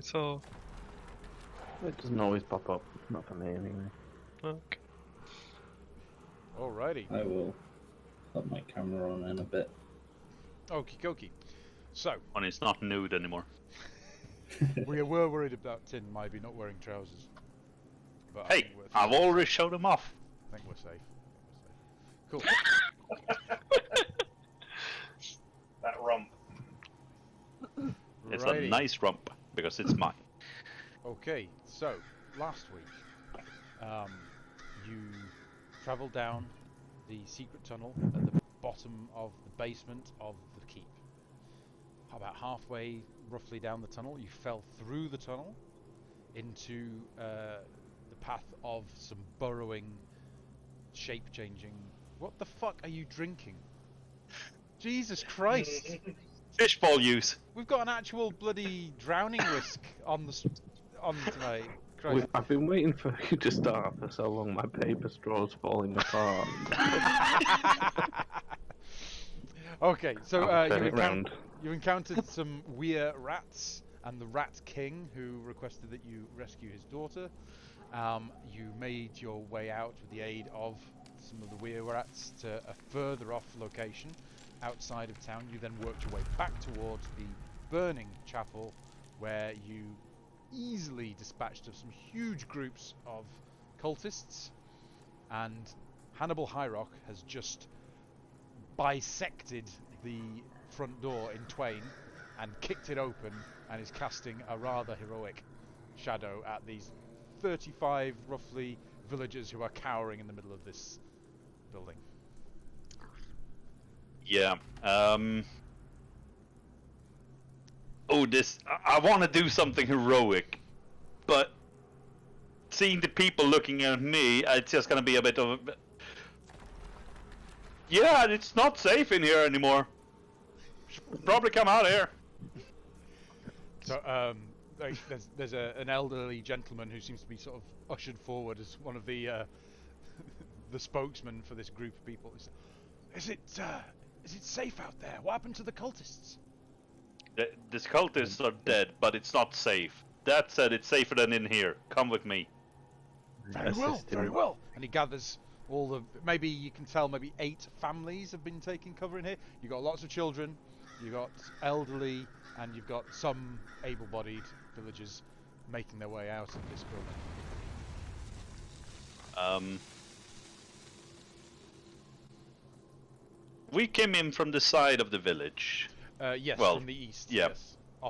so... It doesn't always pop up. Not for me, anyway. Okay. Alrighty. I will put my camera on in a bit. Okie dokie. So, When it's not nude anymore. we were worried about Tin maybe not wearing trousers. But Hey, I've already showed them off. I think we're safe. Cool. That rump. It's a Righty. nice rump, because it's mine. Okay, so last week, you travelled down the secret tunnel at the bottom of the basement of the keep. About halfway, roughly down the tunnel, you fell through the tunnel into the path of some burrowing, shape-changing. What the fuck are you drinking? Jesus Christ! Fishball use. We've got an actual bloody drowning risk on tonight. Christ. I've been waiting for you to start for so long. My paper straw's falling apart. Okay, so I'll turn it round. you encountered some weir rats and the Rat King, who requested that you rescue his daughter. You made your way out with the aid of some of the weir rats to a further off location outside of town. You then worked your way back towards the burning chapel, where you easily dispatched of some huge groups of cultists, and Hannibal Hyrock has just bisected the front door in twain and kicked it open and is casting a rather heroic shadow at these 35 roughly villagers who are cowering in the middle of this building. Yeah. Oh, I want to do something heroic, but seeing the people looking at me, it's just gonna be a bit of. Yeah, it's not safe in here anymore. Should probably come out here. So, there's an elderly gentleman who seems to be sort of ushered forward as one of the the spokesmen for this group of people. Is it safe out there? What happened to the cultists? The cultists are dead, but it's not safe. That said, it's safer than in here. Come with me. Very well, very well. And he gathers all the, maybe you can tell, maybe 8 families have been taking cover in here. You've got lots of children, you've got elderly, and you've got some able-bodied villagers making their way out of this building. We came in from the side of the village. Yes, well, from the east. yeah.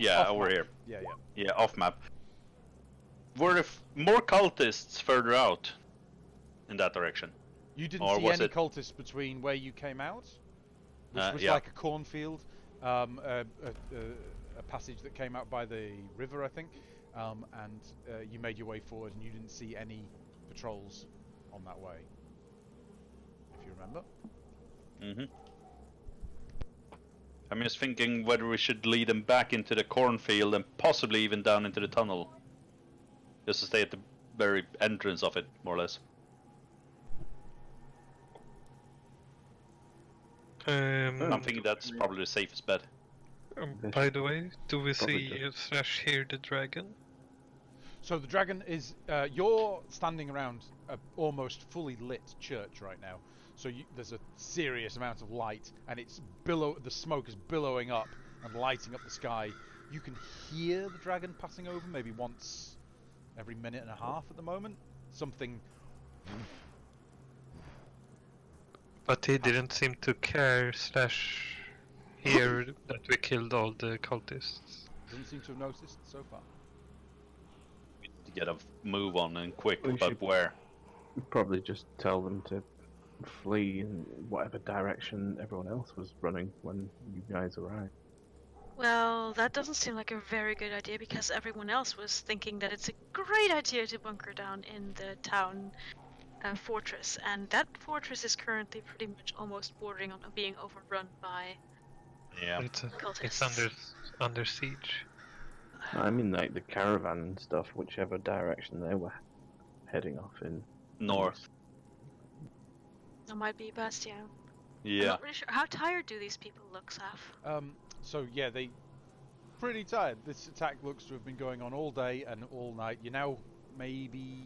Yes. Over here. Yeah. Yeah, off map. Were there more cultists further out in that direction? You didn't Or see was any it- cultists between where you came out, which was yeah. like a cornfield, a passage that came out by the river, I think, and you made your way forward, and you didn't see any patrols on that way, if you remember. Mm-hmm. I'm just thinking whether we should lead them back into the cornfield and possibly even down into the tunnel. Just to stay at the very entrance of it, more or less. I'm thinking that's probably the safest bet. By the way, do we Probably see slash hear the dragon? So the dragon is, you're standing around a almost fully lit church right now. So there's a serious amount of light, and the smoke is billowing up and lighting up the sky. You can hear the dragon passing over maybe once every minute and a half at the moment. Something. But he didn't seem to care slash hear that we killed all the cultists. Doesn't seem to have noticed so far. To get a move on and quick, We but should- where? Probably just tell them to flee in whatever direction everyone else was running when you guys arrived. Well, that doesn't seem like a very good idea because everyone else was thinking that it's a great idea to bunker down in the town fortress, and that fortress is currently pretty much almost bordering on being overrun by Yeah. It's cultists. under siege. I mean, like the caravan and stuff, whichever direction they were heading off in. North. That might be best, yeah. I'm Yeah. not really sure. How tired do these people look, Saf? So yeah, they pretty tired. This attack looks to have been going on all day and all night. You're now maybe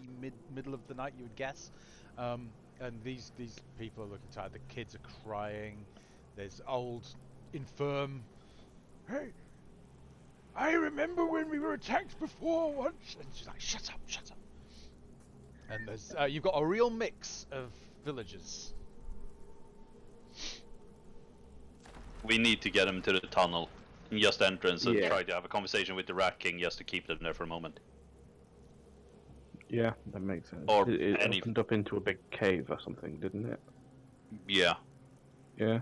middle of the night, you would guess. And these people are looking tired. The kids are crying. There's old, infirm. Hey, I remember when we were attacked before once. And she's like, shut up, shut up. And there's you've got a real mix of villagers. We need to get them to the tunnel. Just entrance and Yeah. try to have a conversation with the Rat King just to keep them there for a moment. Yeah, that makes sense. Or it any- opened up into a big cave or something, didn't it? Yeah. Yeah.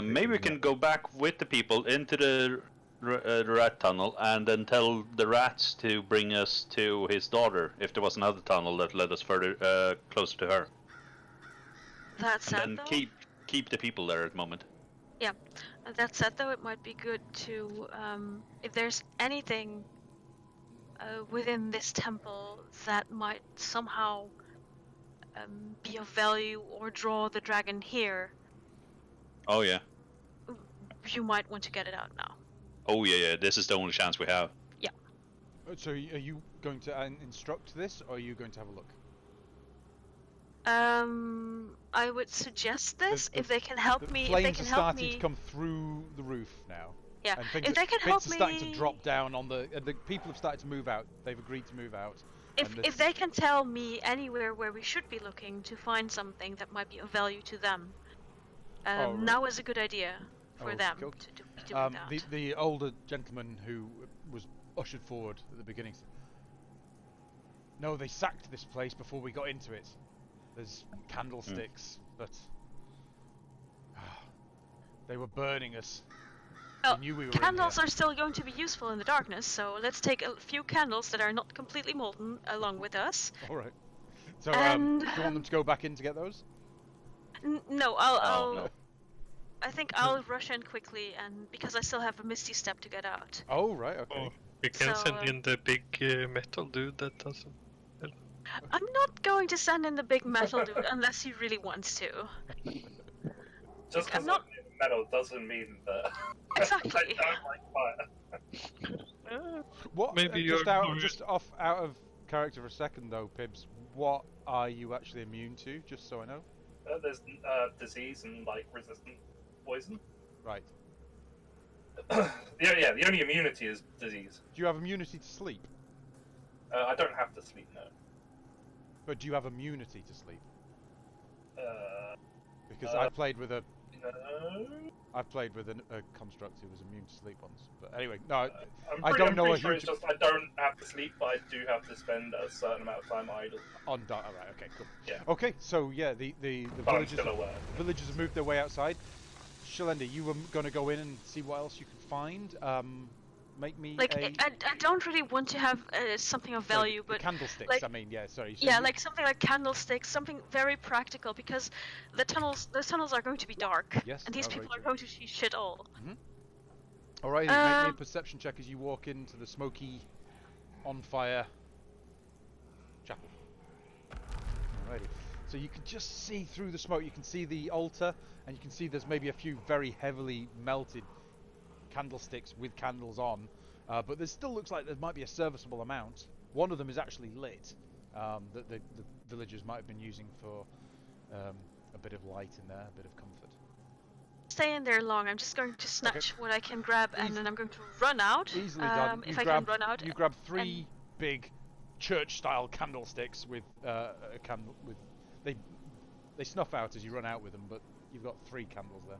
Maybe we can go back with the people into the rat tunnel and then tell the rats to bring us to his daughter if there was another tunnel that led us further closer to her. That said, And then though, keep the people there at the moment. that said, though, it might be good to, if there's anything within this temple that might somehow be of value or draw the dragon here, Oh yeah. you might want to get it out now. Oh yeah. This is the only chance we have. So are you going to instruct this, or are you going to have a look? I would suggest this The if they can help me. If they Flames can are help starting me. to come through the roof now. Yeah, And things if they can help bits are starting me- to drop down on the people have started to move out. They've agreed to move out. and If they can tell me anywhere where we should be looking to find something that might be of value to them, right. now is a good idea for Oh, them cool. to be doing that. the older gentleman who was ushered forward at the beginning said, "No, they sacked this place before we got into it. There's candlesticks, but they were burning us. Well, They knew we were Candles in are still going to be useful in the darkness, so let's take a few candles that are not completely molten along with us. here." All right. So, And- do you want them to go back in to get those? No, I'll. Oh, no. I think I'll rush in quickly, and because I still have a misty step to get out. Oh, right. Okay. Oh, we can So, send in the big metal dude that doesn't. I'm not going to send in the big metal dude unless he really wants to. Just I'm because not- I'm metal doesn't mean that Exactly. I don't like fire. What? Maybe just you're- just out of character for a second though, Pibs. What are you actually immune to? Just so I know. There's disease and like resistant poison. Right. The only immunity is disease. Do you have immunity to sleep? I don't have to sleep, no. But do you have immunity to sleep? Because Uh, I played with a No. construct who was immune to sleep once. But anyway, no. I'm I pretty, don't I'm know pretty a sure huge- it's just I don't have to sleep, but I do have to spend a certain amount of time idle. On dark. All right. Okay. Cool. Yeah. Okay. So yeah, the But I'm villagers still aware. villagers have moved their way outside. Shalenda, you were going to go in and see what else you could find. Make me Like, a I don't really want to have something of sorry, value, the but candlesticks. like- I mean, yeah. Sorry. So yeah, you- like something like candlesticks, something very practical, because the tunnels are going to be dark, Yes, and these no, very people are true. going to see shit all. Alrighty, make me a Um, perception check as you walk into the smoky, on fire chapel. Alrighty. So you can just see through the smoke. You can see the altar, and you can see there's maybe a few very heavily melted candlesticks with candles on. But there still looks like there might be a serviceable amount. One of them is actually lit, that the villagers might have been using for a bit of light in there, a bit of comfort. Stay in there long. I'm just going to snatch what I can grab, and Easy- then I'm going to run out. Easily done. If I can run out. You grab three big church-style candlesticks with a candle with they snuff out as you run out with them, but you've got 3 candles there.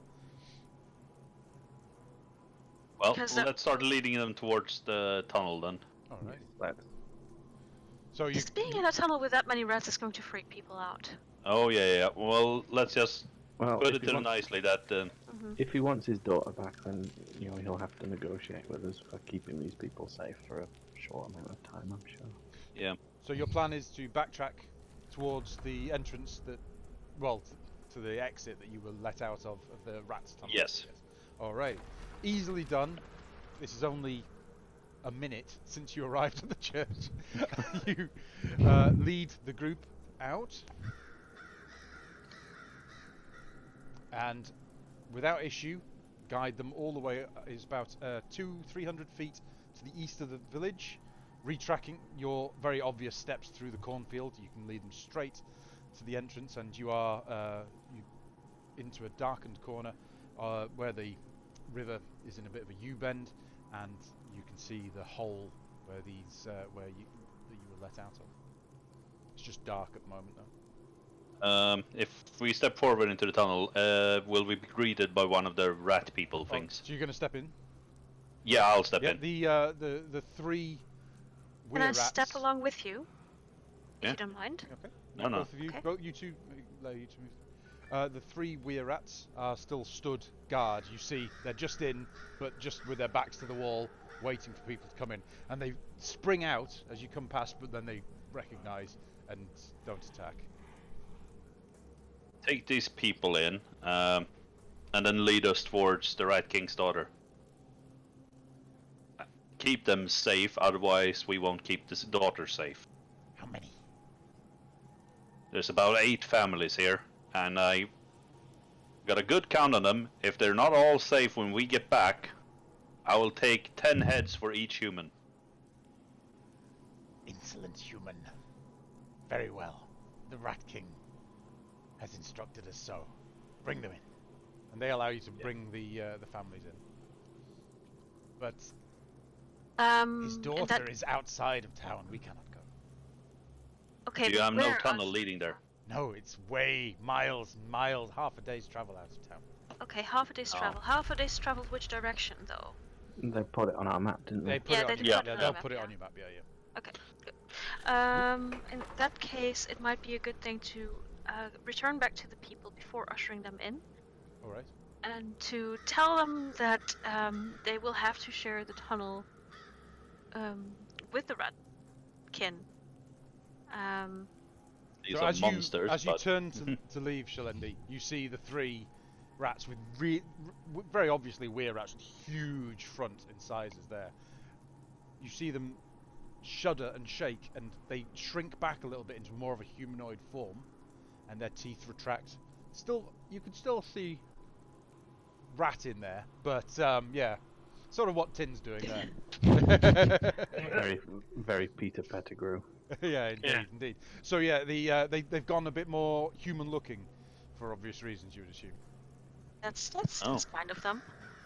Well, Because, let's start leading them towards the tunnel then. All right. Let's. So you Just being in a tunnel with that many rats is going to freak people out. Oh yeah. Well, let's just Well, put if it he to wants- nicely that If he wants his daughter back, then he'll have to negotiate with us for keeping these people safe for a short amount of time, I'm sure. So your plan is to backtrack towards the entrance that, well, to the exit that you were let out of the rats tunnel. Yes. All right. Easily done. This is only a minute since you arrived at the church. You lead the group out, and without issue, guide them all the way. Is about 200-300 feet to the east of the village, retracking your very obvious steps through the cornfield. You can lead them straight to the entrance, and you are into a darkened corner where the river is in a bit of a U-bend, and you can see the hole where that you were let out of. It's just dark at the moment, though. If we step forward into the tunnel, will we be greeted by one of the rat people things? So you're going to step in? Yeah, I'll step in. The three Can weir I rats. step along with you? Yeah. If you don't mind. Okay. No, no. Both of you, Okay. you two, allow you to move. The three weir rats are still stood guard. You see, they're just in, but just with their backs to the wall, waiting for people to come in. And they spring out as you come past, but then they recognise and don't attack. Take these people in, and then lead us towards the Rat King's daughter. Keep them safe, otherwise we won't keep this daughter safe. How many? There's about 8 families here, and I got a good count on them. If they're not all safe when we get back, I will take 10 heads for each human. Insolent human. Very well. The Rat King has instructed us so. Bring them in. And they allow you to bring the families in. But His and daughter that- is outside of town. We cannot go. Okay, You but have no where tunnel leading there. No, it's way miles and miles, half a day's travel out of town. Okay, half a day's Oh. travel. Half a day's travel which direction, though? They put it on our map, didn't they they? put Yeah, it they on did your put it yeah, on they'll the map, put it yeah. on your map, yeah. Okay, good. In that case, it might be a good thing to return back to the people before ushering them in, Alright. and to tell them that they will have to share the tunnel with the rat kin. These So are as monsters, you but turn to leave Shalendi, you see the three rats with very obviously weir rats with huge front incisors there. You see them shudder and shake, and they shrink back a little bit into more of a humanoid form, and their teeth retract. You can still see rat in there, but yeah, sort of what Tin's doing there. Very, very Peter Pettigrew. Yeah, indeed. So yeah, they've gone a bit more human-looking, for obvious reasons, you would assume. That's Oh. kind of them.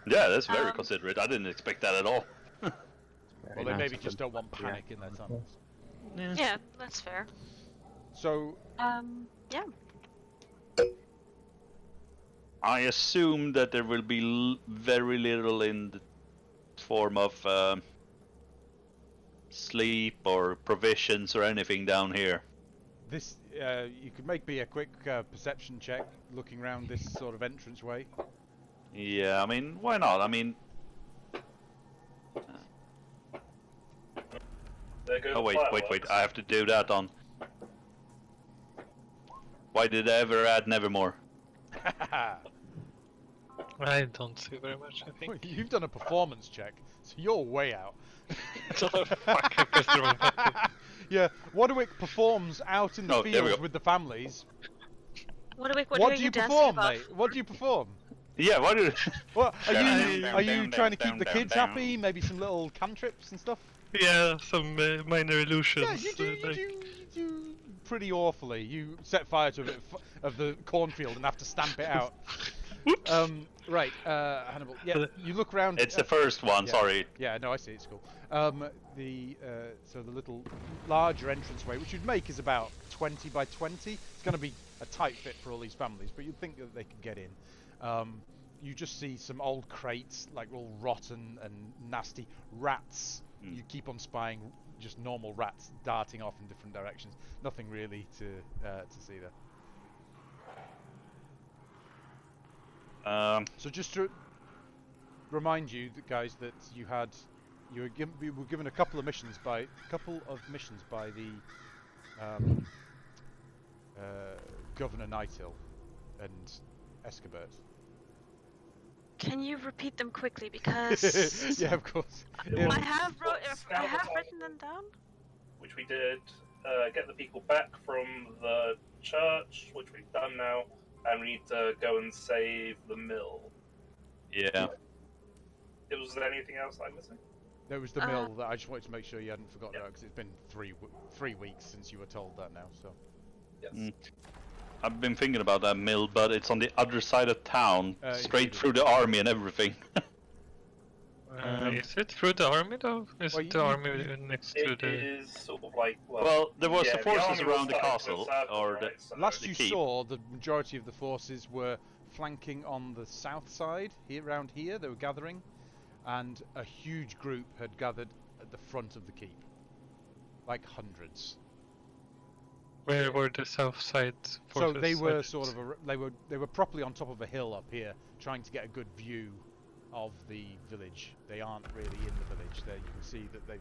yeah, that's very Um, considerate. I didn't expect that at all. Very Well, they nice maybe of just them. don't want panic in their tunnels. Yeah, that's fair. So Yeah. I assume that there will be very little in the form of sleep or provisions or anything down here. this, you could make me a quick perception check, looking around this sort of entranceway. Yeah, I mean, why not? I mean, There go oh the wait, fireworks. I have to do that on. Why did I ever add Nevermore? I don't see very much, I think. You've done a performance check, so you're way out. Oh, fuck, I pressed the wrong button. Yeah, Wadwick performs out in the Oh, there we fields go. with the families. What What are do you dancing perform, about? mate? What do you perform? Yeah, why did? What are you? Down, Are you down, trying to down, keep the down, kids down. happy? Maybe some little cantrips and stuff. Yeah, some minor illusions. Yeah, you do. like- You do pretty awfully. You set fire to a bit of the cornfield and have to stamp it out. Whoops. Right, Hannibal. Yeah, you look round. It's the first one. yeah. Sorry. Yeah, no, I see. It's cool. So the little larger entranceway, which you'd make is about 20 by 20. It's going to be a tight fit for all these families, but you'd think that they could get in. You just see some old crates, like all rotten and nasty rats. You keep on spying just normal rats darting off in different directions. Nothing really to see there. So just to remind you, guys, that you were given a couple of missions by the Governor Nighthill and Escobert. Can you repeat them quickly because Yeah, of course. I have written them down. Which we did. Get the people back from the church, which we've done now, and we need to go and save the mill. Yeah. Was there anything else I'm missing? There was the Uh, mill that I just wanted to make sure you hadn't forgotten about because it's been 3 weeks since you were told that now. So Yes. Mm. I've been thinking about that mill, but it's on the other side of town, straight indeed. through the army and everything. Is it through the army though? Is Well, it the army next to It the? is sort of like Well, there was the forces army was around the starting to castle, encircle, or right? So last the you keep. saw, the majority of the forces were flanking on the south side, around here. They were gathering, and a huge group had gathered at the front of the keep, like hundreds. Where were the south side So forces? they I were didn't- sort of they were properly on top of a hill up here, trying to get a good view of the village. They aren't really in the village. There you can see that they've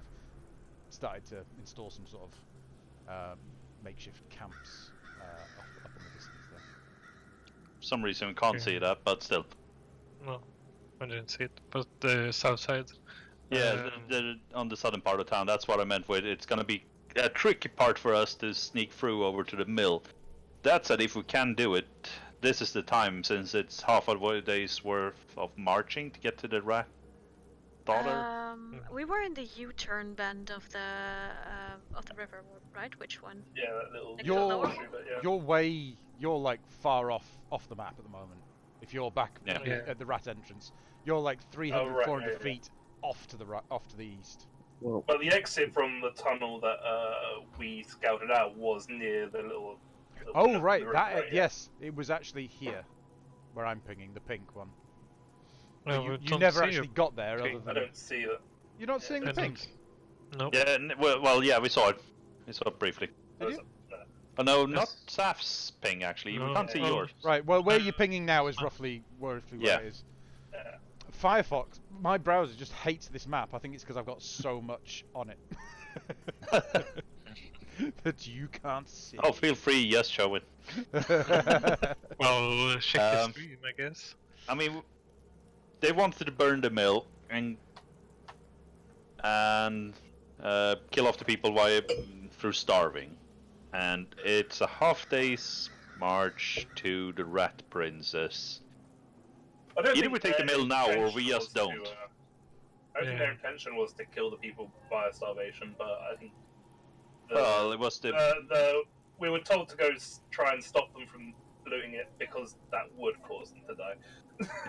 started to install some sort of makeshift camps up in the distance there. For some reason we can't see that, but still. No, I didn't see it. But the south side. Yeah, on the southern part of town. That's what I meant with it's gonna be a tricky part for us to sneak through over to the mill. That said, if we can do it, this is the time, since it's half a day's worth of marching to get to the rat daughter. We were in the U-turn bend of the river, right? Which one? yeah, that little. You're- issue, but yeah. You're like far off the map at the moment. If you're back Yeah. Yeah. at the rat entrance, you're like 300, Oh, right, 400 yeah, yeah. feet off to the east. Well, But the exit from the tunnel that we scouted out was near the little. Oh the right, river, that right, yeah. yes, it was actually here, where I'm pinging the pink one. No, you we you don't never see actually a got there, pink. other I than don't see that. you're not seeing I the don't- pink. Nope. Yeah, well, yeah, we saw it. We saw it briefly. Did you? Oh no, not Yes. Saf's ping actually. No. We can't see Oh. yours. Right. Well, where you're pinging now is roughly where Yeah. it is. Firefox, my browser just hates this map. I think it's because I've got so much on it that you can't see. Oh, feel free, just show it. Well, check the Um, stream, I guess. I mean, they wanted to burn the mill and kill off the people through starving, and it's a half day's march to the Rat Princess. I don't Either think we take the their mill now, or we intention just was to, don't. I don't think Yeah. their intention was to kill the people via starvation, but I think. Well, it was the We were told to go try and stop them from looting it because that would cause them to die,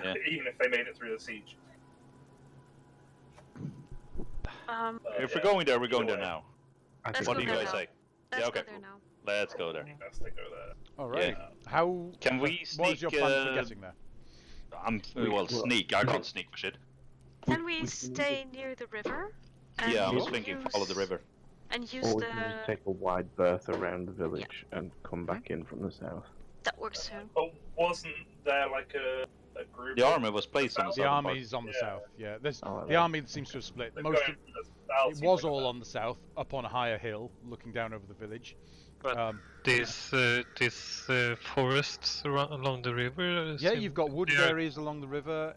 Yeah. even if they made it through the siege. if we're going there, we're going there either way. now. I Let's think What go do you there guys now. say? Let's Yeah, okay. go there now. Let's go there. Best to go there. All right. Yeah. How Can we What is your sneak, plan for getting there? Well, sneak. I can't sneak for shit. Can we we can stay near the river? And Yeah, I was Sure. thinking follow the river. And use or we can just the. take a wide berth around the village and come back in from the south. That works too. But wasn't there like a group? The army was placed on the The southern part. army's on the Yeah. south. Yeah, there's Oh, the yeah. army seems to have split. They're Most going of, from the south, it seems was like all that. on the south, up on a higher hill, looking down over the village. But these forests along the river. Yeah, you've got wooded they are- areas along the river.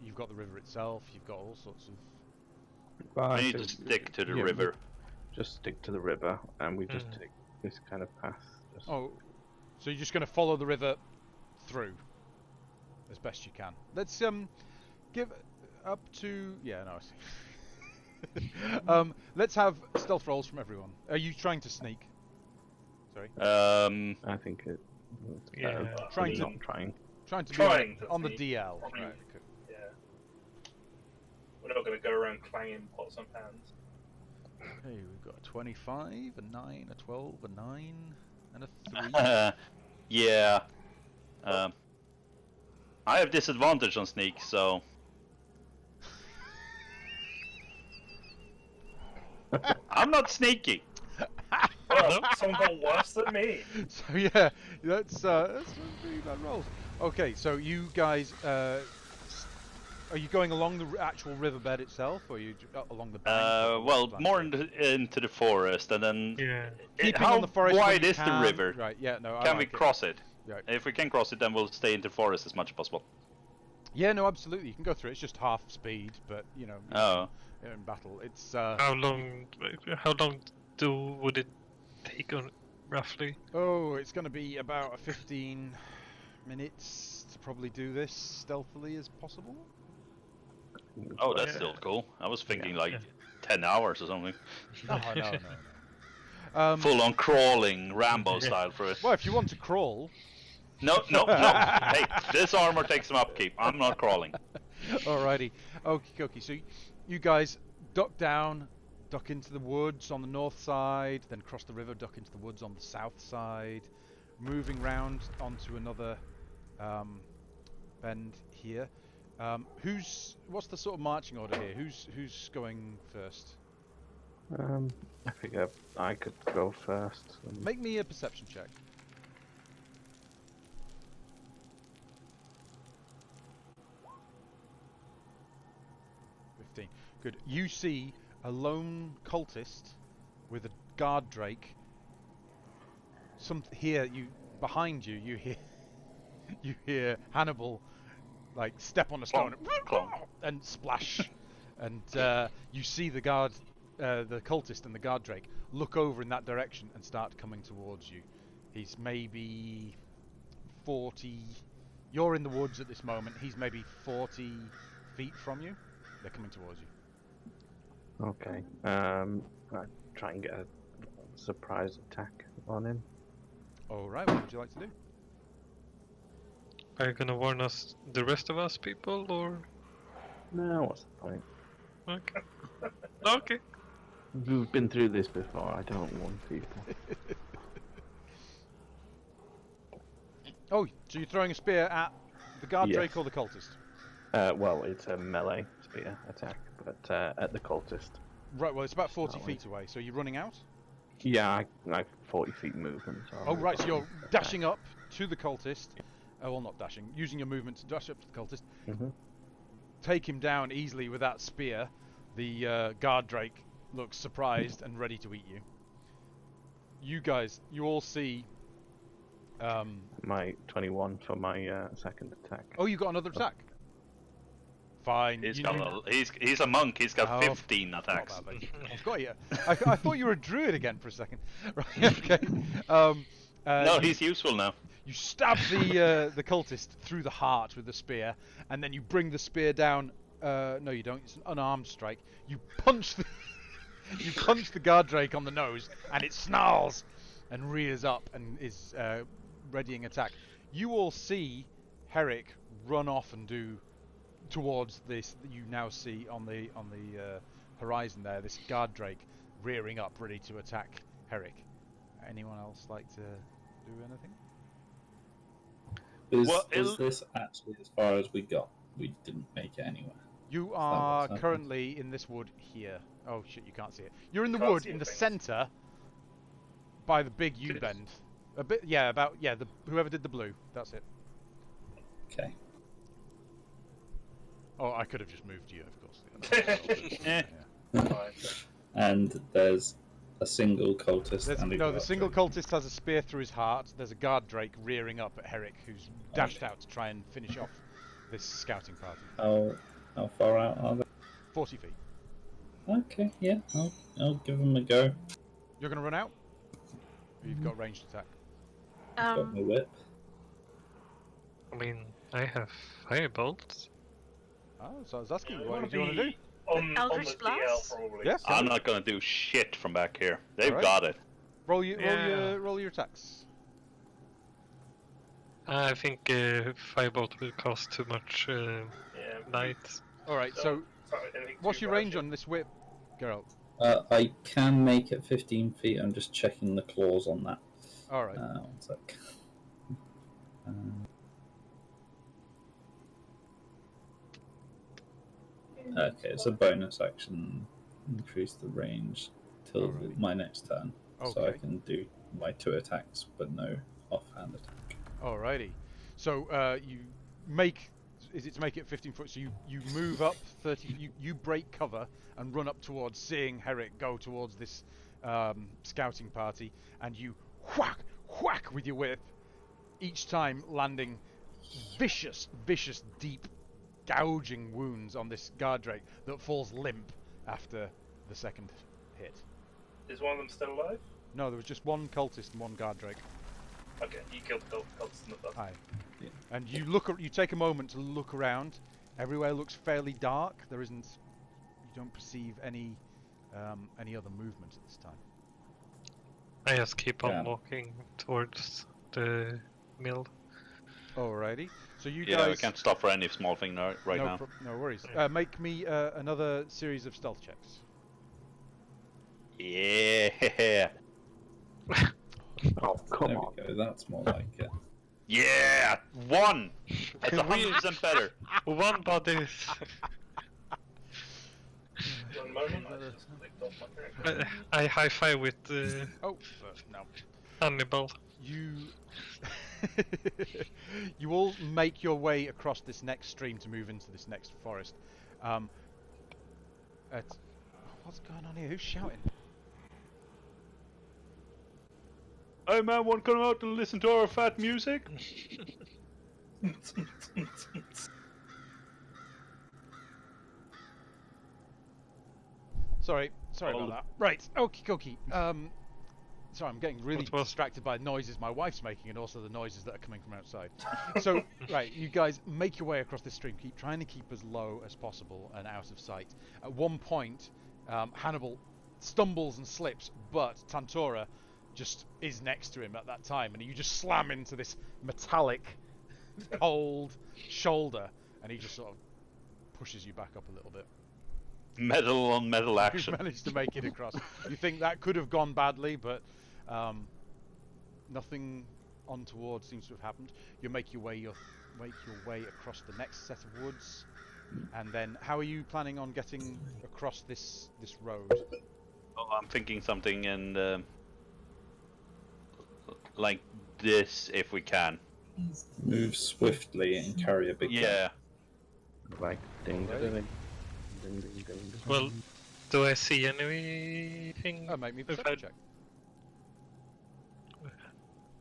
You've got the river itself. You've got all sorts of. I need to stick to the yeah, river. Just stick to the river, and we just Mhm. take this kind of path. Just... Oh, so you're just going to follow the river through as best you can. Let's give up to no. I see. Let's have stealth rolls from everyone. Are you trying to sneak? Sorry, I think it. Yeah. Trying to- not trying. trying to Trying be to on the sneak. DL. Probably. Right, okay. Yeah. We're not going to go around clanging pots and pans. Hey, we've got a 25, a 9, a 12, a 9, and a 3. Yeah. I have disadvantage on sneak, so I'm not sneaky. Well, someone got worse than me. So yeah, that's pretty bad rolls. Okay, so you guys, are you going along the actual riverbed itself, or are you along the bank? Well, more into the forest, and then Yeah. Keeping how on the forest when wide you is the can. river? Right, yeah, no, I Can we like it. cross it? Right. If we can cross it, then we'll stay into the forest as much as possible. Yeah, no, absolutely. You can go through it. It's just half speed, but you know, Oh. in battle, it's How long would it take on roughly? it's going to be about 15 minutes to probably do this stealthily as possible. Oh, that's still cool. I was thinking like 10 hours or something. No. Full on crawling, Rambo style for it. Well, if you want to crawl. No. Hey, this armor takes some upkeep. I'm not crawling. Alrighty. Okie dokie. So you guys duck down, duck into the woods on the north side, then cross the river, duck into the woods on the south side, moving round onto another bend here. What's the sort of marching order here? Who's going first? I figure I could go first. Make me a perception check. Good. You see a lone cultist with a guard drake. Behind you, you hear Hannibal like step on a stone and splash, and you see the cultist and the guard drake look over in that direction and start coming towards you. He's maybe 40. You're in the woods at this moment. He's maybe 40 feet from you. They're coming towards you. Okay. I try and get a surprise attack on him. Alright, what would you like to do? Are you gonna warn us, the rest of us people, or? No, what's the point? Okay. Okay. We've been through this before. I don't want people. Oh, so you're throwing a spear at the guard drake or the cultist? Well, it's a melee spear attack, but at the cultist. Right, well, it's about 40 feet away, so you're running out? Yeah, like 40 feet movement. So oh, right, so you're dashing up to the cultist. Well, not dashing, using your movement to dash up to the cultist. Mm-hmm. Take him down easily with that spear. The guard drake looks surprised and ready to eat you. You guys, you all see... my 21 for my second attack. Oh, you got another attack? Fine. He's a monk. He's got 15 attacks. Bad, I've got you. I thought you were a druid again for a second. Right. Okay. No, he's useful now. You stab the cultist through the heart with the spear, and then you bring the spear down. No, you don't. It's an unarmed strike. You punch the guard drake on the nose, and it snarls and rears up and is readying attack. You all see Herrick run off and do towards this. You now see on the horizon there this guard drake rearing up, ready to attack Herrick. Anyone else like to do anything? Is this actually as far as we got? We didn't make it anywhere. You are currently in this wood here. Oh shit, you can't see it. You're in the wood in the center by the big U-bend. A bit, whoever did the blue, that's it. Okay. Oh, I could have just moved you, of course. And there's a single cultist. The single cultist has a spear through his heart. There's a guard drake rearing up at Herrick, who's dashed out to try and finish off this scouting party. How far out are they? 40 feet. Okay, yeah, I'll give them a go. You're gonna run out? Or you've got ranged attack? Got my whip. I mean, I have firebolts. Oh, so I was asking, what do you want to do? Eldritch Blast? Yes. I'm not gonna do shit from back here. They've got it. Roll your attacks. I think firebolt will cost too much light. Alright, so what's your range on this whip, Geralt? I can make it 15 feet. I'm just checking the claws on that. Alright. 1 sec. Okay, it's a bonus action. Increase the range till my next turn. Okay. So I can do my 2 attacks, but no offhand attack. Alrighty. So you make... Is it to make it 15 foot? So you move up 30... You break cover and run up towards seeing Herrick go towards this scouting party, and you whack with your whip, each time landing vicious, deep, gouging wounds on this guard drake that falls limp after the second hit. Is one of them still alive? No, there was just one cultist and one guard drake. Okay, you killed the cultist in the dust. Aye. Yeah. And you take a moment to look around, Everywhere looks fairly dark. There isn't. You don't perceive any other movement at this time. I just keep on Yeah. walking towards the mill. Alrighty. So you Yeah, guys. we can't stop for any small thing right now. No worries. Make me another series of stealth checks. Yeah. Oh, come There on. we go. That's more like it. Yeah! 1! That's 100% better. One body. One moment, I just clicked off my character. I high five with Oh, no. Hannibal. You you all make your way across this next stream to move into this next forest. What's going on here? Who's shouting? Hey man, want to come out and listen to our fat music? Sorry about that. Right, okie dokie. Sorry, I'm getting really What was- distracted by noises my wife's making and also the noises that are coming from outside. So, right, you guys make your way across this stream, trying to keep as low as possible and out of sight. At one point, Hannibal stumbles and slips, but Tantora just is next to him at that time, and you just slam into this metallic, cold shoulder, and he just sort of pushes you back up a little bit. Metal on metal You've action. managed to make it across. You think that could have gone badly, but nothing untoward seems to have happened. You make your way across the next set of woods, and then how are you planning on getting across this road? Oh, I'm thinking something in like this if we can. Move swiftly and carry a big Yeah. Like, ding, Right. ding, ding, ding, ding, ding. Well, do I see anything? Make me a If perception I- check.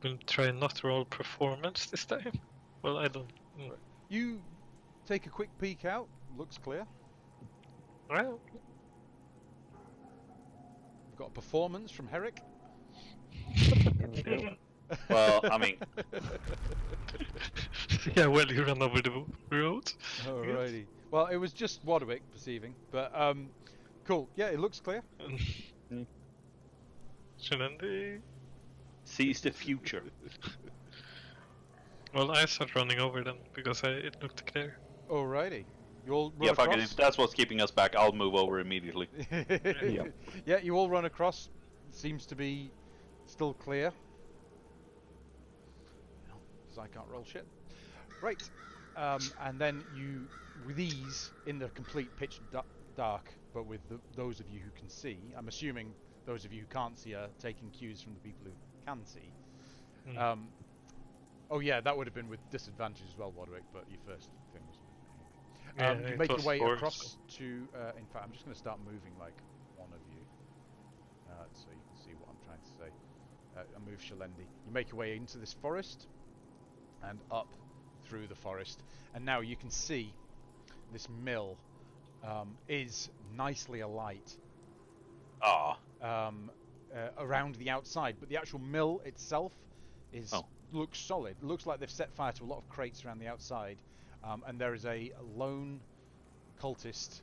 Will try not to roll performance this time. Well, I don't. You take a quick peek out. Looks clear. Well, We've got a performance from Herrick. Well, I mean, yeah. Well, you run over the road. Alrighty. Well, it was just Wadwick perceiving, but cool. Yeah, it looks clear. Shouldn't they? sees the future. Well, I start running over them because it looked clear. Alrighty. You all run Yeah, fuck it. across? If that's what's keeping us back, I'll move over immediately. Yeah, you all run across. Seems to be still clear. Because I can't roll shit. Right. And then you, with ease, in the complete pitch dark, but with those of you who can see, I'm assuming those of you who can't see are taking cues from the people who can see. Oh yeah, that would have been with disadvantage as well, Wadwick, but your first thing was... you make your way across to... in fact, I'm just going to start moving like one of you, so you can see what I'm trying to say. I move Shalendi. You make your way into this forest, and up through the forest, and now you can see this mill is nicely alight around the outside, but the actual mill itself is looks solid. It looks like they've set fire to a lot of crates around the outside, and there is a lone cultist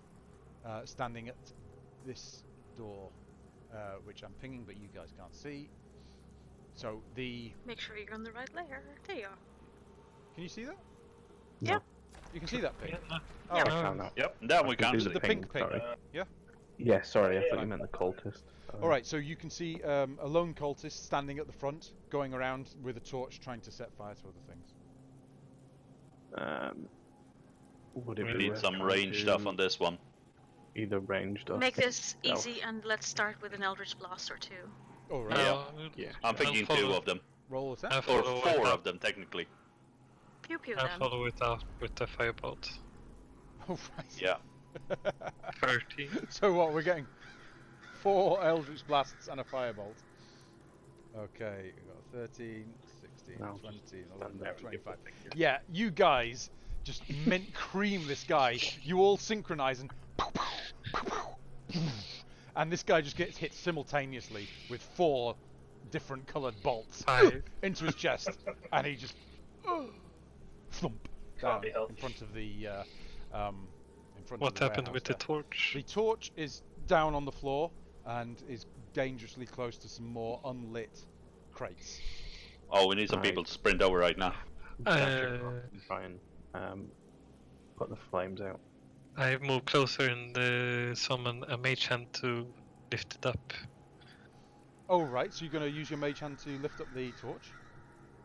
standing at this door, which I'm pinging, but you guys can't see. So the... Make sure you're on the right layer. There you are. Can you see that? No. Yeah. You can see that ping? Yeah, Oh, Yeah. I found out. Yep, that we I can can't do see. the pink ping. Sorry. Yeah? Yeah, sorry, I thought Yeah. you meant the cultist. Alright, so you can see a lone cultist standing at the front, going around with a torch trying to set fire to other things. Would it We be need worth some trying range to stuff on this one. Either ranged or... Make this stealth? easy and let's start with an Eldritch Blast or two. Alright, Yeah. I'm thinking I'll two follow. of them. roll attack. I'll Or follow four with of them, technically. Pew pew I'll them. follow it out with the firebolt. Oh, right. Yeah. 30. So what, we're getting 4 Eldritch Blasts and a Firebolt. Okay, we've got 13, 16, No, 20, stand 11, there and give 25. the figure. Yeah, you guys just mint cream this guy. You all synchronize and... And this guy just gets hit simultaneously with 4 different coloured bolts 5. into his chest. And he just... thump Can't down be helped. in front of the in front What of the happened warehouse with there. the torch? The torch is down on the floor and is dangerously close to some more unlit crates. Oh, we need some Right. people to sprint over right now. Dash across and try and put the flames out. I move closer and summon a mage hand to lift it up. Oh, right, so you're going to use your mage hand to lift up the torch?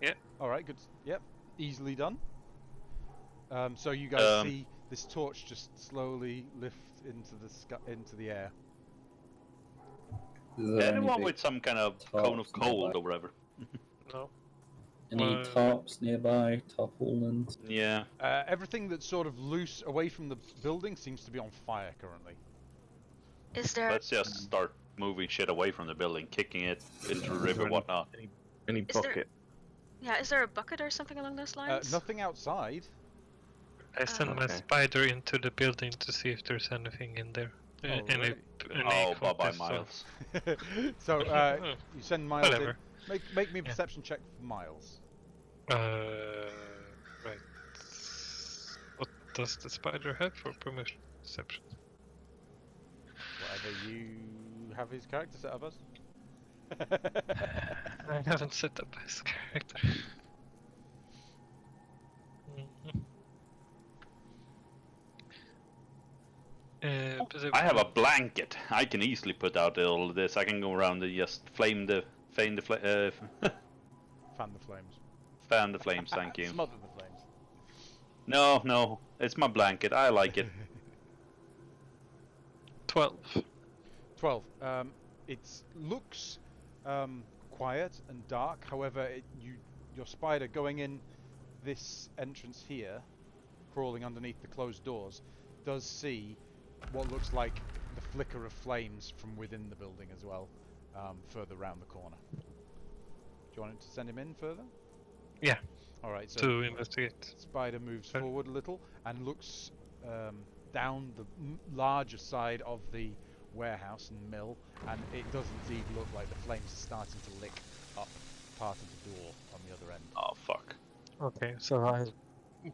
Yeah. Alright, good. Yep, easily done. So you guys see this torch just slowly lift into the air. Is there Anyone any with some kind of tops cone of cold nearby? or whatever? No. Any tops nearby? Tarpaulins? Yeah. Everything that's sort of loose away from the building seems to be on fire currently. Is there? Let's just start moving shit away from the building, kicking it into the river, whatnot. Any Is there- bucket? Yeah, is there a bucket or something along those lines? Nothing outside. I send my Okay. spider into the building to see if there's anything in there. Any Oh, bye-bye, cultists or- Miles. So you send Miles Whatever. in. Make me a Yeah. perception check for Miles. Right. What does the spider have for perception? Whatever you have his character set up as. I haven't set up his character. I have a blanket. I can easily put out all of this. I can go around and just fan the Fan the flames. fan the flames. Thank you. Smother the flames. No, it's my blanket. I like it. 12. 12. It looks quiet and dark. However, your spider going in this entrance here, crawling underneath the closed doors, does see what looks like the flicker of flames from within the building as well, further round the corner. Do you want it to send him in further? Yeah. All right. So To investigate. Spider moves Sure. forward a little and looks down the larger side of the warehouse and mill, and it does indeed look like the flames are starting to lick up part of the door on the other end. Oh fuck. Okay, so I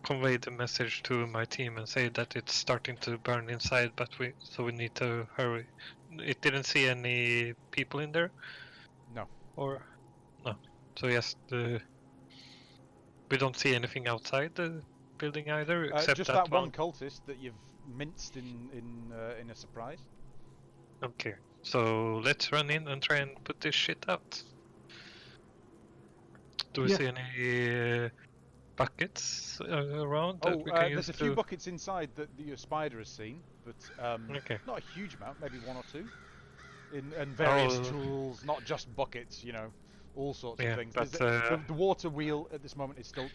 convey the message to my team and say that it's starting to burn inside, but we need to hurry. It didn't see any people in there? No. Or no. So yes, we don't see anything outside the building either, except just that one cultist that you've minced in a surprise. Okay, so let's run in and try and put this shit out. Do we Yeah. see any buckets around that we can use there's a few buckets inside that your spider has seen, but Okay. not a huge amount, maybe one or two. And various Oh. tools, not just buckets, all sorts Yeah, of things. but, The water wheel at this moment is still.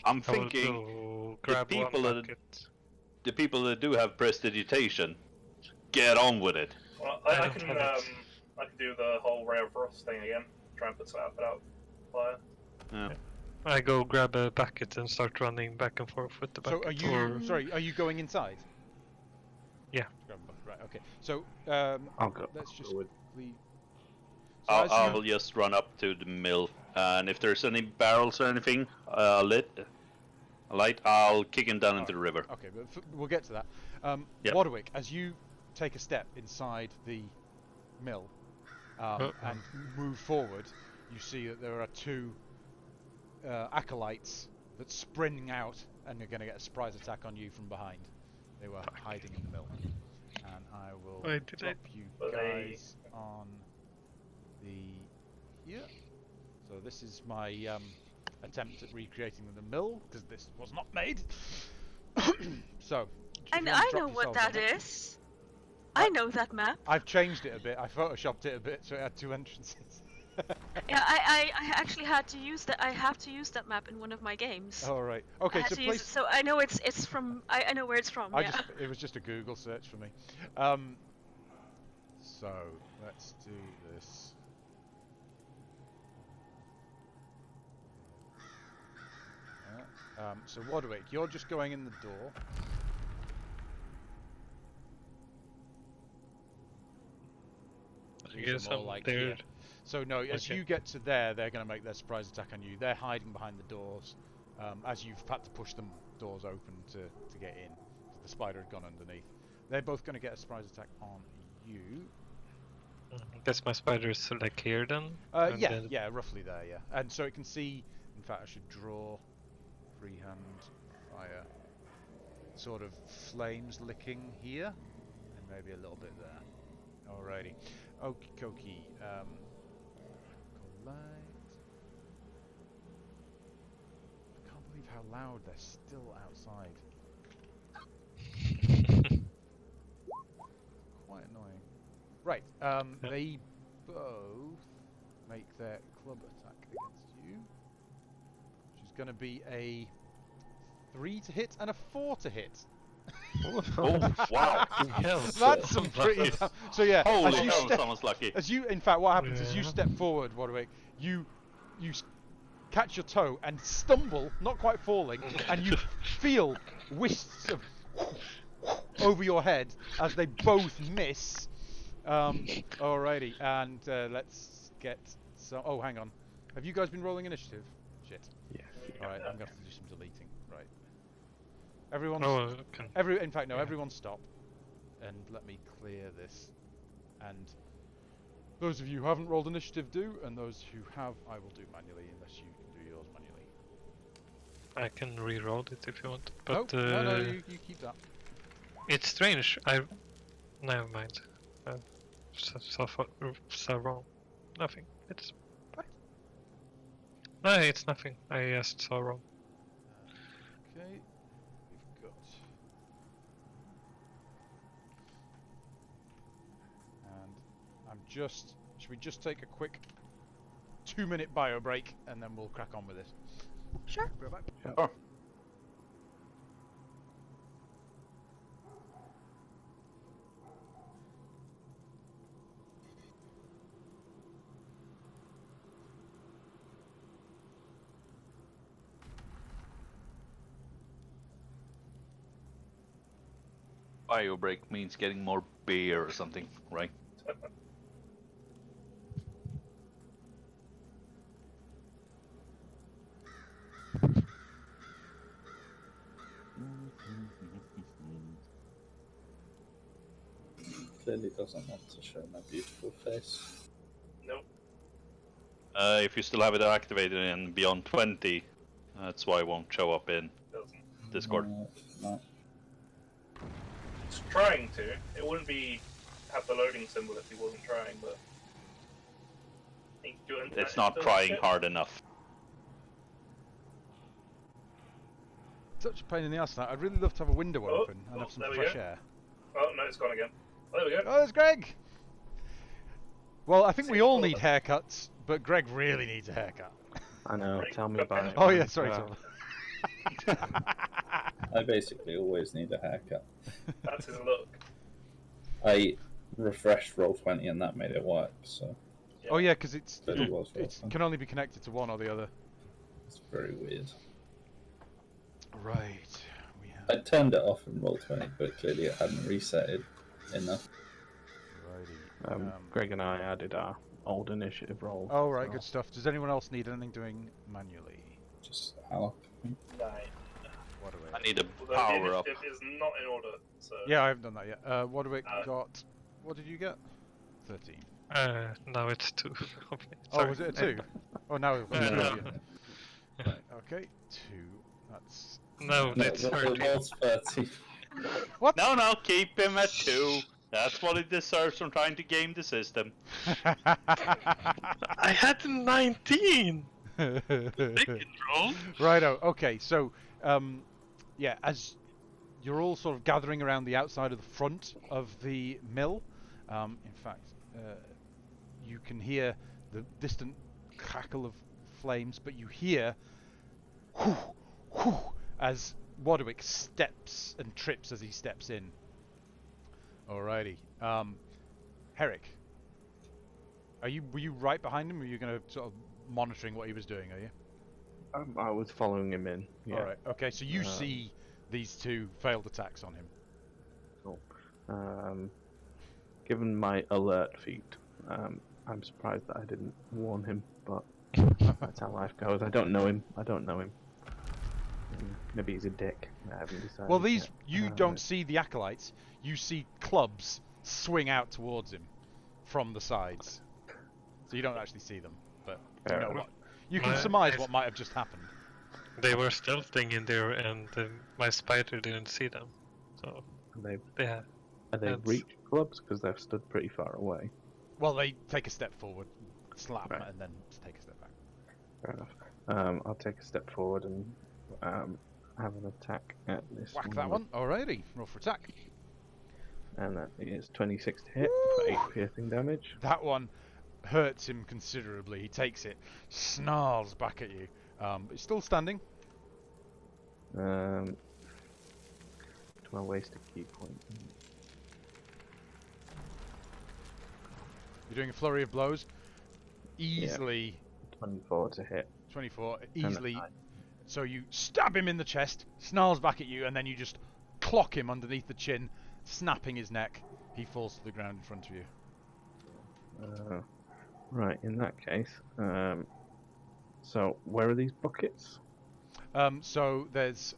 I'm I will thinking go grab one people that- bucket. the people that do have prestidigitation, get on with it. Well, I I don't can have it. I can do the whole Ray of Frost thing again. Try and put out fire. Yeah. I go grab a bucket and start running back and forth with the So bucket. are you? Sorry, are you going inside? Yeah. Right. Okay. So I'll go. let's just forward. leave. So as you- I'll just run up to the mill, and if there's any barrels or anything light, I'll kick him down into the river. Okay, but we'll get to that. Yep. Wadwick, as you take a step inside the mill and move forward, you see that there are two acolytes that spring out and are going to get a surprise attack on you from behind. They were hiding in the mill. And I will Why did drop I- you But they- guys on the... Yeah. So this is my attempt at recreating the mill, because this was not made. So... if you I want to know drop what that yourselves on it. is. I know that map. I've changed it a bit. I photoshopped it a bit so it had two entrances. Yeah, I actually had to use that. I have to use that map in one of my games. All right. I Okay. had So to use it, place. so I know it's from. I know where it's from. Yeah. It was just a Google search for me. So let's do this. So Wadwick, you're just going in the door. I These guess are more I'm like there. here. So no, as Okay. you get to there, they're going to make their surprise attack on you. They're hiding behind the doors, as you've had to push them doors open to get in. The spider had gone underneath. They're both going to get a surprise attack on you. Guess my spider is like here then? Yeah, roughly there, yeah. And so it can see, in fact I should draw freehand fire, sort of flames licking here, and maybe a little bit there. Alrighty. Okie dokie. Collide. I can't believe how loud they're still outside. Quite annoying. Right, they both make their club attack against you, which is going to be a 3 to hit and a 4 to hit. Oh wow! That's some pretty. So yeah, Holy hell, someone's lucky. in fact, what happens is you step forward, Warwick. You catch your toe and stumble, not quite falling, and you feel wisps of over your head as they both miss. Alrighty, and let's get some. Oh, hang on. Have you guys been rolling initiative? Shit. Yeah. Alright, I'm gonna have to do some deleting. Right. Everyone. Oh, okay. In fact, no. Everyone stop, and let me clear this. And those of you who haven't rolled initiative do, and those who have, I will do manually, unless you can do yours manually. I can re-roll it if you want. But no, you keep that. it's strange. Never mind. So wrong. Nothing. It's What? No, it's nothing. I just saw wrong. Okay, we've got. And I'm just. Should we just take a quick 2-minute bio break and then we'll crack on with this? Sure. We're back. Oh. Bio break means getting more beer or something, right? Clearly doesn't want to show my beautiful face. Nope. If you still have it activated in beyond 20, that's why it won't show up in Doesn't. Discord. No. It's trying to. It wouldn't have the loading symbol if he wasn't trying, but It's not trying hard enough. Such a pain in the ass that. I'd really love to have a window open and have some there we fresh go. air. Oh no, it's gone again. Oh, there we go. Oh, there's Greg! Well, I think we all need haircuts, but Greg really needs a haircut. I know. Tell me about it. Oh yeah, sorry, Tom. Tom. I basically always need a haircut. That's his look. I refreshed Roll20 and that made it work, so Yeah. Oh yeah, because it was can only be connected to one or the other. it's very weird. Right. We have. I turned it off in Roll20, but clearly it hadn't resetted enough. Righty. Greg and I added our old initiative roll. Oh right, good stuff. Does anyone else need anything doing manually? Just how? 9. What do we? I need a Although power the up. initiative is not in order, so Yeah, I haven't done that yet. What do we got? What did you get? 13. Now it's 2. Oh, Sorry. was it a 2? Oh, now we've got Yeah, 2 no. of you. Right, okay. 2. That's... No, it's it 13. was 30. What? No, keep him at 2. That's what he deserves from trying to game the system. I had 19! They can roll. Righto, okay, so, yeah, as you're all sort of gathering around the outside of the front of the mill, in fact, you can hear the distant crackle of flames, but you hear whoo, whoo, as Wadwick steps and trips as he steps in. Alrighty. Herrick, were you right behind him, or were you going to sort of monitoring what he was doing, are you? I was following him in. Yeah. Alright, okay, so you see these 2 failed attacks on him. Cool. Given my alert feat, I'm surprised that I didn't warn him, but that's how life goes. I don't know him. Maybe he's a dick. I haven't decided. Well, these yet. you don't see the acolytes. You see clubs swing out towards him from the sides, so you don't actually see them. But you know what? You can surmise what might have just happened. They were stealthing in there, and my spider didn't see them. So Are they that's- reach clubs because they've stood pretty far away? Well, they take a step forward, slap, Right. and then just take a step back. Fair enough. I'll take a step forward and have an attack at this Whack that one. Alrighty, roll for attack. And that is 26 to hit for 8 piercing damage. That one hurts him considerably. He takes it, snarls back at you. He's still standing. Do I waste a key point? You're doing a flurry of blows. Easily 24 to hit. 24. And Easily. I- So you stab him in the chest, snarls back at you, and then you just clock him underneath the chin, snapping his neck. He falls to the ground in front of you. Right, in that case, so where are these buckets? So there's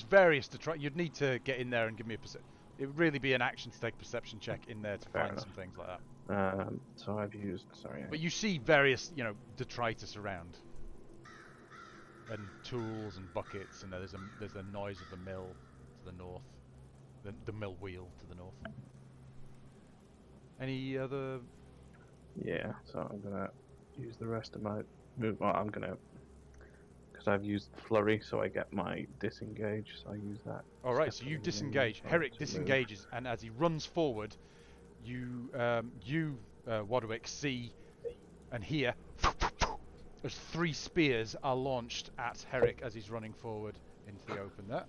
various to try. You'd need to get in there and give me a perception. It would really be an action to take a perception check in there to Fair find enough. some things like that. So I've used, But you see various, detritus around, and tools and buckets, and there's the noise of the mill to the north, the mill wheel to the north. Any other? yeah, so I'm gonna use the rest of my move. Well, I'm gonna, because I've used flurry, so I get my disengage, so I use that. All right, so Step you in disengage. and Herrick to move. disengages, and as he runs forward, you Wadwick see and hear as 3 spears are launched at Herrick as he's running forward into the open there.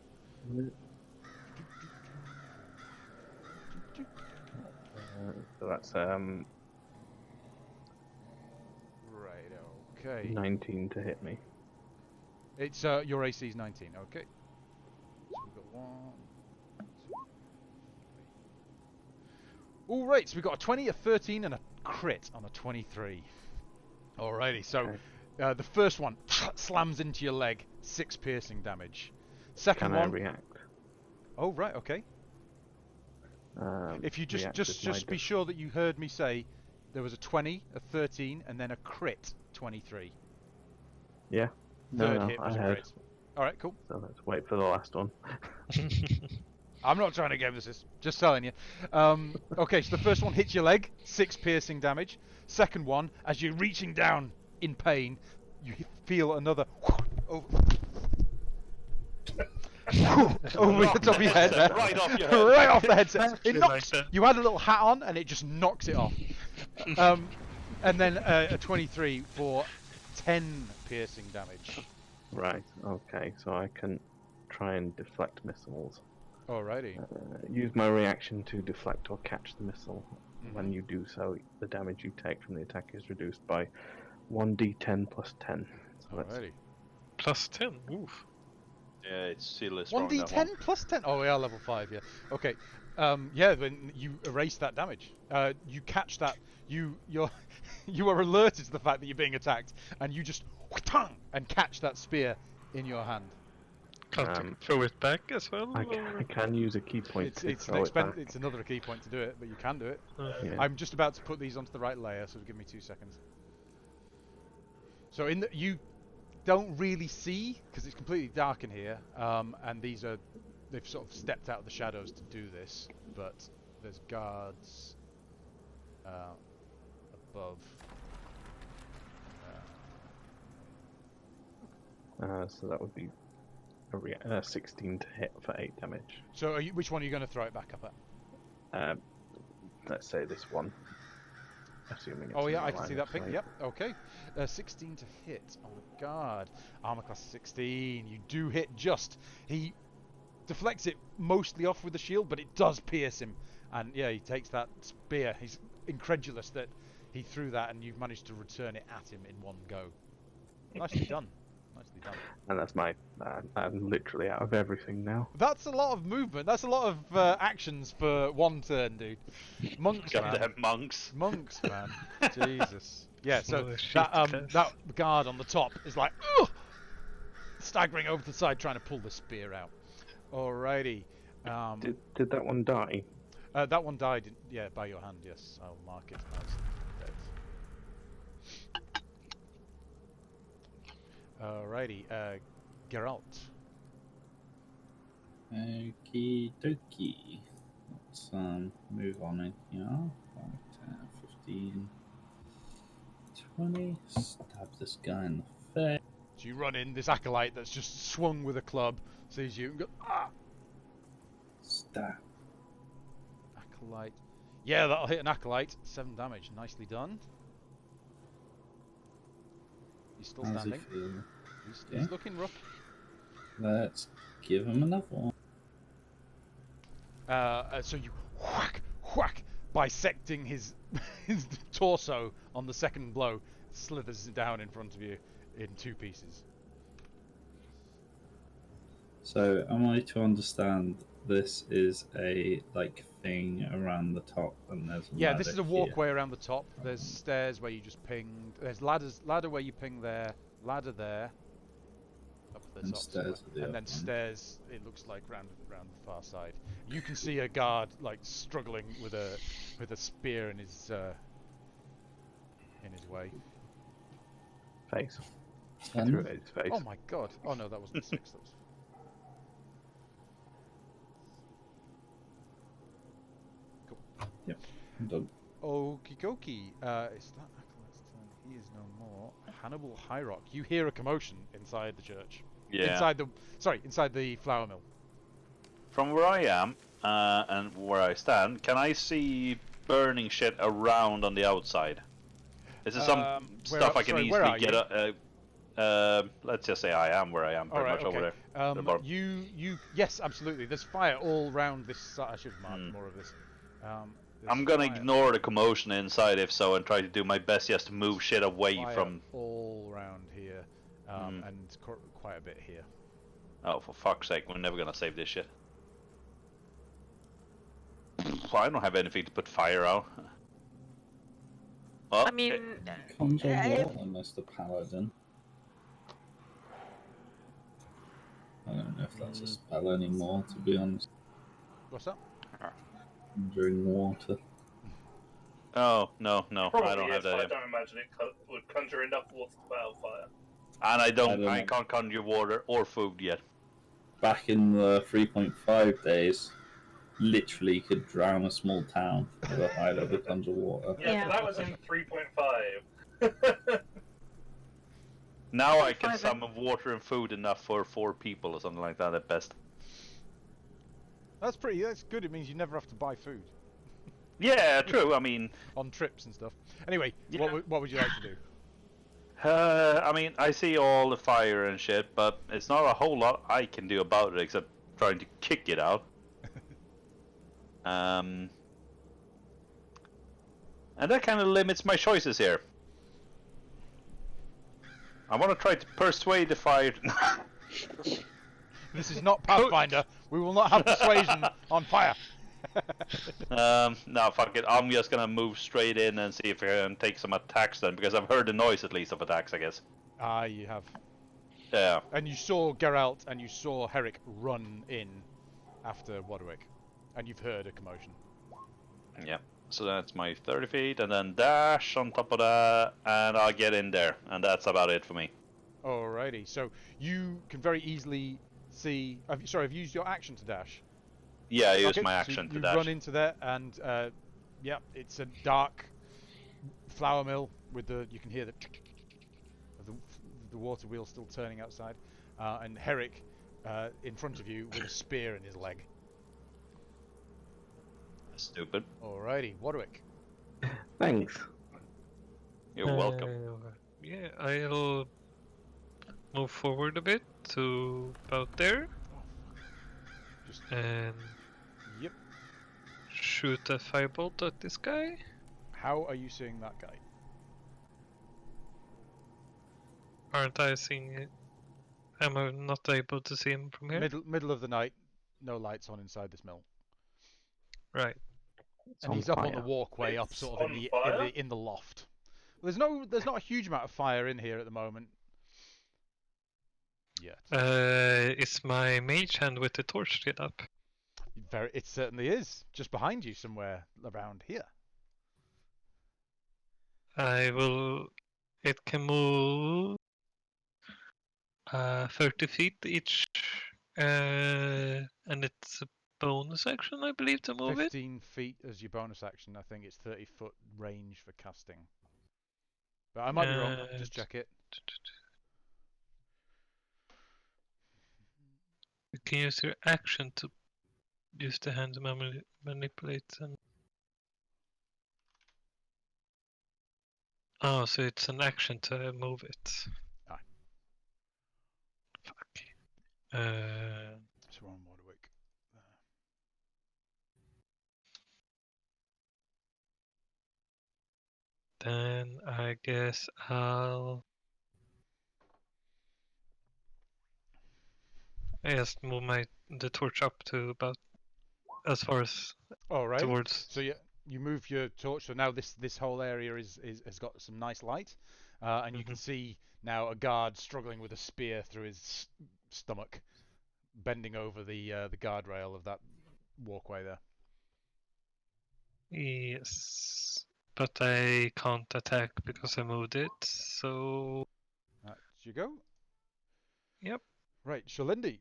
So that's Right, okay. 19 to hit me. It's your AC is 19. Okay. So we've got 1, 2, 3. All right, so we've got a 20, a 13, and a crit on a 23. Alrighty, so the first one slams into your leg, 6 piercing damage. Second Can I one. react? Oh right, okay. If you react with just my be sure that you heard me say there was a 20, a 13, and then a crit 23. Yeah. Third No, hit I was a heard. crit. All right, cool. So let's wait for the last one. I'm not trying to game this, just telling you. Okay, so the first one hits your leg, 6 piercing damage. Second one, as you're reaching down in pain, you feel another over the top of your head there. Right off your head. Right off the headset. It Actually knocks, like that. you had a little hat on and it just knocks it off. And then a 23 for 10 piercing damage. Right, okay, so I can try and deflect missiles. Alrighty. Use my reaction to deflect or catch the missile. When you do so, the damage you take from the attack is reduced by 1d10 plus 10. So that's Alrighty. Plus 10. Oof. Yeah, it's still strong. 1d10 plus 10? Oh, we are level 5, yeah. Okay. Yeah, when you erase that damage. You catch that. You are alerted to the fact that you're being attacked, and you just and catch that spear in your hand. Can't you throw it back as well? I can use a key point It's to it's throw it back. it's another key point to do it, but you can do it. Yeah. I'm just about to put these onto the right layer, so give me 2 seconds. So you don't really see because it's completely dark in here, and they've sort of stepped out of the shadows to do this, but there's guards above. So that would be a 16 to hit for 8 damage. So which one are you going to throw it back up at? Let's say this one. Assuming it's Oh in yeah, the I can see line that of ping. sight. Yep. Okay. 16 to hit on a guard. Armor class 16. You do hit just. He deflects it mostly off with the shield, but it does pierce him. And yeah, he takes that spear. He's incredulous that he threw that, and you've managed to return it at him in one go. Nicely done. Nicely done. And that's my. I'm literally out of everything now. That's a lot of movement. That's a lot of actions for one turn, dude. Monks, man. Goddamn monks. Monks, man. Jesus. Yeah, so Oh, shit, that Cliff. that guard on the top is like, ugh! staggering over to the side, trying to pull the spear out. Alrighty. Did that one die? That one died, by your hand, yes. I'll mark it as dead. Alrighty, Geralt. Okie dokie. Let's move on in here. 5, 10, 15, 20. Stab this guy in the face. So you run in, this acolyte that's just swung with a club sees you and go, ah! Stab. Acolyte. Yeah, that'll hit an acolyte. 7 damage. Nicely done. He's still How's he standing. feel? He's looking rough. Let's give him another one. So you whack, bisecting his torso on the second blow, slithers down in front of you in 2 pieces. So, am I to understand this is a thing around the top, and there's a This is a walkway around the top. There's stairs where you just pinged. There's ladder where you ping there, ladder there, up the and top, stairs at the and other then end. stairs. It looks like round the far side. You can see a guard struggling with a spear in his way. Face. Ten? Threw it at his face. Oh my god! Oh no, that wasn't 6. That was. I'm done. Okie dokie. Is that Acolyte's turn? He is no more. Hannibal Hyrock. You hear a commotion inside the church. Yeah. Inside the flour mill. From where I am and where I stand, can I see burning shit around on the outside? Is there some stuff I can easily get? Let's just say I am where I am, pretty much over there. The bar. Yes, absolutely. There's fire all round this side. I should have marked more of this. I'm gonna ignore the commotion inside, if so, and try to do my best just to move shit away fire from. all round here, and quite a bit here. Oh, for fuck's sake! We're never gonna save this shit. I don't have anything to put fire out. Oh, I mean, Conjure water, Mr. Paladin. I don't know if that's a spell anymore, to be honest. What's that? Conjuring water. Oh no, Probably I don't have that. I don't imagine it would conjure enough water to battle fire. And I know. can't conjure water or food yet. Back in the 3.5 days, literally could drown a small town with a high level conjure water. Yeah, but that was in 3.5. Now I can summon water and food enough for 4 people or something like that at best. That's good. It means you never have to buy food Yeah, true. I mean, on trips and stuff. Anyway, Yeah. what would you like to do? I mean, I see all the fire and shit, but it's not a whole lot I can do about it except trying to kick it out. And that kind of limits my choices here. I want to try to persuade the fire. This is not Pathfinder. We will not have persuasion on fire. No, fuck it. I'm just gonna move straight in and see if I can take some attacks then, because I've heard the noise at least of attacks, I guess. Ah, you have. Yeah. And you saw Geralt and you saw Herrick run in after Wadwick, and you've heard a commotion. Yeah. So that's my 30 feet, and then dash on top of that, and I'll get in there, and that's about it for me. Alrighty. So you can very easily see. Have you used your action to dash? Yeah, I use Okay, my so action to you dash. run into there, and yeah, it's a dark flour mill with you can hear the water wheel still turning outside, and Herrick in front of you with a spear in his leg. Stupid. Alrighty, Wadwick. Thanks. You're welcome. Yeah, I'll move forward a bit to about there Just and yep. shoot a firebolt at this guy. How are you seeing that guy? Aren't I seeing it? Am I not able to see him from here? Middle of the night, no lights on inside this mill, Right. It's and on he's up on fire. the walkway, up It's sort of on fire? in the loft. There's not a huge amount of fire in here at the moment. yet. Is my mage hand with the torch lit up? It certainly is. Just behind you somewhere around here. I will. It can move 30 feet each, and it's a bonus action, I believe, to move it. 15 feet as your bonus action. I think it's 30-foot range for casting. But I might be wrong. Just check it. You can use your action to use the hand to manipulate them. Oh, so it's an action to move it. Aye. Fuck. So we're on Waterwick. Then I guess I just move the torch up to about as far as All right. towards. So you move your torch. So now this whole area has got some nice light, and you can see now a guard struggling with a spear through his stomach, bending over the guardrail of that walkway there. Yes, but I can't attack because I moved it. So That's you go. yep. Right, Shalindi.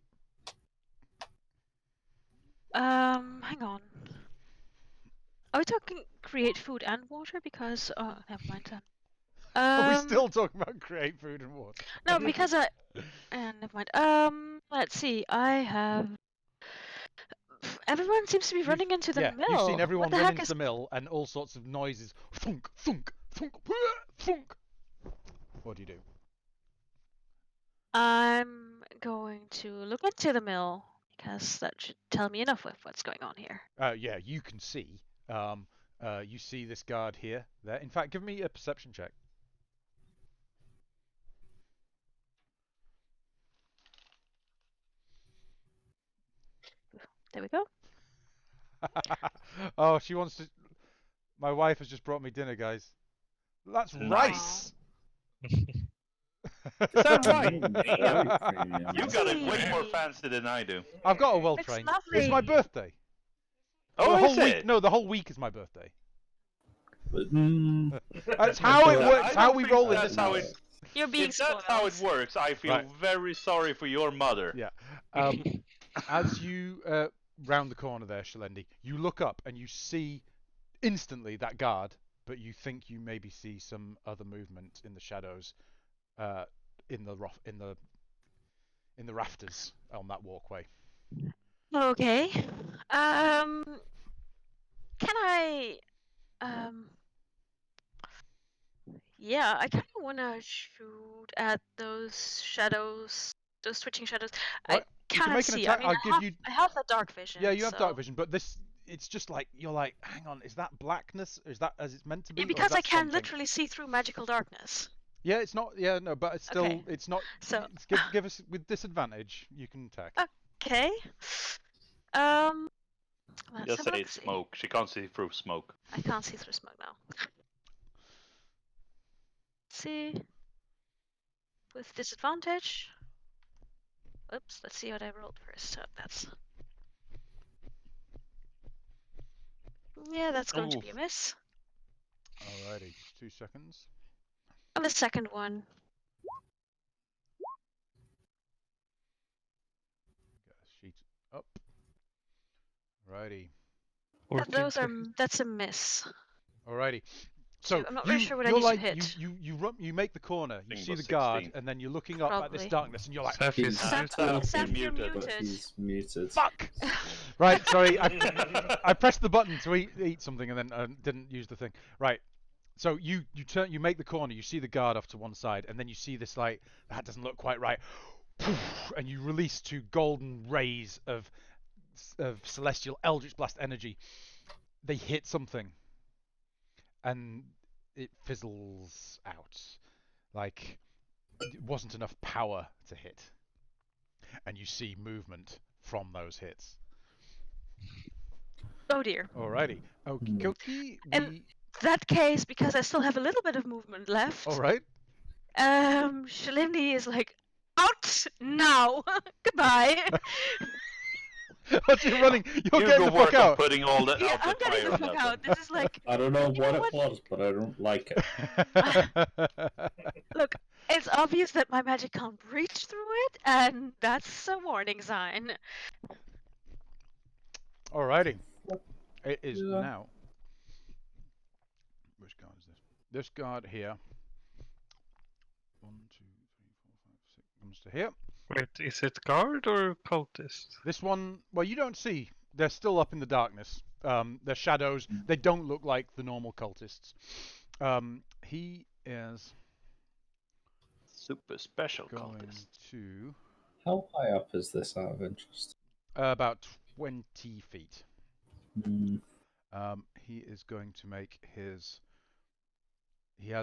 Hang on. Are we talking create food and water? Because never mind then. Are we still talking about create food and water? No, because never mind. Let's see. I have. Everyone seems to be running into the mill. You've seen everyone what the run heck into is... the mill and all sorts of noises. Thunk, thunk, thunk, thunk. What do you do? I'm going to look into the mill because that should tell me enough of what's going on here. Yeah, you can see. You see this guard here, there. In fact, give me a perception check. There we go. Oh, she wants to. My wife has just brought me dinner, guys. That's rice. Is that right? Damn. You got it way more fancy than I do. I've got a well trained. It's my birthday. Oh, the is whole week. it? No, the whole week is my birthday. But, That's how it works. I How don't we think roll in that's this how house. it. You're being If that's how it works, I feel Right. very sorry for your mother. Yeah. As you round the corner there, Shalendi, you look up and you see instantly that guard, but you think you maybe see some other movement in the shadows, in the rafters on that walkway. Okay. Can I? Yeah, I kind of want to shoot at those shadows, those twitching shadows. Right. I You can can't make an see. attack. I mean, I'll give you. I have that dark vision. Yeah, you have dark so- vision, but it's just like you're like, hang on, is that blackness? Is that as it's meant to be? Yeah, or is because I that can something? literally see through magical darkness. Yeah, it's not. Yeah, no, but it's still. Okay. It's not. So- Give us with disadvantage. You can attack. Okay. Let's Just have a say look, it's see. smoke. She can't see through smoke. I can't see through smoke now. See. With disadvantage. Oops, let's see what I rolled first. So that's. Yeah, that's going to be a miss. Alrighty, 2 seconds. And the second one. Get a sheet up. Righty. That's a miss. Alrighty. So I'm not really sure what I you're need to like hit. you make the corner. You Think see it the was guard, 16. and then you're looking up at this Probably. darkness, and you're like, Seth is Seth- muted. Seth, you're muted. But muted. he's muted. "Fuck!" Right. Sorry, I pressed the button to eat something, and then didn't use the thing. Right. So you make the corner. You see the guard off to one side, and then you see this like that doesn't look quite right, and you release 2 golden rays of celestial eldritch blast energy. They hit something, and it fizzles out. Like it wasn't enough power to hit, and you see movement from those hits. Oh dear. Alrighty. Okie dokie. In that case, because I still have a little bit of movement left. Alright. Shalini is like, out now. Goodbye. What's you running? You're You getting go the fuck work on out. putting all the Yeah, out I'm the getting the fire. fuck Nelson. out. This is like, I don't know you know what what? it was, but I don't like it. Look, it's obvious that my magic can't reach through it, and that's a warning sign. Alrighty. It is Yeah. now. Which guard is this? This guard here. 1, 2, 3, 4, 5, 6 comes to here. Wait, is it guard or cultist? This one, well, you don't see. They're still up in the darkness. They're shadows. They don't look like the normal cultists. He is Super special going cultist. to How high up is this out of interest? about 20 feet. Hmm. He is going to make his. He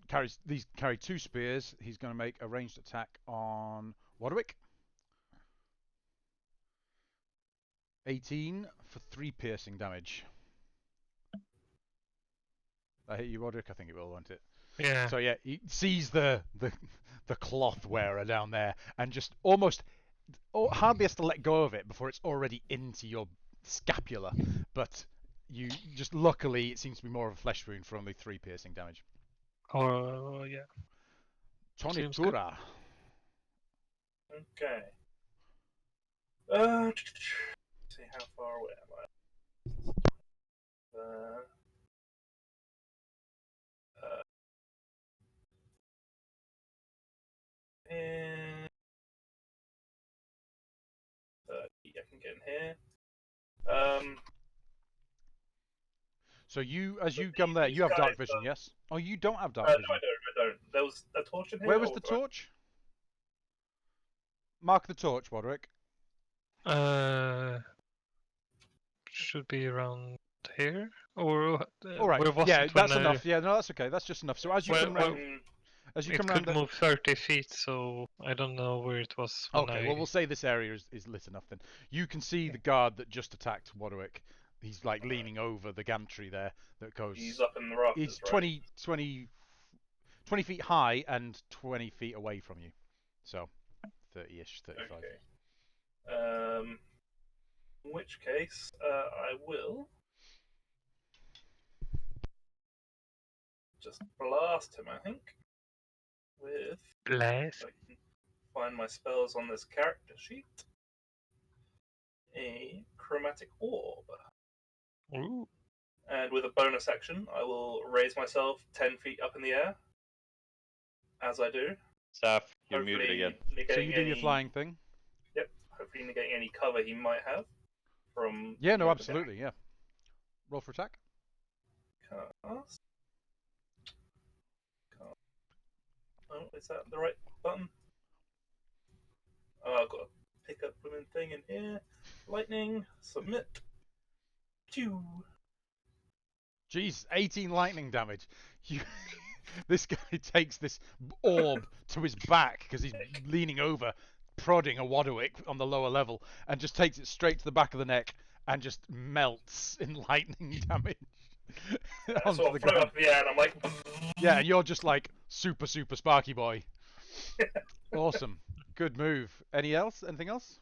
carry 2 spears. He's going to make a ranged attack on Warwick. 18 for 3 piercing damage. I hit you, Roderick. I think it will, won't it? Yeah. So yeah, he sees the cloth wearer down there and just almost hardly has to let go of it before it's already into your scapula. But you just luckily it seems to be more of a flesh wound for only 3 piercing damage. Oh, yeah. Seems good. Tonitura. Okay. See how far away am I? And I can get in here. So as you But come there, these you have dark guys, vision, yes? Oh, you don't have dark no, vision. I don't. There was a torch in here. Where was or the do I- torch? Mark the torch, Roderick. Should be around here, or All right. where was Yeah, it when that's enough. Yeah, no, that's okay. That's just enough. So as you Well, come well, round, as you it come could round, move 30 feet, so I don't know where it was when okay. I... Well, we'll say this area is lit enough then. You can see the guard that just attacked Warwick. He's like leaning over the gantry there that goes. He's up in the rafters, He's right? 20 feet high and 20 feet away from you. So 30-ish, 35. Okay. In which case, I will just blast him, I think, with... Blast. I can find my spells on this character sheet. A chromatic orb. Ooh. And with a bonus action, I will raise myself 10 feet up in the air. As I do. Saf, you're Hopefully muted again. So you do your any- flying thing. Yep. Hopefully negating any cover he might have from... Yeah, no, the absolutely, yeah. Roll for attack. Cast. Oh, is that the right button? Oh, I've got to pick up blooming thing in here. Lightning. Submit. Pew. Jeez, 18 lightning damage. This guy takes this orb to his back because he's leaning over, prodding a Warwick on the lower level, and just takes it straight to the back of the neck and just melts in lightning damage onto So I the float ground. up in the air and I'm like... Yeah, and you're just like super Sparky Boy. Awesome. Good move. Anything else?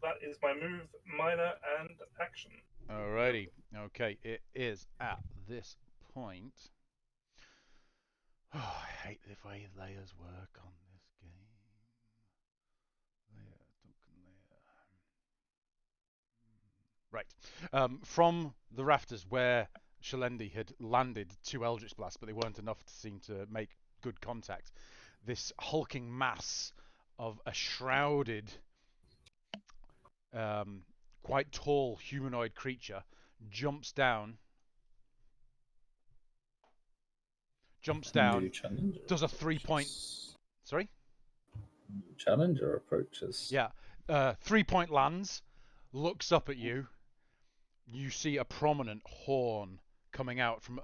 That is my move, minor, and action. Alrighty. Okay, it is at this point. Oh, I hate the way layers work on this game. Layer, token layer. Right. From the rafters where Shalendi had landed 2 Eldritch Blasts, but they weren't enough to seem to make good contact. This hulking mass of a shrouded, quite tall humanoid creature jumps down, New challenger does a 3-point... Sorry? New challenger approaches. Yeah. 3-point lands, looks up at you. You see a prominent horn coming out from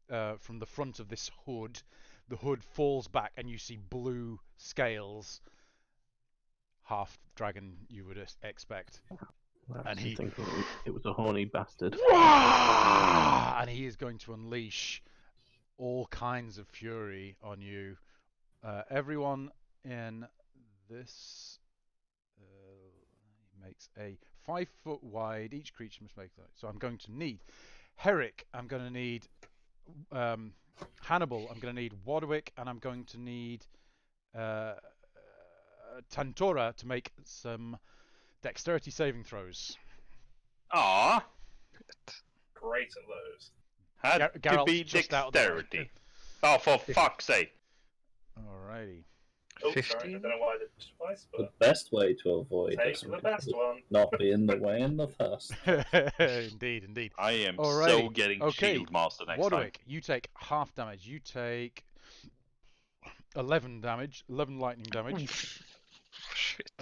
the front of this hood. The hood falls back and you see blue scales. Half dragon, you would expect. And he thinking it was a horny bastard. And he is going to unleash all kinds of fury on you. Everyone, in this. Makes a 5 foot wide. Each creature must make that. So I'm going to need Herrick. I'm going to need Hannibal. I'm going to need Warwick, and I'm going to need Tantora to make some dexterity saving throws. Ah, Great at those. had to Geralt's be just out of the way. dexterity. Oh, for fuck's sake! Alrighty. Oh, sorry, I 15? don't know why I did this twice, The but best way to avoid take this the best one. not be in the way in the first. Indeed, indeed. I am so Alrighty. getting Okay, Shield Master next Warwick, you take half damage. You take 11 damage, 11 lightning damage. Shit.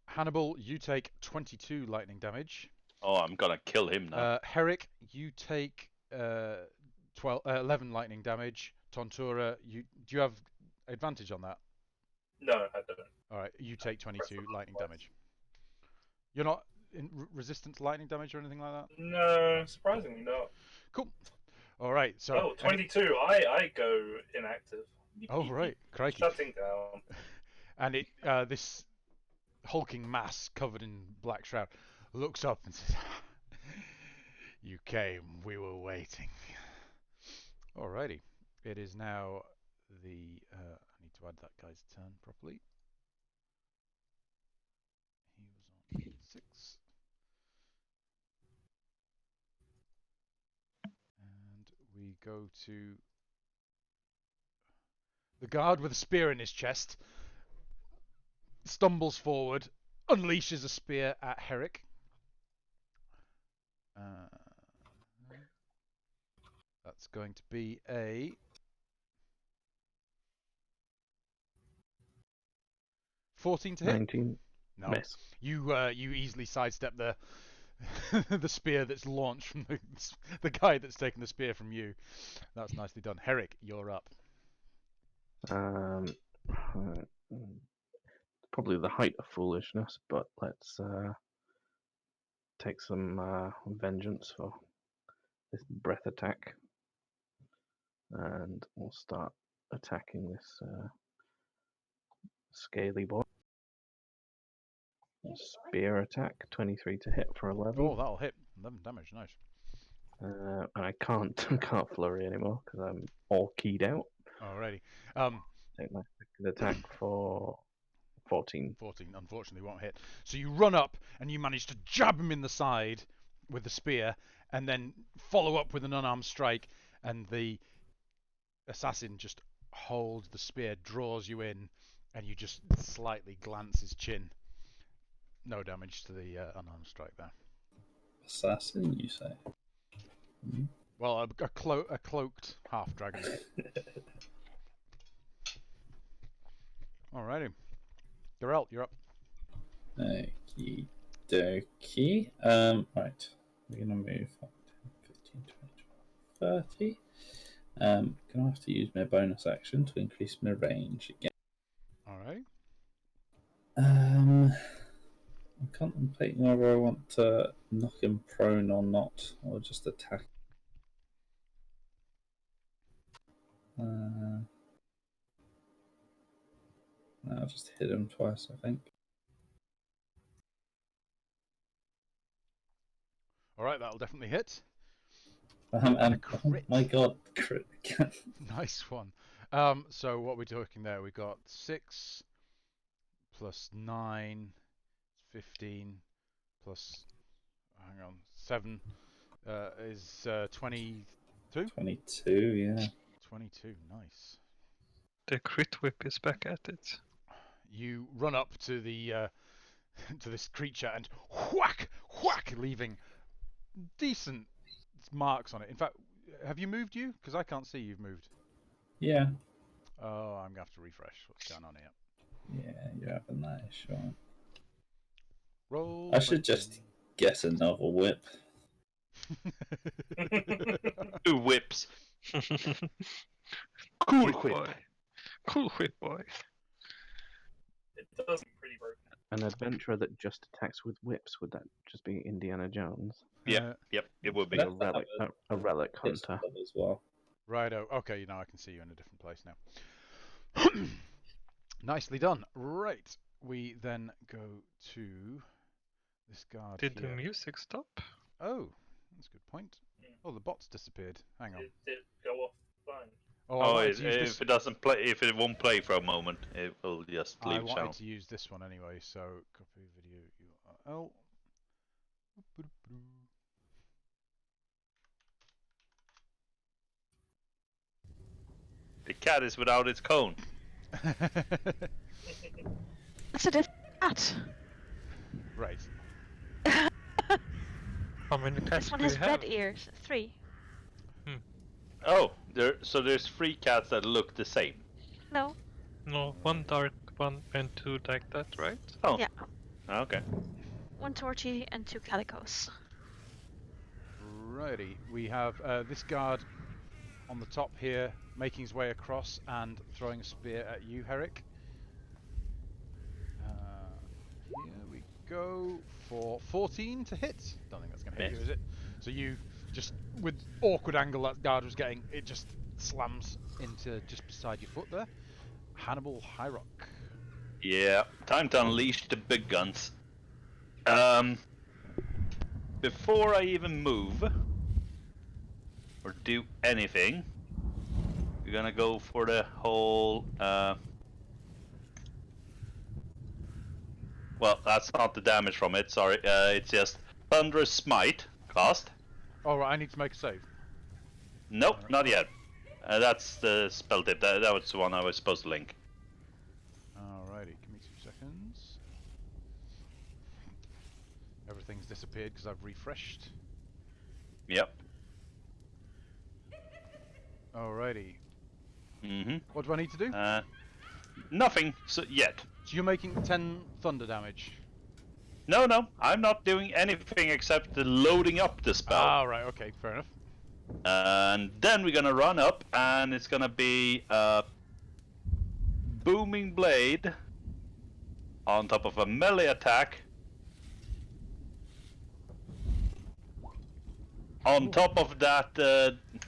Hannibal, you take 22 lightning damage. time. Oh, I'm gonna kill him now. Herrick, you take 11 lightning damage. Tontura, do you have advantage on that? No, I don't. All right, you take 22 lightning damage. You're not resistant to lightning damage or anything like that? No, surprisingly not. Cool. All right, so. Oh, 22. I go inactive. Oh, right. Crikey. Shutting down. And this hulking mass covered in black shroud looks up and says, "You came, we were waiting." Alrighty. It is now the... I need to add that guy's turn properly. He was on 6. And we go to... The guard with a spear in his chest stumbles forward, unleashes a spear at Herrick. That's going to be a 14 to hit. 19. No, Miss. you easily sidestep the the spear that's launched from the guy that's taken the spear from you. That's nicely done. Herrick, you're up. Probably the height of foolishness, but let's take some vengeance for this breath attack, and we'll start attacking this scaly boy. Spear attack, 23 to hit for 11. Oh, that'll hit. 11 damage, nice. And I can't flurry anymore because I'm all keyed out. Alrighty. Take my second attack for 14. 14, unfortunately, won't hit. So you run up and you manage to jab him in the side with the spear, and then follow up with an unarmed strike, and the assassin just holds the spear, draws you in, and you just slightly glance his chin. No damage to the unarmed strike there. Assassin, you say? Well, a cloaked half dragon. Alrighty. Geralt, you're up. Okie dokie. Right. We're going to move up 10, 15, 20, 30. Going to have to use my bonus action to increase my range again. Alright. I'm contemplating whether I want to knock him prone or not, or just attack. I'll just hit him twice, I think. Alright, that'll definitely hit. Oh crit. my god, crit again. Nice one. So what we're talking there, we got 6 plus 9, 15 plus, hang on, 7 is 22? 22, yeah. 22, nice. The crit whip is back at it. You run up to the to this creature and whack, leaving decent marks on it. In fact, have you moved you? Because I can't see you've moved. Yeah. Oh, I'm going to have to refresh. What's going on here? Yeah, you're having that, sure. Roll. I should just get another whip. 2 whips. Cool Whip whip. Boy. Cool whip boy. It does seem pretty broken. An adventurer that just attacks with whips, would that just be Indiana Jones? Yep, it would be. A relic Pistol hunter. as well. Righto. Okay, now I can see you in a different place now. Nicely done. Right. We then go to this guard Did here. the music stop? Oh, that's a good point. Oh, the bot's disappeared. Hang on. It did go off fine. Oh, I wanted to use if this. it doesn't play, if it won't play for a moment, it will just I leave wanted channel. to use this one anyway, so copy video URL. The cat is without its cone. That's a different cat. Right. How many cats This one do has you have? red ears. 3. Oh, there's 3 cats that look the same. No. No, 1 dark, 1 and 2 like that, right? Oh. Yeah. Okay. 1 torchy and 2 calicos. Righty. We have this guard on the top here, making his way across and throwing a spear at you, Herrick. Here we go for 14 to hit. Don't think that's going to hit you, Miss. is it? So you just, with awkward angle that guard was getting, it just slams into just beside your foot there. Hannibal Hyrock. Yeah, time to unleash the big guns. Before I even move or do anything, we're gonna go for the whole. Well, that's not the damage from it. Sorry, it's just Thunderous Smite cost. Alright, I need to make a save. Nope, not yet. That's the spell tip. That was the one I was supposed to link. Alrighty, give me 2 seconds. Everything's disappeared because I've refreshed. Yep. Alrighty. Mm-hmm. What do I need to do? Nothing yet. So you're making 10 thunder damage. No, I'm not doing anything except the loading up the spell. Ah, right, okay, fair enough. And then we're gonna run up, and it's gonna be a booming blade on top of a melee attack. On top of that,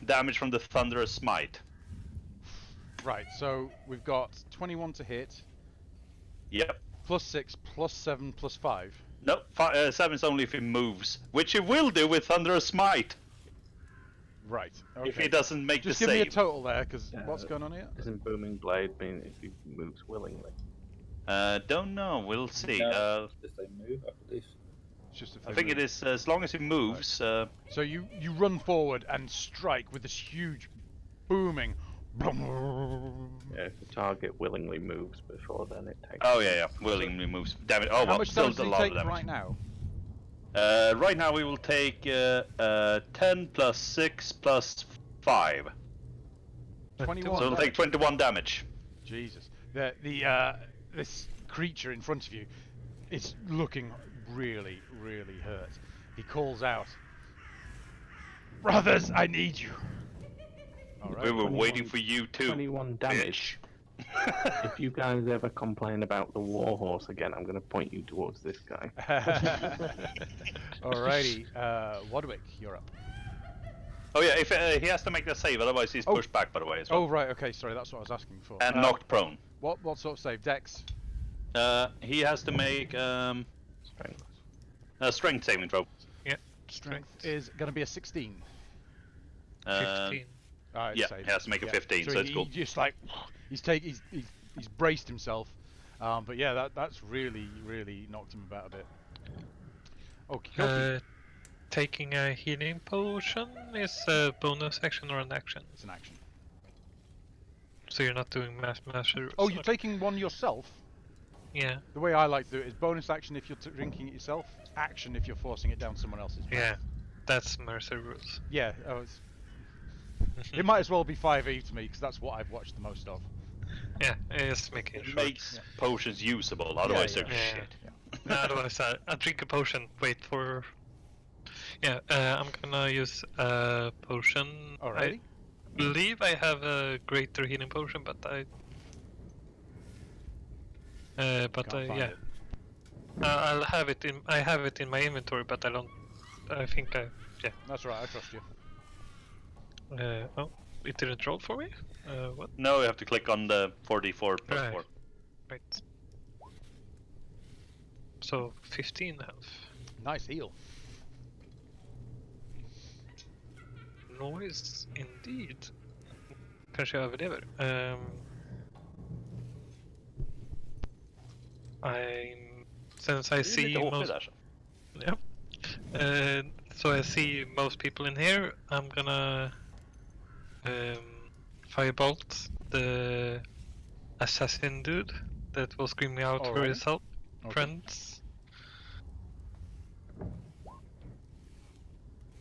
damage from the Thunderous Smite. Right, so we've got 21 to hit, Yep. plus 6, plus 7, plus 5. No, 7 is only if he moves, which he will do with Thunderous Smite. Right, okay. If he doesn't make Just the give me a save. total there, because what's going on here? Doesn't Booming Blade mean if he moves willingly? Don't know. We'll see. No, if they move, I believe. It's just if I they think move. it is as long as he moves. So you run forward and strike with this huge booming. Yeah, if the target willingly moves before then it takes. Oh yeah, willingly moves. Damn it! Oh How well, much still damage a does he lot of take damage. right now? Right now we will take 10 plus 6 plus 5. 21. So it'll take 21 damage. Jesus. This creature in front of you is looking really, really hurt. He calls out, "Brothers, I need you." All right. We were 21 waiting for you too. 21 damage. If you guys ever complain about the warhorse again, I'm going to point you towards this guy. Alrighty, Wadwick, you're up. Oh yeah, if he has to make the save, otherwise he's Oh. pushed back. By the way, as well. Oh right, okay, sorry, that's what I was asking for. And knocked prone. What sort of save? Dex. He has to make Strength. a strength saving throw. Yeah. Strength is going to be a 16. 15. Alright, Yeah, save. he has to make a 15, so it's he cool. just like he's braced himself, but yeah, that's really knocked him about a bit. Okay. Taking a healing potion is a bonus action or an action. It's an action. So you're not doing mass measures. Oh, you're taking one yourself? Yeah. The way I like to do it is bonus action if you're drinking it yourself, action if you're forcing it down someone else's mouth. Yeah. That's Mercer rules. Yeah, it might as well be 5e to me, because that's what I've watched the most of. Yeah, it's making It sure. makes potions usable, otherwise yeah. they're Yeah. shit. Otherwise, I drink a potion. Wait for. Yeah, I'm gonna use a potion. Alrighty. I believe I have a greater healing potion, but I. Can't find Yeah, it. I'll have it in. I have it in my inventory, but I don't. I think I. Yeah. That's right, I trust you. Oh, it didn't roll for me. What? No, you have to click on the 4d4 plus Right. 4. Right. So 15 health. Nice heal. Noise indeed. Kanske jag överlever. Since I see most... Yeah. So I see most people in here, I'm gonna firebolt the assassin dude that was screaming out for his help. Okay. Friends.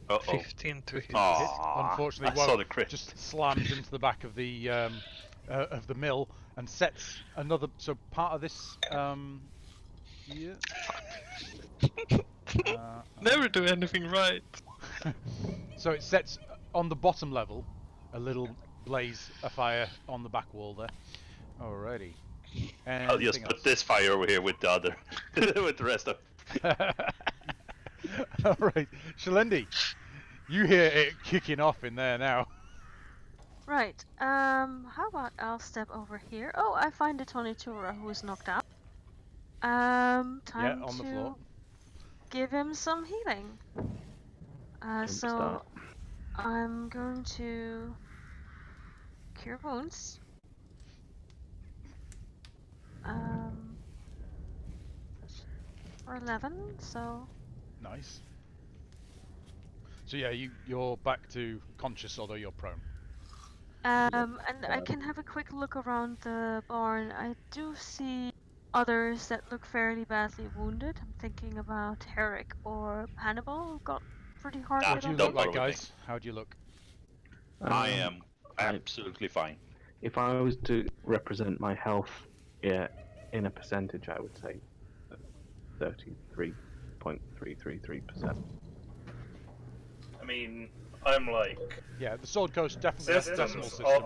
15 to hit. Hit. Aww, Unfortunately, I saw the crit. just slams into the back of the mill and sets another. So part of this. Yeah. Never do anything right. So it sets on the bottom level a little blaze afire on the back wall there. Alrighty. And I'll just put this fire over here with the other, with the rest of. Alright, Shalendi, you hear it kicking off in there now. Right. How about I'll step over here? Oh, I find the Tonitura who is knocked out. Time on the to floor. give him some healing. So start. I'm going to cure wounds. For 11, so Nice. So yeah, you're back to conscious, although you're prone. and I can have a quick look around the barn. I do see others that look fairly badly wounded. I'm thinking about Herrick or Hannibal, who got pretty hard Ah, hit What do you on. don't look like, bother with guys? How do you look? I am absolutely fine. If I was to represent my health, in a percentage, I would say 33.333%. I mean, I'm like Yeah, the Sword Coast definitely has a decimal systems system.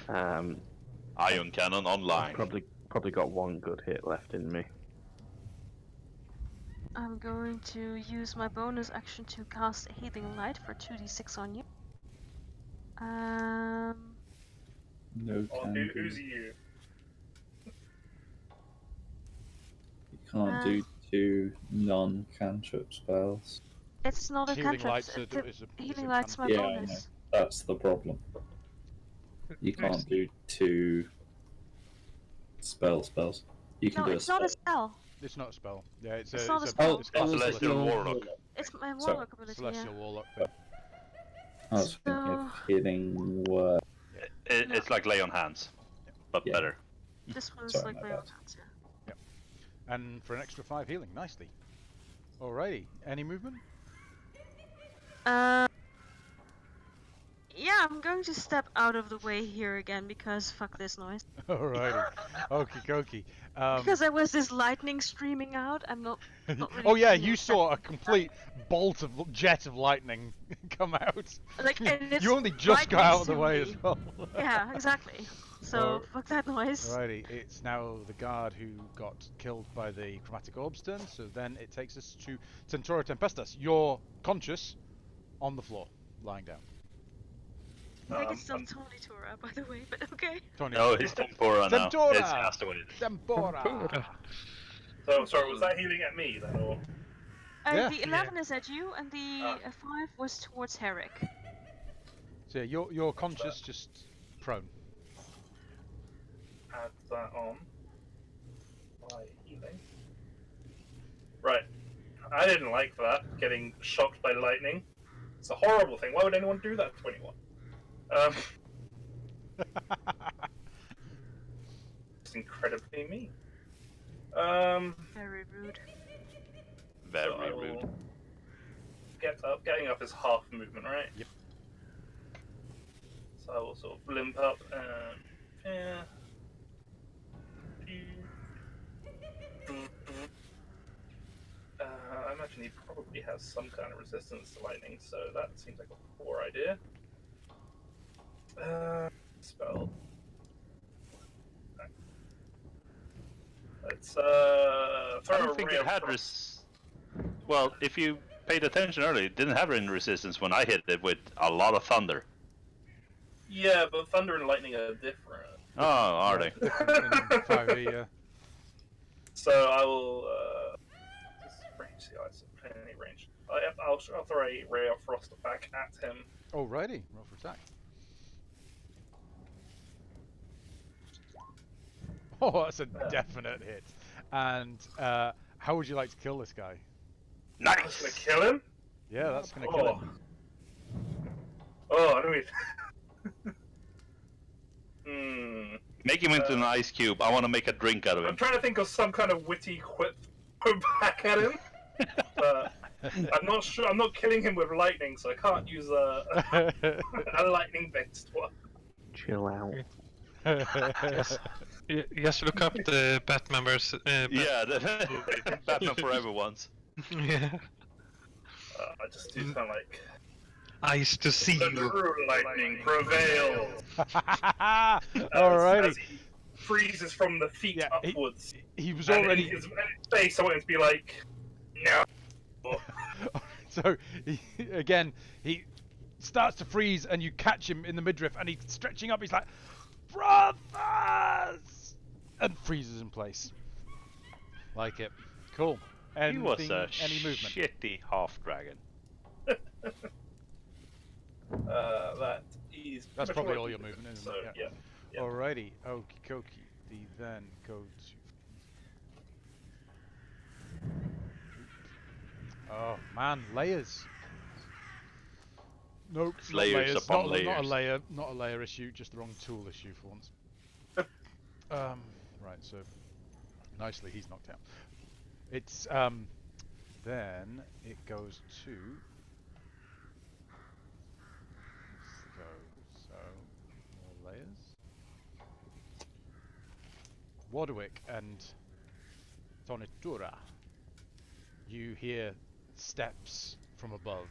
online. Ion cannon online. Probably got one good hit left in me. I'm going to use my bonus action to cast a healing light for 2d6 on you. No Oh, can who's do. you? You can't do 2 non-cantrip spells. It's not a Healing cantrip. light's a- The is a healing light's my Yeah, I know. bonus. That's the problem. You can't do 2 spells. You can No, do it's a not a spell. spell. It's not a spell. Yeah, it's not a a spell. it's that called was Celestial your Warlock. It's my Sorry. warlock ability. Celestial Yeah. Warlock. I was thinking of healing word. It's like lay on hands, but Yeah. better. This one's Sorry, like my my bad. own hands, yeah. And for an extra 5 healing, nicely. Alrighty, any movement? Yeah, I'm going to step out of the way here again because fuck this noise. Alrighty, okie dokie. Because there was this lightning streaming out. I'm not really Oh yeah, keen you on saw a stepping complete bolt of jet of lightning come out. Like, and it's You only just right got out next of the to way me. as well. Yeah, exactly. So fuck that noise. Alrighty, it's now the guard who got killed by the chromatic orb's turn, so then it takes us to Centaura Tempestus. You're conscious on the floor, lying down. I think it's still Tonitura, by the way, but okay. Tony. No, it's Tempora now. Tempora! It's Castaway. Tempora! So, sorry, was that healing at me then, or? Yeah. The 11 is at you, and the 5 was towards Herrick. So yeah, you're conscious, just prone. Add that on. My healing. Right. I didn't like that, getting shocked by lightning. It's a horrible thing. Why would anyone do that to anyone? It's incredibly mean. Very rude. Very so I will rude. Get up. Getting up is half movement, right? Yep. So I will sort of limp up and yeah. I imagine he probably has some kind of resistance to lightning, so that seems like a poor idea. Spell. Let's I throw don't a think ray it of had frost. Well, if you paid attention earlier, it didn't have any resistance when I hit it with a lot of thunder. Yeah, but thunder and lightning are different. Oh, are they? Different in 5e, yeah. So I will. This is range. See, I said any range. I'll throw a ray of frost back at him. Alrighty, roll for attack. Oh, that's a definite hit. And how would you like to kill this guy? That's gonna kill him. Yeah, that's gonna kill him. Oh, I don't mean. Make him into an ice cube. I want to make a drink out of I'm him. trying to think of some kind of witty quip to go back at him. I'm not sure. I'm not killing him with lightning, so I can't use a lightning-based one. Chill out. Just look up the Batman versus. Yeah, the Batman Forever ones. Yeah. I just do sound like. Eyes to see The you. true lightning prevails. Alrighty. As he freezes from the feet Yeah, upwards. He was And already. in his face, I want him to be like, no. So he starts to freeze, and you catch him in the midriff, and he's stretching up. He's like, "Brothers!" and freezes in place. Like it. Cool. He was a any movement? shitty half dragon. That is. That's pretty probably much all what your he movement, did. isn't So it? yeah. Yeah. Alrighty. Okie dokie. We then go to. Oh man, layers. Nope. not Layers upon not, layers. Not a layer issue. Just the wrong tool issue for once. Right. So nicely, he's knocked out. It's then it goes to. Let's go. So more layers. Warwick and Tonitura. You hear steps from above.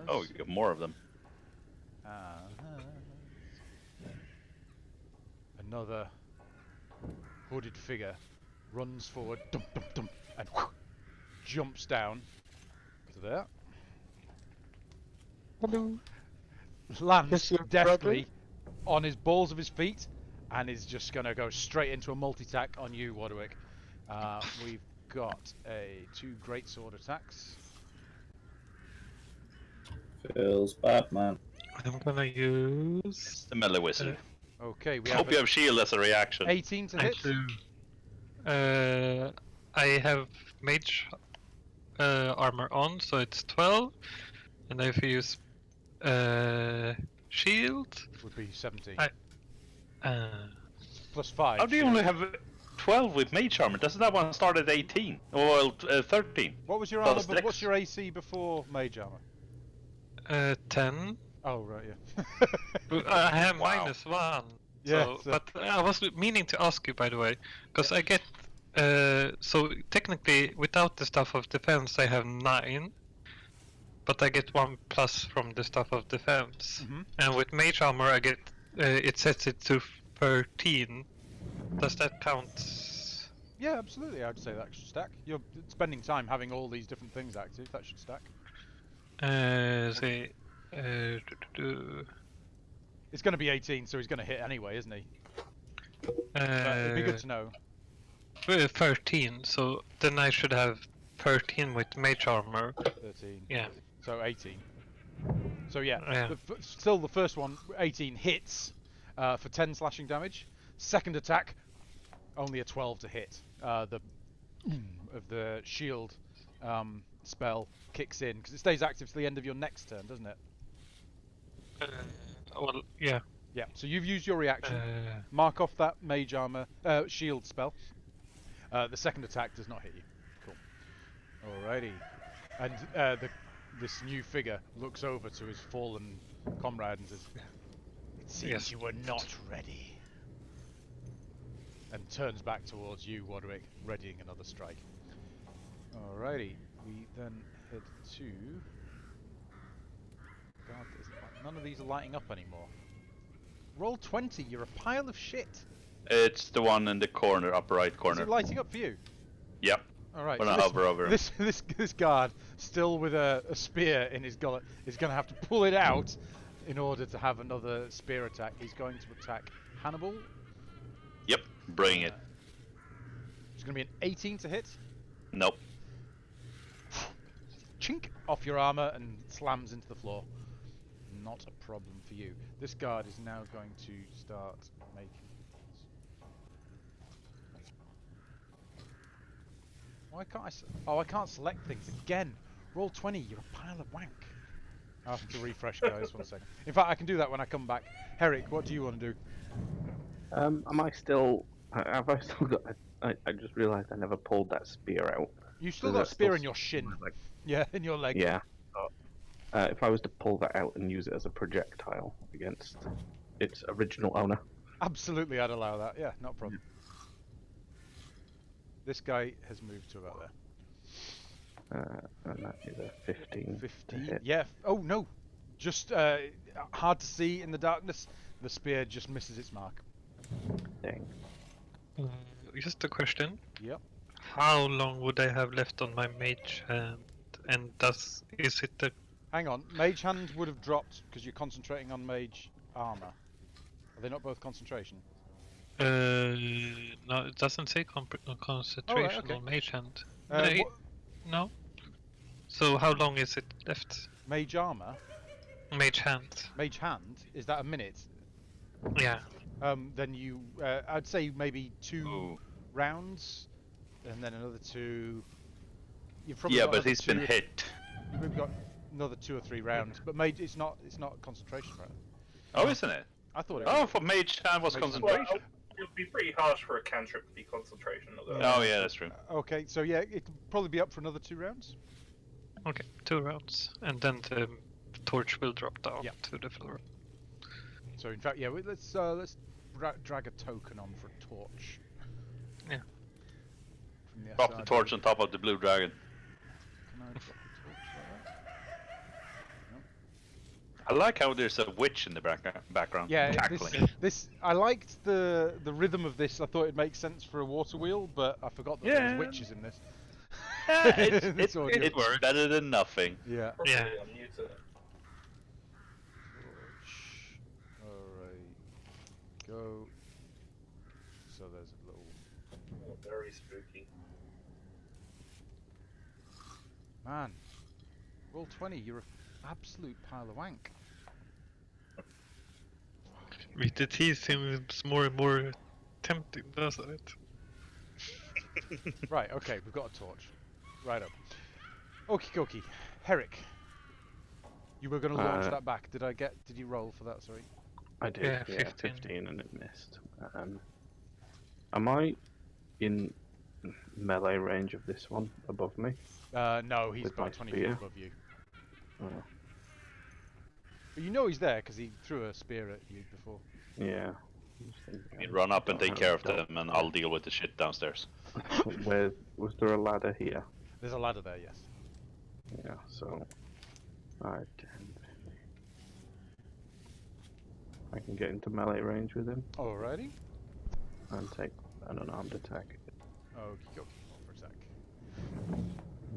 Oh, you got more of them. Another hooded figure runs forward, dum, dum, dum, and jumps down to there. Hello. Lands Yes, your deftly on his balls of his feet, and is just gonna go straight into a multi-tack on you, Warwick. We've got two greatsword attacks. Feels bad, man. I'm gonna use. The melee wizard. Okay, we Hope have you have shield as a reaction. 18 to I hit. do. I have mage armor on, so it's 12. And if you use shield, Would be 17. How Plus 5. do you only have 12 with mage armor? Doesn't that one start at 18? Well, 13. What was your Plus armor? dex. What's your AC before mage armor? 10. Oh right, yeah. I have Wow. -1. Yeah, So, so- but I was meaning to ask you, by the way, because I get. So technically, without the stuff of defense, I have 9. But I get 1+ from the stuff of defense. Mhm. And with mage armor, I get. It sets it to 13. Does that count? Yeah, absolutely. I'd say that should stack. You're spending time having all these different things active. That should stack. Say. It's going to be 18, so he's going to hit anyway, isn't he? But it'd be good to know. 13, so then I should have 13 with mage armor. 13. Yeah. So 18. So yeah, Yeah. still the first one, 18 hits for 10 slashing damage. Second attack, only a 12 to hit. The of the shield spell kicks in because it stays active to the end of your next turn, doesn't it? Well, yeah. Yeah. So you've used your reaction. Mark off that mage armor shield spell. The second attack does not hit you. Cool. Alrighty. And this new figure looks over to his fallen comrade and says, "It seems Yes. you were not ready." And turns back towards you, Warwick, readying another strike. Alrighty. We then head to. God, none of these are lighting up anymore. Roll 20. You're a pile of shit. It's the one in the corner, upper right Is corner. it lighting up for you? Yep. All right. When so I hover over him. this guard, still with a spear in his gullet, is going to have to pull it out in order to have another spear attack. He's going to attack Hannibal. Yep, bring it. It's going to be an 18 to hit. Nope. Chink off your armor and slams into the floor. Not a problem for you. This guard is now going to start making. Why can't I? Oh, I can't select things again. Roll 20. You're a pile of wank. I have to refresh, guys. 1 second. In fact, I can do that when I come back. Herrick, what do you want to do? Am I still? Have I still got? I just realised I never pulled that spear out. You still Is got a that spear still in your shin. like- Yeah, in your leg. Yeah. If I was to pull that out and use it as a projectile against its original owner. Absolutely, I'd allow that. Yeah, not a problem. This guy has moved to about there. And that is a 15. 15. Yeah. Oh no. Just hard to see in the darkness. The spear just misses its mark. Dang. Just a question. Yep. How long would I have left on my mage hand? And is it the... Hang on. Mage hand would have dropped because you're concentrating on mage armor. Are they not both concentration? No, it doesn't say concentration okay. on mage hand. What- No. So how long is it left? Mage armor? Mage hand. Mage hand? Is that a minute? Yeah. Then you... I'd say maybe 2 Ooh. rounds. And then another 2... You've probably Yeah, got but another he's been 2 hit. We've got another 2 or 3 rounds. But mage, it's not concentration round. Oh, isn't it? I thought it Oh, was. for mage hand was Mage hand. concentration. Well, it would be pretty harsh for a cantrip to be concentration. Oh yeah, that's true. Okay, so yeah, it'll probably be up for another 2 rounds. Okay, 2 rounds. And then the torch will drop down Yeah. to the floor. So in fact, yeah, let's drag a token on for a torch. Yeah. From the Drop the SRD. torch on top of the blue dragon. Can I drop the torch like that? I like how there's a witch in the background. Yeah, cackling. this I liked the rhythm of this. I thought it makes sense for a water wheel, but I forgot that there Yeah. was witches in this. it's audio. it's better than nothing. Yeah. Yeah. I'm new to it. Alright. Go. So there's a little... Oh, very spooky. Man. Roll 20, you're an absolute pile of wank. With the tea seems more and more tempting, doesn't it? Right, okay, we've got a torch. Right up. Okie dokie. Herrick. You were going to launch that back. Did you roll for that, sorry? I did. Yeah, Yeah, 15. 15 and it missed. Am I in melee range of this one above me? No, he's With my about 20 feet spear? above you. Oh, But you know he's there because he threw a spear at you before. yeah. You run up and take care of them, and I'll deal with the shit downstairs. Where was there a ladder here? There's a ladder there, yes. Yeah, so 5, 10, 15. I can get into melee range with him Alrighty. and take an unarmed attack. Okie dokie. For a sec.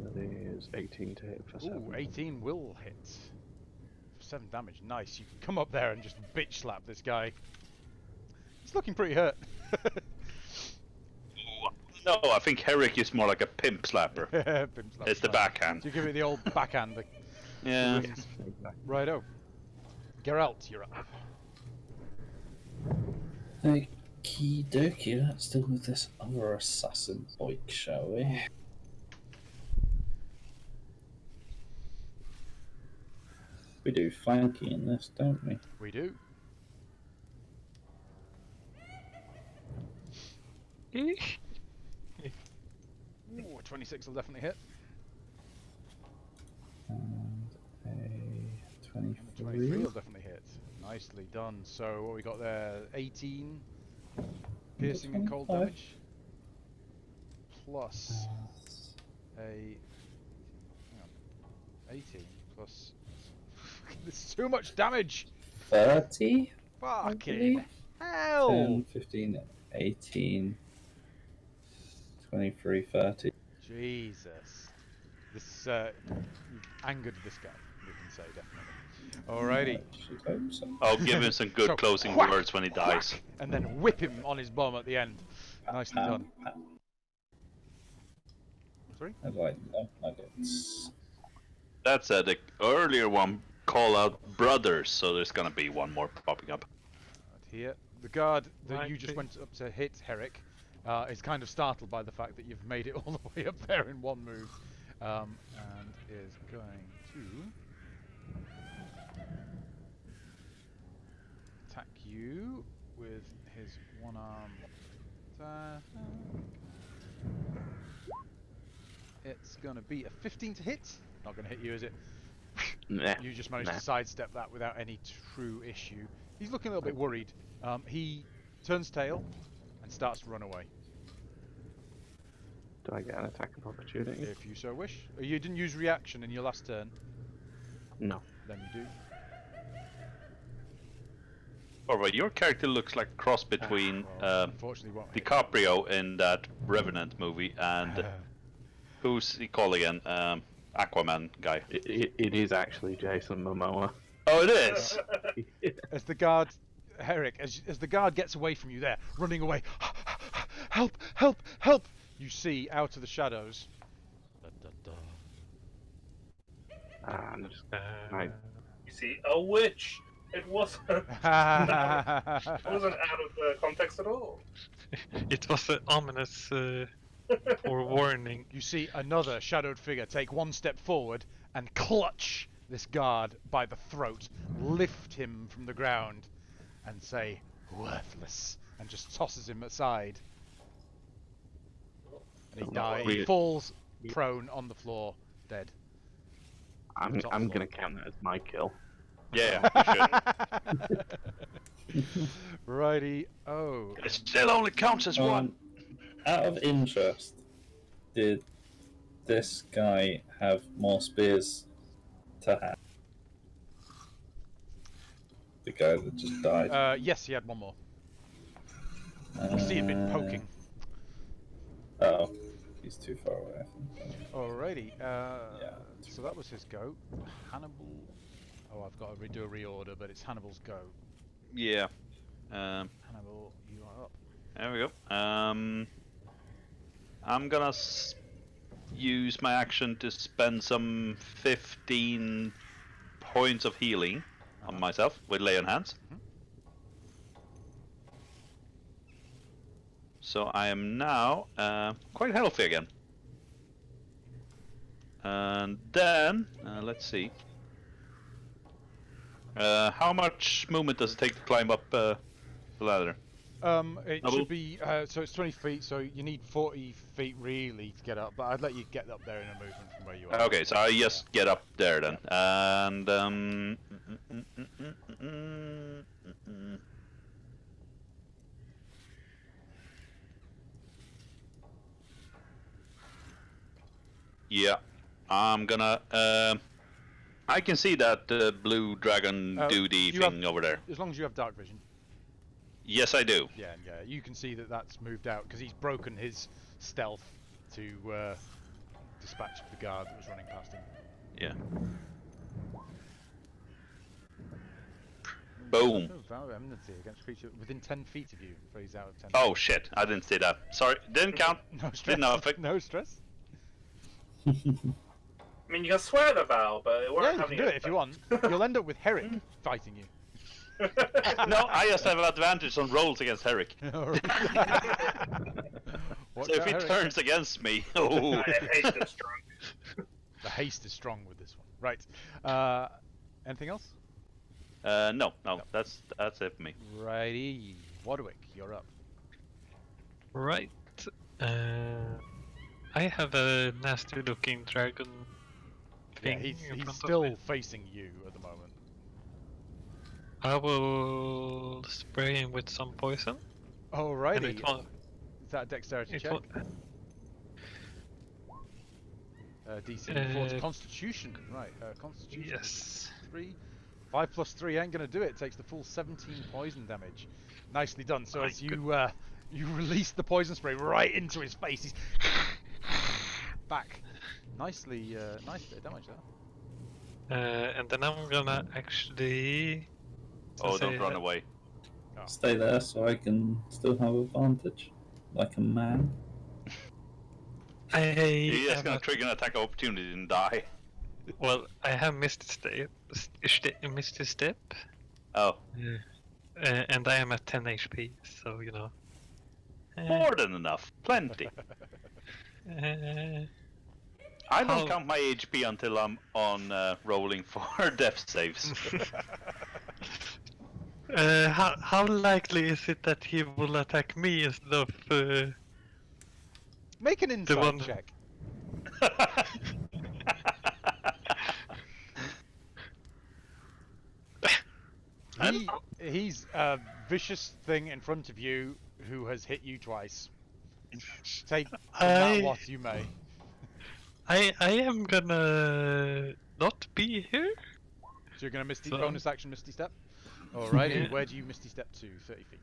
That is 18 to hit for 7. Ooh, 18 will hit. For 7 damage. Nice. You can come up there and just bitch slap this guy. He's looking pretty hurt. No, I think Herrick is more like a pimp slapper. Pimp slap, It's the slap. backhand. So you give it the old backhand. Yeah. Exactly. Righto. Geralt, you're up. Okie dokie, let's deal with this other assassin boy, shall we? We do flanky in this, don't we? We do. Ooh, 26 will definitely hit. And a 23 23. will definitely hit. Nicely done. So what we got there? 18 piercing and cold 25. damage. Plus a... hang on. 18 plus... This is too much damage! 30? Fucking believe. hell! 10, 15, 18, 23, 30. Jesus. This, you've angered this guy, we can say, definitely. Alrighty. I should hope so. I'll give him some good So, closing whack, words when he dies. whack, and then whip him on his bum at the end. Nicely Pow, done. pow. Sorry? I like that. Nuggets. That's the earlier one call out brothers, so there's gonna be one more popping up. Right here. The guard that Right, you just please. went up to hit, Herrick, is kind of startled by the fact that you've made it all the way up there in one move, and is going to attack you with his one arm. It's going to be a 15 to hit. Not going to hit you, is it? Nah. You just managed Nah. to sidestep that without any true issue. He's looking a little bit worried. He turns tail and starts to run away. Do I get an attack of opportunity? If you so wish. You didn't use reaction in your last turn. No. Then you do. Alright, your character looks like a cross between Well, unfortunately, won't hit. DiCaprio in that Revenant movie and who's he called again? Aquaman guy. It is actually Jason Momoa. Oh, it is. As the guard, Herrick, as the guard gets away from you there, running away, help, help, help! You see out of the shadows. And right. You see, a witch. It wasn't. It wasn't out of context at all. It was an ominous forewarning. You see another shadowed figure take one step forward and clutch this guard by the throat, lift him from the ground, and say, "Worthless," and just tosses him aside. And he dies. He falls prone on the floor, dead. I'm gonna count that as my kill. Yeah, you should. Righty. Oh. It still only counts as one. Out of interest, did this guy have more spears to hand? The guy that just died. Yes, he had one more. You see a bit poking. Oh, he's too far away, I think. Alrighty. So that was his go. Hannibal. Oh, I've got to do a reorder, but it's Hannibal's go. Yeah. Hannibal, you are up. There we go. I'm gonna use my action to spend some 15 points of healing on myself with lay on hands. So I am now quite healthy again. And then, let's see. How much movement does it take to climb up the ladder? It Double? should be, so it's 20 feet, so you need 40 feet really to get up, but I'd let you get up there in a movement from where you are. Okay, so I just get up there then. And yeah, I'm gonna. I can see that blue dragon duty you thing have- over there. As long as you have dark vision. Yes, I do. Yeah, you can see that that's moved out, because he's broken his stealth to dispatch the guard that was running past him. Yeah. Boom. No vow of enmity against creature within 10 feet of you, for he's out of 10 Oh shit! I didn't see that. Sorry, didn't count. No stress. Didn't know if it. No stress. I mean, you can swear the vow, but it won't Yeah, you have can any do it if you want. You'll end up with Herrick fighting you. No, I just have an advantage on rolls against Herrick. Alright. So if he turns against me, oh. Haste is strong. The haste is strong with this one. Right. Anything else? No, that's it for me. Righty. Wadwick, you're up. Right. I have a nasty looking dragon Yeah, thing he's in front of still me. facing you at the moment. I will spray him with some poison. And Alrighty. it will, Is that a dexterity it check? will, DC 4 to Constitution. Right. Constitution. yes. 3. 5 plus 3 ain't gonna do it. It takes the full 17 poison damage. Nicely done. So My as you release the poison spray right into his face, he's back. Nice bit of damage there. And then I'm gonna actually. Oh, say don't run that- away. Stay there so I can still have advantage, like a man. You're just am gonna at- trigger an attack opportunity and die. well, I have missed missed a step, Oh, and I am at 10 HP, so you know. more than enough. Plenty. I don't How- count my HP until I'm on rolling for death saves. How likely is it that he will attack me instead of? Make an insight one- check. He's a vicious thing in front of you who has hit you twice. Take from that what you may. I am gonna not be here. So you're going to So- bonus action Misty Step? Alrighty, Yeah. where do you Misty Step to? 30 feet.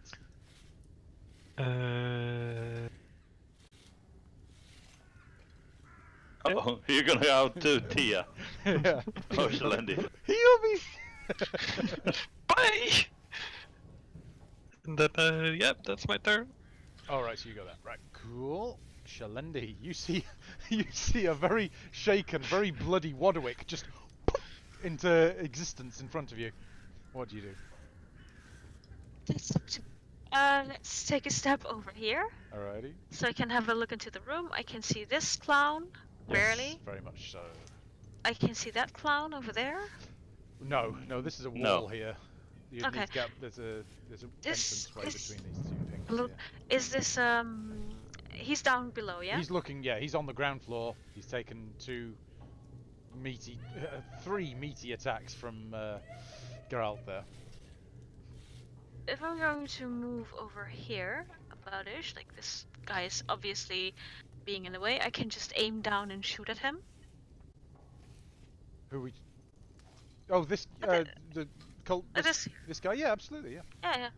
Oh, you're gonna go out to Tia. Yeah. Oh, Shalendi. Heal me! Bye. And then yep, that's my turn. Alright, so you go there. Right, cool. Shalendi, you see a very shaken, very bloody Wadwick just poof into existence in front of you. What do you do? Let's take a step over here, Alrighty. so I can have a look into the room. I can see this clown, barely. Yes, very much so. I can see that clown over there. No, this is a wall No. here. You Okay. need to get, there's a This entrance way is between these two things. Look, here. is this he's down below, yeah? He's looking, yeah, he's on the ground floor. He's taken three meaty attacks from Geralt there. If I'm going to move over here, about-ish, like this guy is obviously being in the way, I can just aim down and shoot at him. Who we? Oh, this the cult. This- This guy, yeah, absolutely, yeah. Yeah.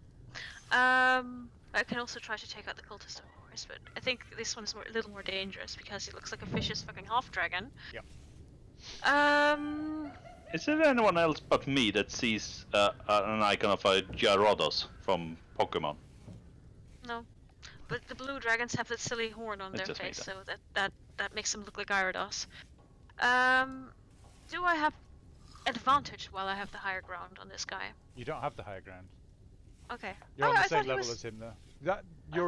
I can also try to take out the cultist, of course, but I think this one's a little more dangerous because he looks like a vicious fucking half-dragon. Yep. Is there anyone else but me that sees an icon of a Gyarados from Pokemon? No. But the blue dragons have that silly horn on It's their just me face, then. so that makes them look like Gyarados. Do I have advantage while I have the higher ground on this guy? You don't have the higher ground. Okay. You're on Oh, the I same thought he level was- as him there. You're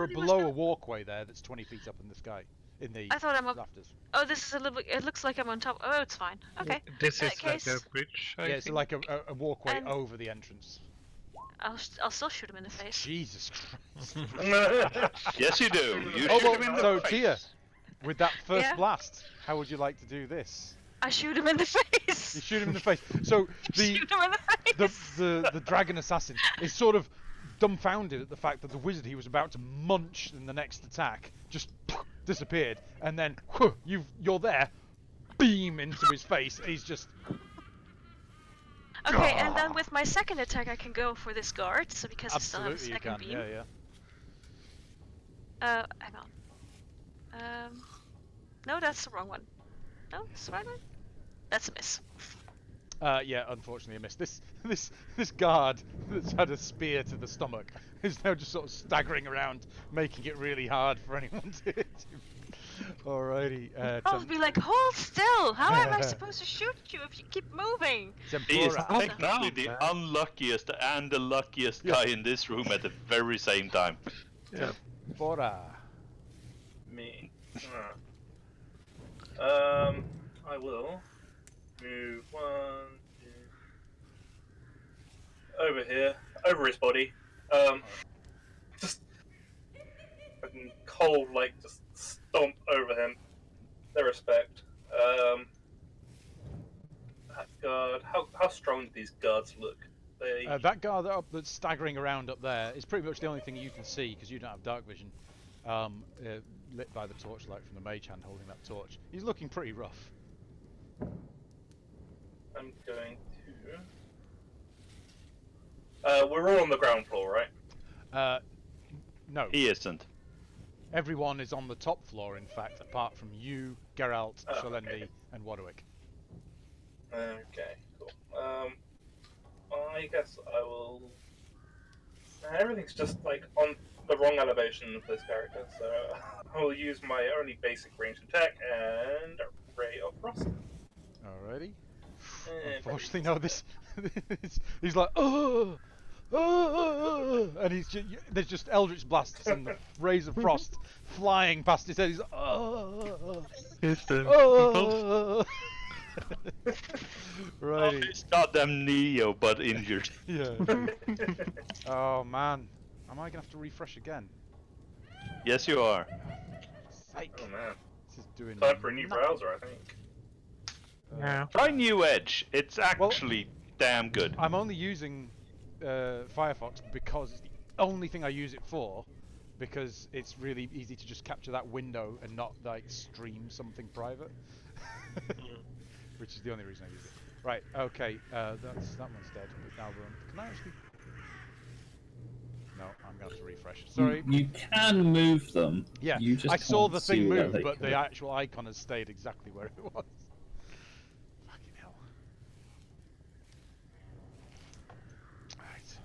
thought he was below a down- walkway there that's 20 feet up in the sky, in the I thought I'm up. rafters. Oh, this is a little bit. It looks like I'm on top. Oh, it's fine. Okay. This In is that like case, a bridge. I Yeah, it's think. like a walkway And- over the entrance. I'll still shoot him in the face. Jesus Christ. Yes, you do. You Oh, shoot well, him in the so face. Tia, with that first Yeah? blast, how would you like to do this? I shoot him in the face. You shoot him in the face. So the Shoot him in the face. the dragon assassin is sort of dumbfounded at the fact that the wizard he was about to munch in the next attack just disappeared, and then you're there, beam into his face. He's just Okay, and then with my second attack, I can go for this guard. So because I still have a absolutely you second can. beam. Yeah, yeah. Hang on. No, that's the wrong one. No, it's the right one. That's a miss. Yeah, unfortunately, I missed. This guard that's had a spear to the stomach is now just sort of staggering around, making it really hard for anyone to hit him. Alrighty, I'll be like, hold still! How am I supposed to shoot you if you keep moving? He is Tempura. technically the unluckiest and the luckiest guy in this room at the very same time. Yeah. Tempura. Me. I will move 1, 2, over here, over his body. Just fucking cold, like just stomp over him. No respect. That guard. How strong do these guards look? They. That guard that's staggering around up there is pretty much the only thing you can see because you don't have dark vision. Lit by the torchlight from the mage hand holding that torch. He's looking pretty rough. I'm going to. We're all on the ground floor, right? No. He isn't. Everyone is on the top floor, in fact, apart from you, Geralt, Oh, Shalendi, okay. and Wadwick. Okay. Cool. I guess I will. Everything's just like on the wrong elevation of this character, so I will use my only basic ranged attack and Ray of Frost. Alrighty. And Unfortunately, no. He's like, oh, and there's just Eldritch blasts and the rays of frost flying past his head. He's like, oh, He's the oh. Righty. It's goddamn Neo, but injured. Yeah. Oh man, am I gonna have to refresh again? Yes, you are. Psych. Oh man, This is doing time for a new nothing. browser, I think. Yeah. Try New Edge. It's actually damn good. I'm only using Firefox because it's the only thing I use it for, because it's really easy to just capture that window and not like stream something private. Which is the only reason I use it. Right, okay, that one's dead. But now we're on. Can I actually? No, I'm gonna have to refresh. Sorry. You can move them. Yeah, You just I saw can't the see thing where move, they but the go. actual icon has stayed exactly where it was. Fucking hell. Right.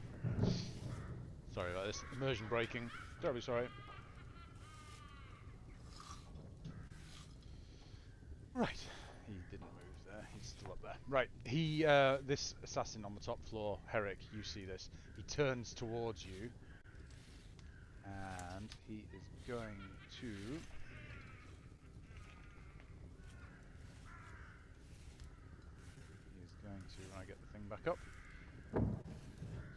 Sorry about this. Immersion breaking. Terribly sorry. Right. He didn't move there. He's still up there. Right. He, this assassin on the top floor, Herrick, you see this. He turns towards you. And he is going to... He's going to, when I get the thing back up.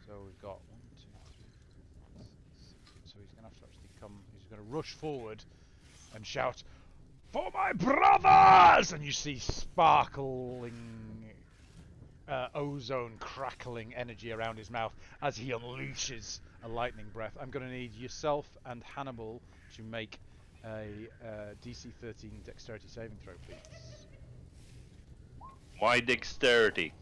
So we've got 1, 2, 3, 4, 5, 6, 7. So he's going to have to actually come, he's going to rush forward and shout, "For my brothers!" And you see sparkling ozone crackling energy around his mouth as he unleashes a lightning breath. I'm going to need yourself and Hannibal to make a DC 13 dexterity saving throw, please. Why dexterity?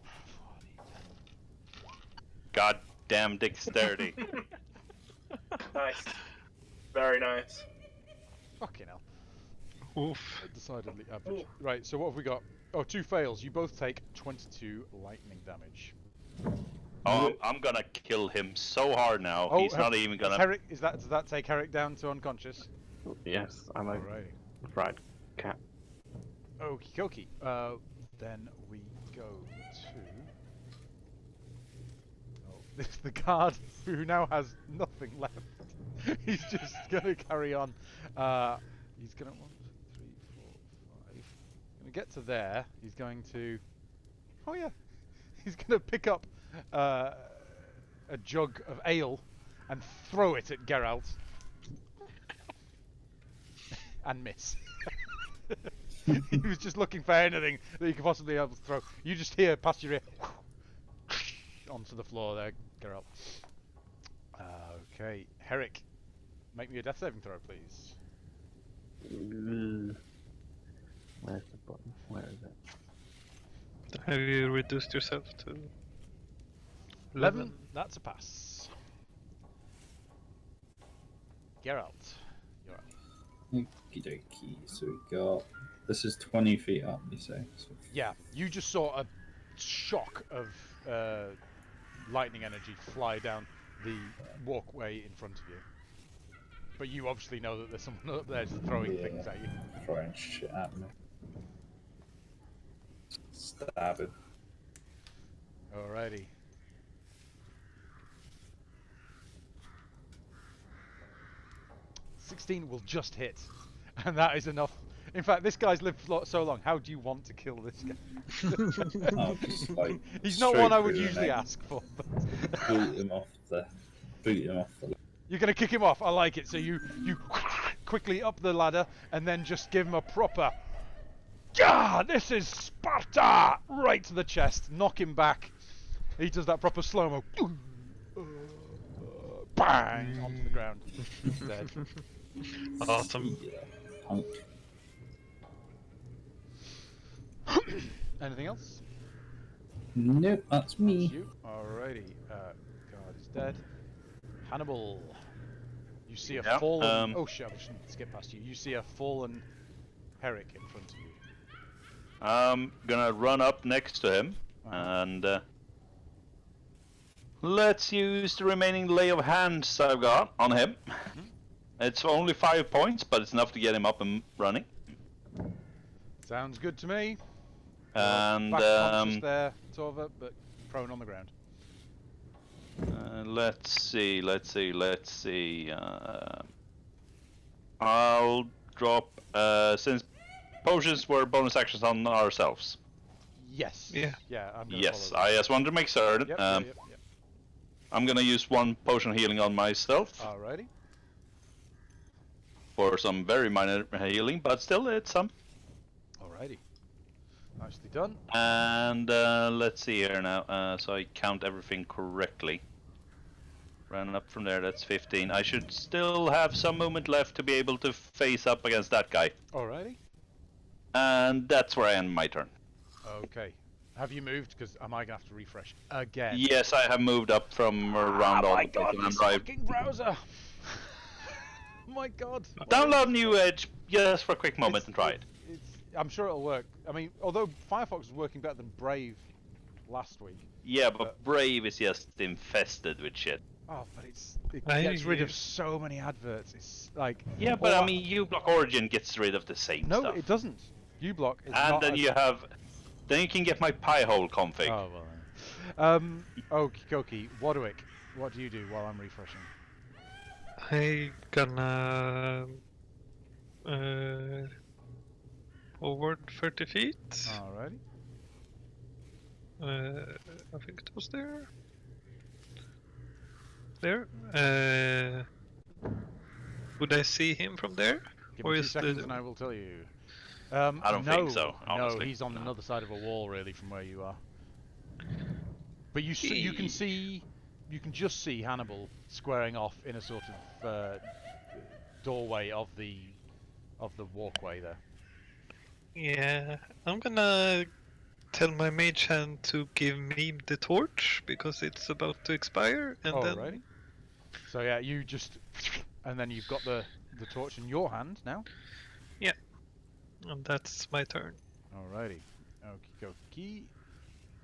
Goddamn dexterity. Nice. Very nice. Fucking hell. Oof. Decidedly average. Ooh. Right, so what have we got? Oh, 2 fails. You both take 22 lightning damage. Oh, I'm gonna kill him so hard now. Oh, He's not even gonna. Herrick, does that take Herrick down to unconscious? Yes, I'm a Alrighty. fried cat. Okie dokie. Then we go to... Oh, this the guard who now has nothing left. He's just gonna carry on. He's gonna 1, 2, 3, 4, 5. Gonna get to there. He's going to. Oh yeah. He's gonna pick up a jug of ale and throw it at Geralt. And miss. He was just looking for anything that he could possibly be able to throw. You just hear past your ear onto the floor there, Geralt. Okay, Herrick, make me a death saving throw, please. Where's the button? Where is it? Have you reduced yourself to 11. That's a pass. Geralt, you're up. Okie dokie. So we got. This is 20 feet up, you say? So Yeah, you just saw a shock of lightning energy fly down the walkway in front of you. But you obviously know that there's someone up there just throwing things at you. throwing shit at me. Stabbing. Alrighty. $16 will just hit, and that is enough. In fact, this guy's lived so long. How do you want to kill this guy? I'll just, like, He's not straight one I would through the usually neck, ask for. But Boot him off the. you're gonna kick him off. I like it. So you quickly up the ladder and then just give him a proper. Yeah, this is Sparta! Right to the chest. Knock him back. He does that proper slow mo. Bang onto the ground. He's dead. Awesome. Yeah, punk. Anything else? Nope, that's me. That's you. Alrighty. God is dead. Hannibal. You see a Yeah, fallen. Oh shit! I shouldn't skip past you. You see a fallen Herrick in front of you. I'm gonna run up next to him And let's use the remaining lay of hands I've got on him. It's only 5 points, but it's enough to get him up and running. Sounds good to me. And Back conscious there, Torva, but prone on the ground. let's see. I'll drop since potions were bonus actions on ourselves. Yes. Yeah. Yeah. I'm gonna Yes, follow I just wanted to make certain. Yep, yep. I'm gonna use 1 potion healing on myself Alrighty. for some very minor healing, but still it's some. Alrighty. Nicely done. And let's see here now. So I count everything correctly. Run up from there. That's 15. I should still have some movement left to be able to face up against that guy. Alrighty. And that's where I end my turn. Okay. Have you moved? Because am I gonna have to refresh again? Yes, I have moved up from around all my the God, places this and I fucking browser! My God. download New Edge just for a quick moment and try it. I'm sure it'll work. I mean, although Firefox is working better than Brave last week. Yeah, but Brave is just infested with shit. Oh, but it gets rid of so many adverts. It's like Yeah, but I mean, uBlock Origin gets rid of the same no, stuff. it doesn't. uBlock is And not then as... you have, then you can get my Piehole config. Oh well. Okie dokie. Warwick, what do you do while I'm refreshing? I gonna forward 30 feet. Alrighty. I think it was there. There. Would I see him from there? Give Or me 2 is seconds the- and I will tell you. I don't think so, No, honestly. he's on another side of a wall, really, from where you are. But you see, you can just see Hannibal squaring off in a sort of doorway of the walkway there. Yeah, I'm gonna tell my mage hand to give me the torch because it's about to expire, and Alrighty. then So yeah, you just, and then you've got the torch in your hand now. and that's my turn. Alrighty. Okie dokie.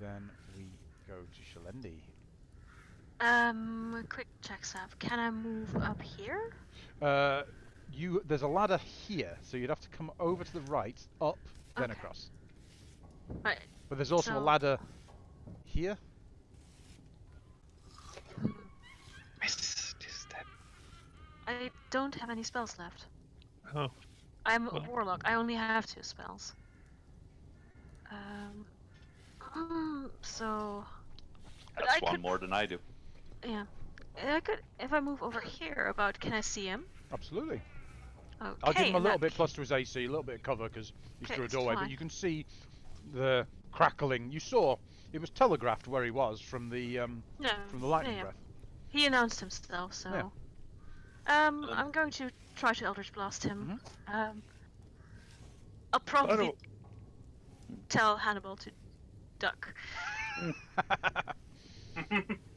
Then we go to Shalendi. Quick check, Sav. Can I move up here? There's a ladder here, so you'd have to come over to the right, up, then Okay. across. Right. But there's also a So- ladder here. Miss this step. I don't have any spells left. Oh, I'm a Well. warlock. I only have 2 spells. So That's I one could- more than I do. yeah, I could if I move over here. About can I see him? Absolutely. Okay. I'll give him a in little that bit plus to his AC, a little bit of cover because he's Okay, through a it's doorway. But fine. you can see the crackling. You saw it was telegraphed where he was from the No, lightning yeah. breath. He announced himself, so. Yeah. I'm going to try to Eldritch Blast him. I'll probably tell Hannibal to duck.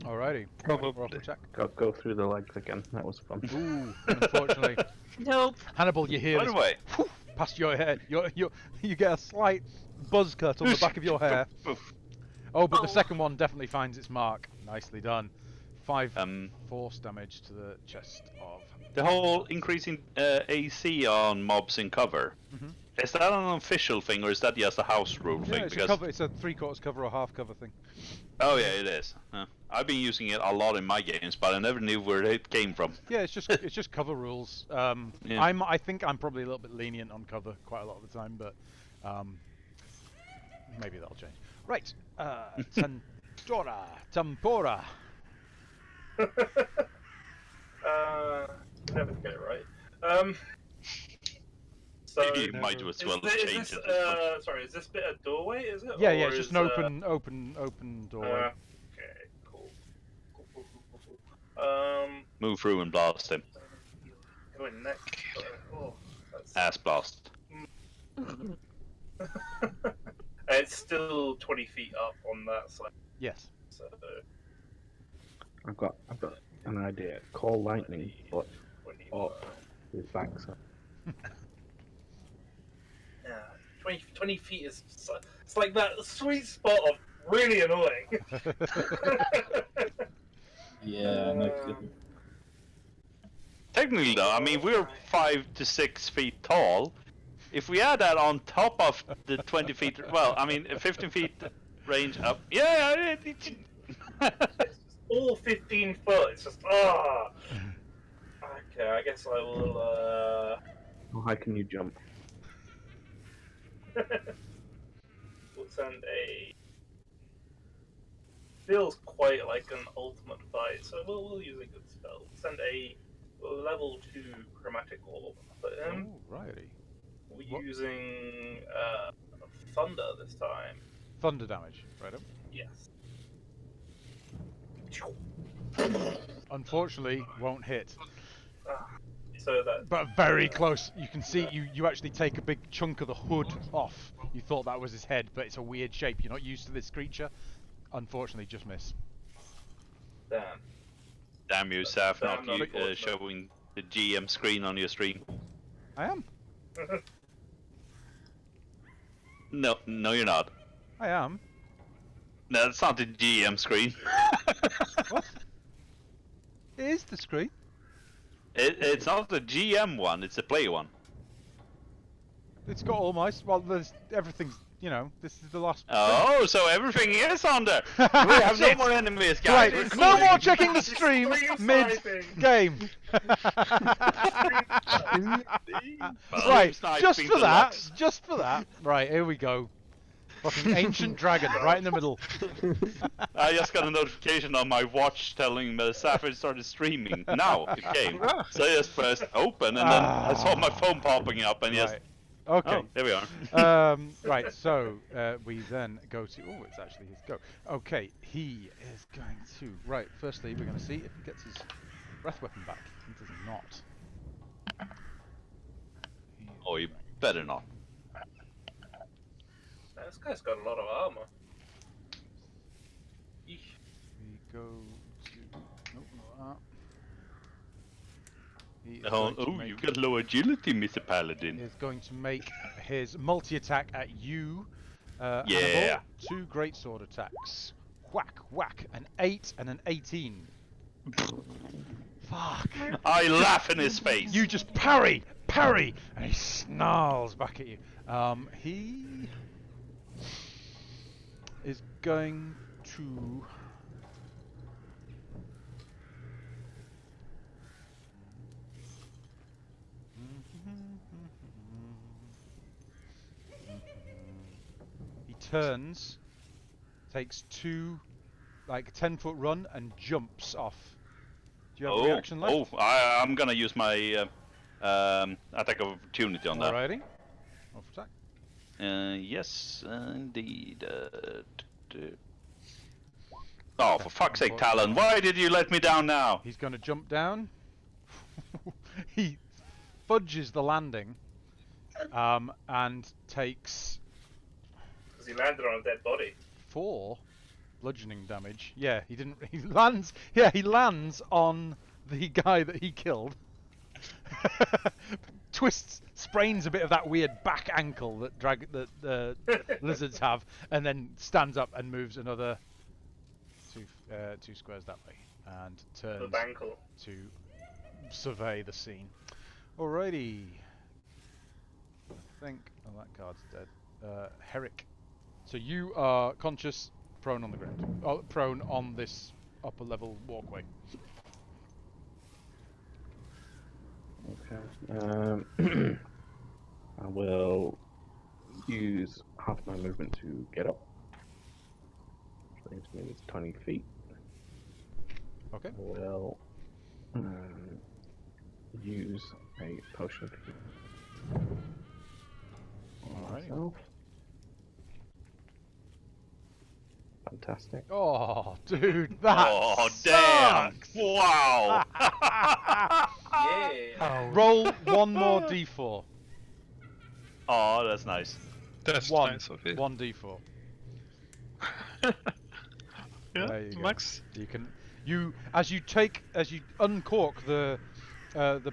Alrighty. Probably. Roll for attack. Go through the legs again. That was fun. Ooh, unfortunately, Nope. Hannibal, you hear By this the way, past your head. You get a slight buzz cut on the back of your hair. Oh, but the Oh. second one definitely finds its mark. Nicely done. 5 Um, force damage to the chest of. the whole increasing AC on mobs in cover, Mhm. is that an official thing or is that just a house rule Yeah, thing? it's a cover. It's a 3/4 cover or half cover thing. Oh yeah, it is. I've been using it a lot in my games, but I never knew where it came from. Yeah, it's just cover rules. Yeah. I think I'm probably a little bit lenient on cover quite a lot of the time, but maybe that'll change. Right, Tempora. Never get it right. So You might as well is change this, it. sorry, is this bit a doorway? Is it? Yeah, Or yeah, it's just is, an open doorway. Okay, cool. Move through and blast him. Going next. Oh, that's... Ass blast. It's still 20 feet up on that side. Yes. So I've got an idea. Call lightning, but 20, up with backside. yeah, 20 feet is it's like that sweet spot of really annoying. Yeah, no kidding. Technically, though, I mean, we're 5 to 6 feet tall. If we add that on top of the 20 feet, well, I mean, 15 feet range up. Yeah, It's just all 15 foot. It's just Okay, I guess I will. How high can you jump? We'll send a. Feels quite like an ultimate fight, so we'll use a good spell. Send a level 2 chromatic orb for him. Alrighty. We're What? using thunder this time. Thunder damage, right up. Yes. Unfortunately, won't hit. So that. But very close. You can see you actually take a big chunk of the hood off. You thought that was his head, but it's a weird shape. You're not used to this creature. Unfortunately, just miss. Damn. damn you, Saf, not Damn, you, not showing the GM screen on your stream. I am. No, you're not. I am. No, that's not the GM screen. What? It is the screen. It's not the GM one, it's the player one. It's got all my. Well, there's everything's. You know, this is the last. Oh, so everything is on there. We have no Shit. more enemies, guys. Right, We're no cool. more checking the stream mid game. Right, just for that, just for that. Right, here we go. Fucking ancient dragon, right in the middle. I just got a notification on my watch telling me Saf started streaming. Now it came. So I just pressed open, and then I saw my phone popping up, and just. Right. Okay. Oh, there we are. Right, so we then go to. Oh, it's actually his go. Okay, he is going to. Right, firstly, we're going to see if he gets his breath weapon back. He does not. Oh, you better not. This guy's got a lot of armor. Eesh. We go to. Nope, not that. He is Oh, going to make- you've got low agility, Mr. Paladin. is going to make his multi-attack at you, Yeah. Hannibal. 2 greatsword attacks. Whack, whack. An 8 and an 18. Fuck. I laugh in his face. You just parry, parry, and he snarls back at you. He is going to. He turns, takes 2, like 10-foot run, and jumps off. Do you have a reaction left? I'm gonna use my attack of opportunity on that. Alrighty. Off attack. Yes, indeed. Oh, for fuck's sake, Talon! Why did you let me down now? He's going to jump down. He fudges the landing, and takes Because he landed on a dead body. 4 bludgeoning damage. Yeah, he didn't. He lands. Yeah, he lands on the guy that he killed. Twists, sprains a bit of that weird back ankle that the lizards have, and then stands up and moves another 2 squares that way, and turns The ankle. to survey the scene. Alrighty. I think. Oh, that card's dead. Herrick. So you are conscious, prone on the ground. Oh, prone on this upper level walkway. Okay. I will use half my movement to get up. Which leaves me with 20 feet. Okay. I will use a potion of healing on Alright. myself. Fantastic. Oh, dude, that Oh, damn! sucks. Wow! Yeah. Roll 1 more d4. Oh, that's nice. That's 1. nice of you. 1 d4. Yeah, There you go. Max. You can as you uncork the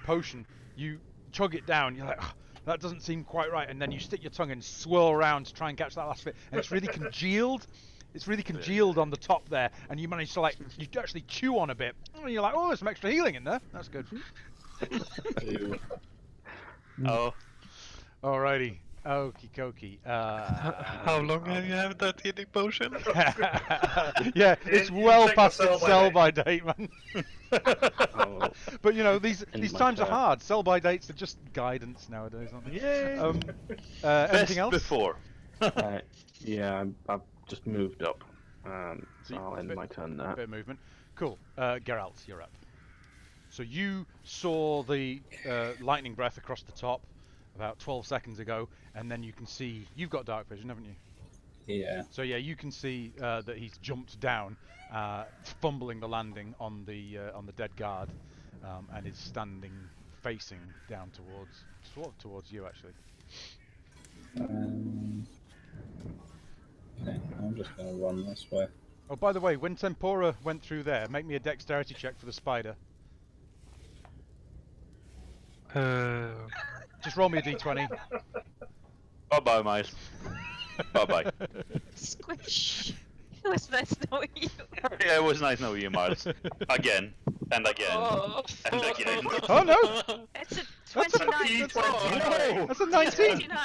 potion, you chug it down. You're like, "Ugh, that doesn't seem quite right, and then you stick your tongue and swirl around to try and catch that last bit, and it's really congealed. it's really congealed on the top there, and you manage to like you actually chew on a bit, and you're like, oh, there's some extra healing in there. That's good. Ew. Oh, Alrighty, okie dokie. How long have you had that healing potion? Yeah, it's You well check the past its sell by date, man. Oh, But you know, these In my times are turn. hard. Sell by dates are just guidance nowadays, aren't they? yay! Anything Best else? before. yeah, I've just moved up. So So you- I'll end bit- my turn there. Bit of movement. Cool. Geralt, you're up. So you saw the lightning breath across the top about 12 seconds ago, and then you can see you've got dark vision, haven't you? Yeah. So yeah, you can see that he's jumped down, fumbling the landing on the dead guard, and is standing facing down towards you actually. Okay, I'm just gonna run this way. Oh, by the way, when Tempora went through there, make me a dexterity check for the spider. Just roll me a d20. Bye bye, Miles. Bye bye. Squish. It was nice knowing you. Yeah, it was nice knowing you, Miles. Again, and again, Oh. and again. Oh no! It's a That's a 29. Oh, That's a 19. 29.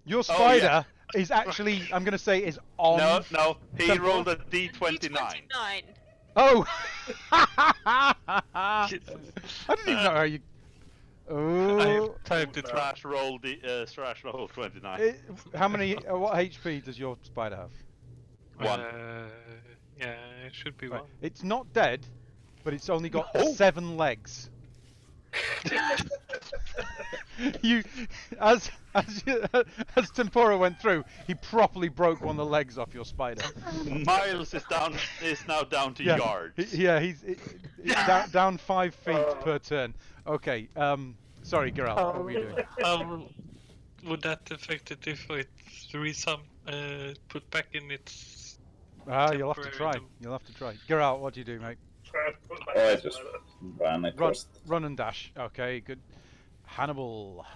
Your Oh, spider is actually, I'm going to say, is on. no, he Temple? rolled a D29. D29. Oh! I didn't even know how you. I Oh. have typed it right. Slash roll 29. How many? What HP does your spider have? One. Yeah, it should be Right. one. It's not dead, but it's only got No. 7 legs. You, as Tempora went through, he properly broke one of the legs off your spider. Miles is now down to yards. He's down 5 feet per turn. Okay, sorry, Geralt, what were you doing? Would that affect it if it's put back in its? You'll have to try. temporary- You'll have to try. Geralt, what do you do, mate? Try to put my Oh, I hands just on it. ran across. Run and dash. Okay, good. Hannibal.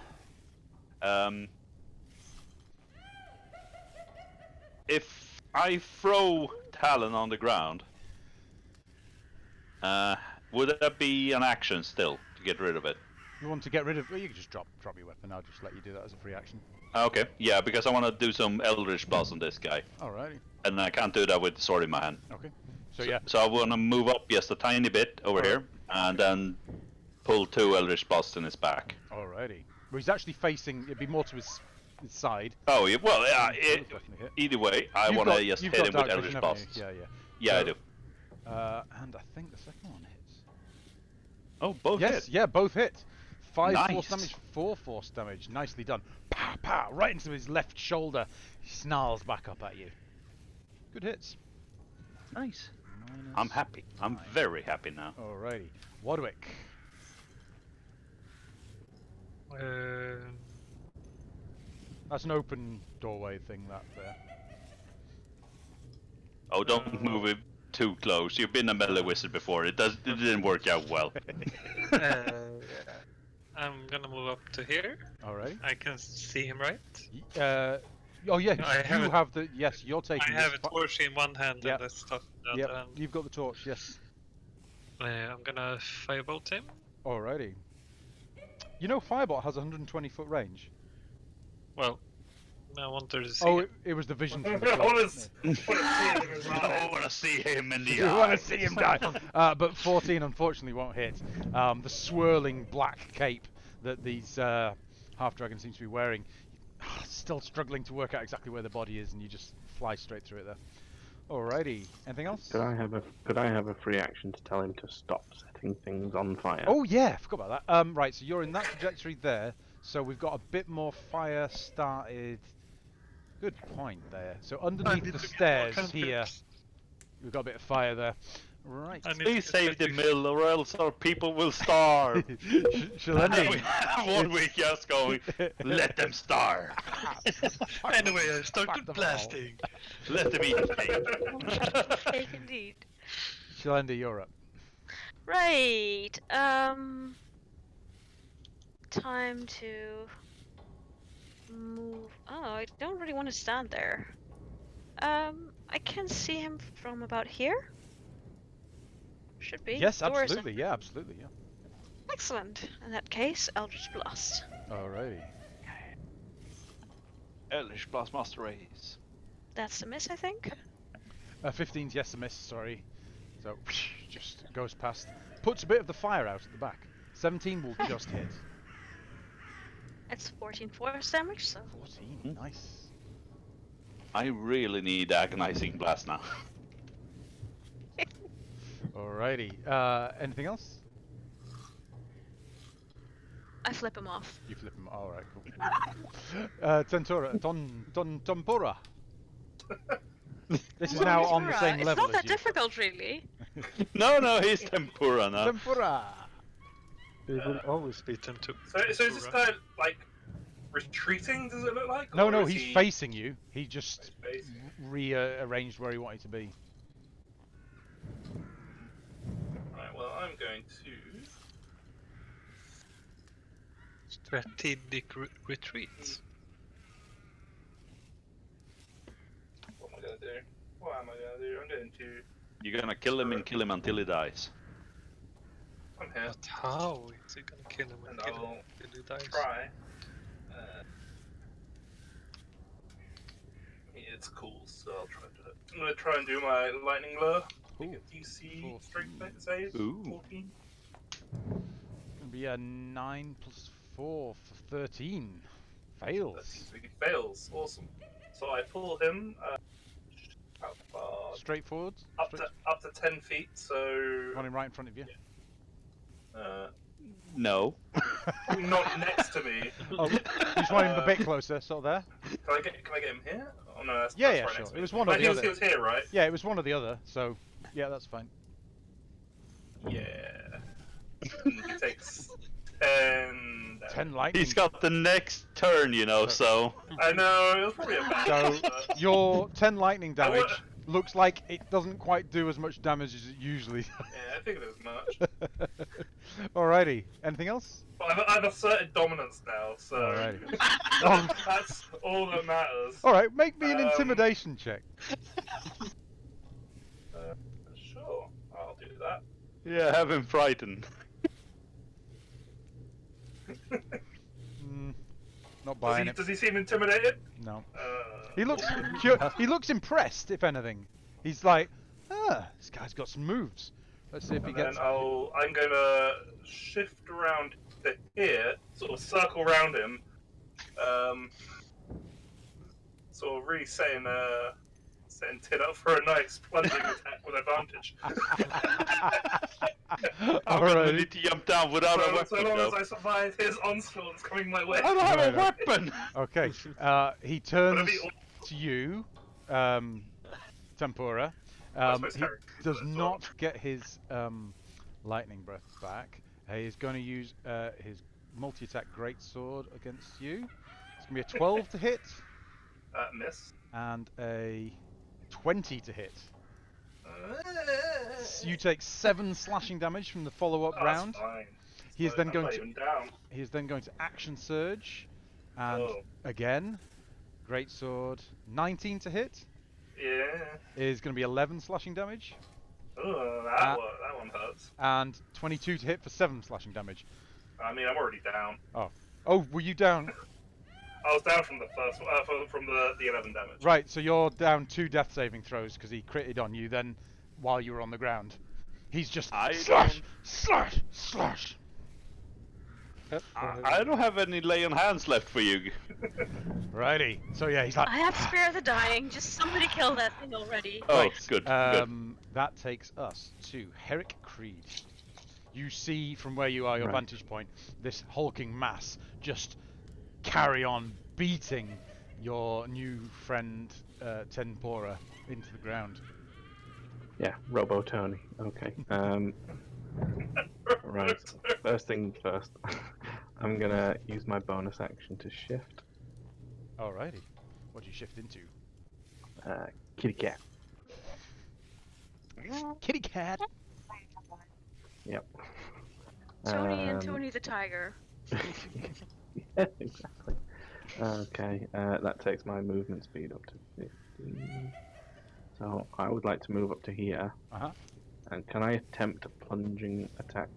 If I throw Talon on the ground, would that be an action still to get rid of it? You want to get rid of? Well, you can just drop your weapon. I'll just let you do that as a free action. Okay, yeah, because I want to do some Eldritch Blast on this guy, Alrighty. and I can't do that with the sword in my hand. Okay. So yeah. So I want to move up just a tiny bit over here, and then pull 2 Eldritch Blasts in his back. Alrighty. Well, he's actually facing. It'd be more to his side. Oh, yeah, well, yeah, That's definitely hit. either way, I You've want to got- just you've hit got him with dark Eldritch vision, haven't Blasts. you? Yeah, yeah. Yeah, I So- do. And I think the second one hits. Oh, both Yes, hit. yeah, both hit. 5 Nice. force damage, 4 force damage. Nicely done. Pow, pow, right into his left shoulder. He snarls back up at you. Good hits. Nice. Minus I'm happy. I'm 9. very happy now. Alrighty. Wadwick. That's an open doorway thing, that there. Oh, don't move it too close. You've been a melee wizard before. It didn't work out well. I'm gonna move up to here. Alright. I can see him, right? Oh yeah, I you have it- have the. Yes, you're taking. I have this a torch in one hand Yep. and the stuff in the Yep, other hand. you've got the torch. Yes. I'm gonna firebolt him. Alrighty. You know, Firebolt has 120-foot range. Well, I wanted to see. Oh, him. it was the vision from I the clock. want to see him as well. I want to see him in the You eye. want to see him die. But 14 unfortunately won't hit. The swirling black cape that these half-dragons seem to be wearing, still struggling to work out exactly where the body is, and you just fly straight through it there. Alrighty. Anything else? Could I have a free action to tell him to stop setting things on fire? Oh yeah, forgot about that. Right, so you're in that trajectory there. So we've got a bit more fire started. Good point there. So I underneath need the to get more stairs cantrips. here, we've got a bit of fire there. Right. I need to Please get save the that- mill, or else our people will starve. Shalendi. We have 1 week just going, let them starve. Anyway, I Fuck started them all. blasting. Let them eat cake. Cake indeed. Shalendi, you're up. Right. Time to move. Oh, I don't really want to stand there. I can see him from about here. Should be. Yes, Doors absolutely. and- Yeah, absolutely. Yeah. Excellent. In that case, Eldritch Blast. Alrighty. Elvish Blast Master Race. That's a miss, I think. 15's yes, a miss. Sorry. So just goes past. Puts a bit of the fire out at the back. 17 will just hit. It's 14 force damage, so 14. Nice. I really need Agonizing Blast now. Alrighty. Anything else? I flip him off. You flip him. Alright, cool. Tempura. This is now on the same It's level not that as you. difficult, really. No, he's Tempura now. Tempura. We will always beat them to. So is this guy like retreating? Does it look like? No, or no, is he's he facing you. He just facing? rearranged where he wanted to be. Right. Well, I'm going to. Strategic retreats. What am I gonna do? What am I gonna do? I'm going to. You're gonna kill him and kill him until he dies. I'm here. But how is he gonna kill him and And kill I him will till he dies? try. It's cool, so I'll try to do it. I'm gonna try and do my lightning lure. Ooh, DC 14. strength save. Ooh. 14. Gonna be a 9 plus 4 for 13. Fails. He fails. Awesome. So I pull him how far? Straightforward. Up to 10 feet. So Running right in front of you. No. not next to me. Oh, you just want him a bit closer, sort of there. Can I get him here? Oh no, that's Yeah, that's yeah, right sure. next to It me. was one or But the he was, other. he was here, right? Yeah, it was one or the other, so yeah, that's fine. Yeah. He takes 10. 10 lightning. He's got the next turn, you know, so. I know, it was probably a bad So but- your 10 lightning I wa- damage looks like it doesn't quite do as much damage as it usually Yeah, I figured as much. does. Alrighty. Anything else? But I've asserted dominance now, so Alrighty. Oh. that's all that matters. Alright, make me an Um, intimidation check. Sure, I'll do that. Yeah, have him frightened. Not buying it. Does he seem intimidated? No. Uh, He looks he looks impressed, if anything. He's like, this guy's got some moves. Let's see if he and then gets. I'm gonna shift around to here, sort of circle around him, sort of really setting Tid up for a nice plunging attack with advantage. I'm gonna Alrighty. need to jump down without a So weapon. long as though. I survive his onslaught that's coming my way. I don't have a Right, right. weapon! Okay. He But turns it'd be to you, Tempura. suppose He Harry does as well. not get his lightning breath back. He's going to use his multi-attack greatsword against you. It's going to be a 12 to hit Miss. and a 20 to hit. You take 7 slashing damage from the follow-up Oh, round. that's fine. He is then I'm going not to even down. he is then going to action surge, and Oh. again, greatsword 19 to hit Yeah. is going to be 11 slashing damage, Oh, Uh, that one hurts. and 22 to hit for 7 slashing damage. I mean, I'm already down. Oh, were you down? I was down from the first, from the 11 damage. Right, so you're down 2 death saving throws because he critted on you then while you were on the ground. He's just I slash, don't- slash, slash. I don't have any lay on hands left for you. Righty. So yeah, he's like. I have Spare the Dying. Just somebody kill that thing already. Oh, Right, good, good. That takes us to Herrick Creed. You see from where you are, your Right. vantage point, this hulking mass just carry on beating your new friend Tempura into the ground. Yeah, Robo Tony. Okay. Right. First thing first. I'm gonna use my bonus action to shift. Alrighty. What do you shift into? Kitty cat. Kitty cat. Yep. Tony and Tony the Tiger. Yeah, exactly. Okay, that takes my movement speed up to 15. So I would like to move up to here. Uh-huh. And can I attempt a plunging attack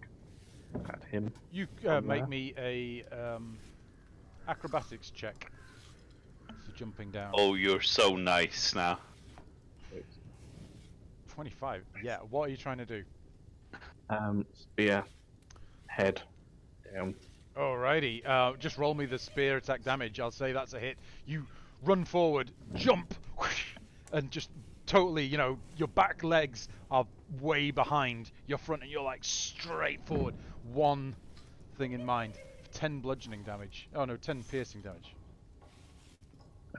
at him? You From make there? me a acrobatics check for jumping down. Oh, you're so nice now. 25. Yeah. What are you trying to do? Spear, head, down. Alrighty. Just roll me the spear attack damage. I'll say that's a hit. You run forward, jump, and just totally, your back legs are way behind your front, and you're like straight forward. One thing in mind: 10 bludgeoning damage. Oh no, 10 piercing damage.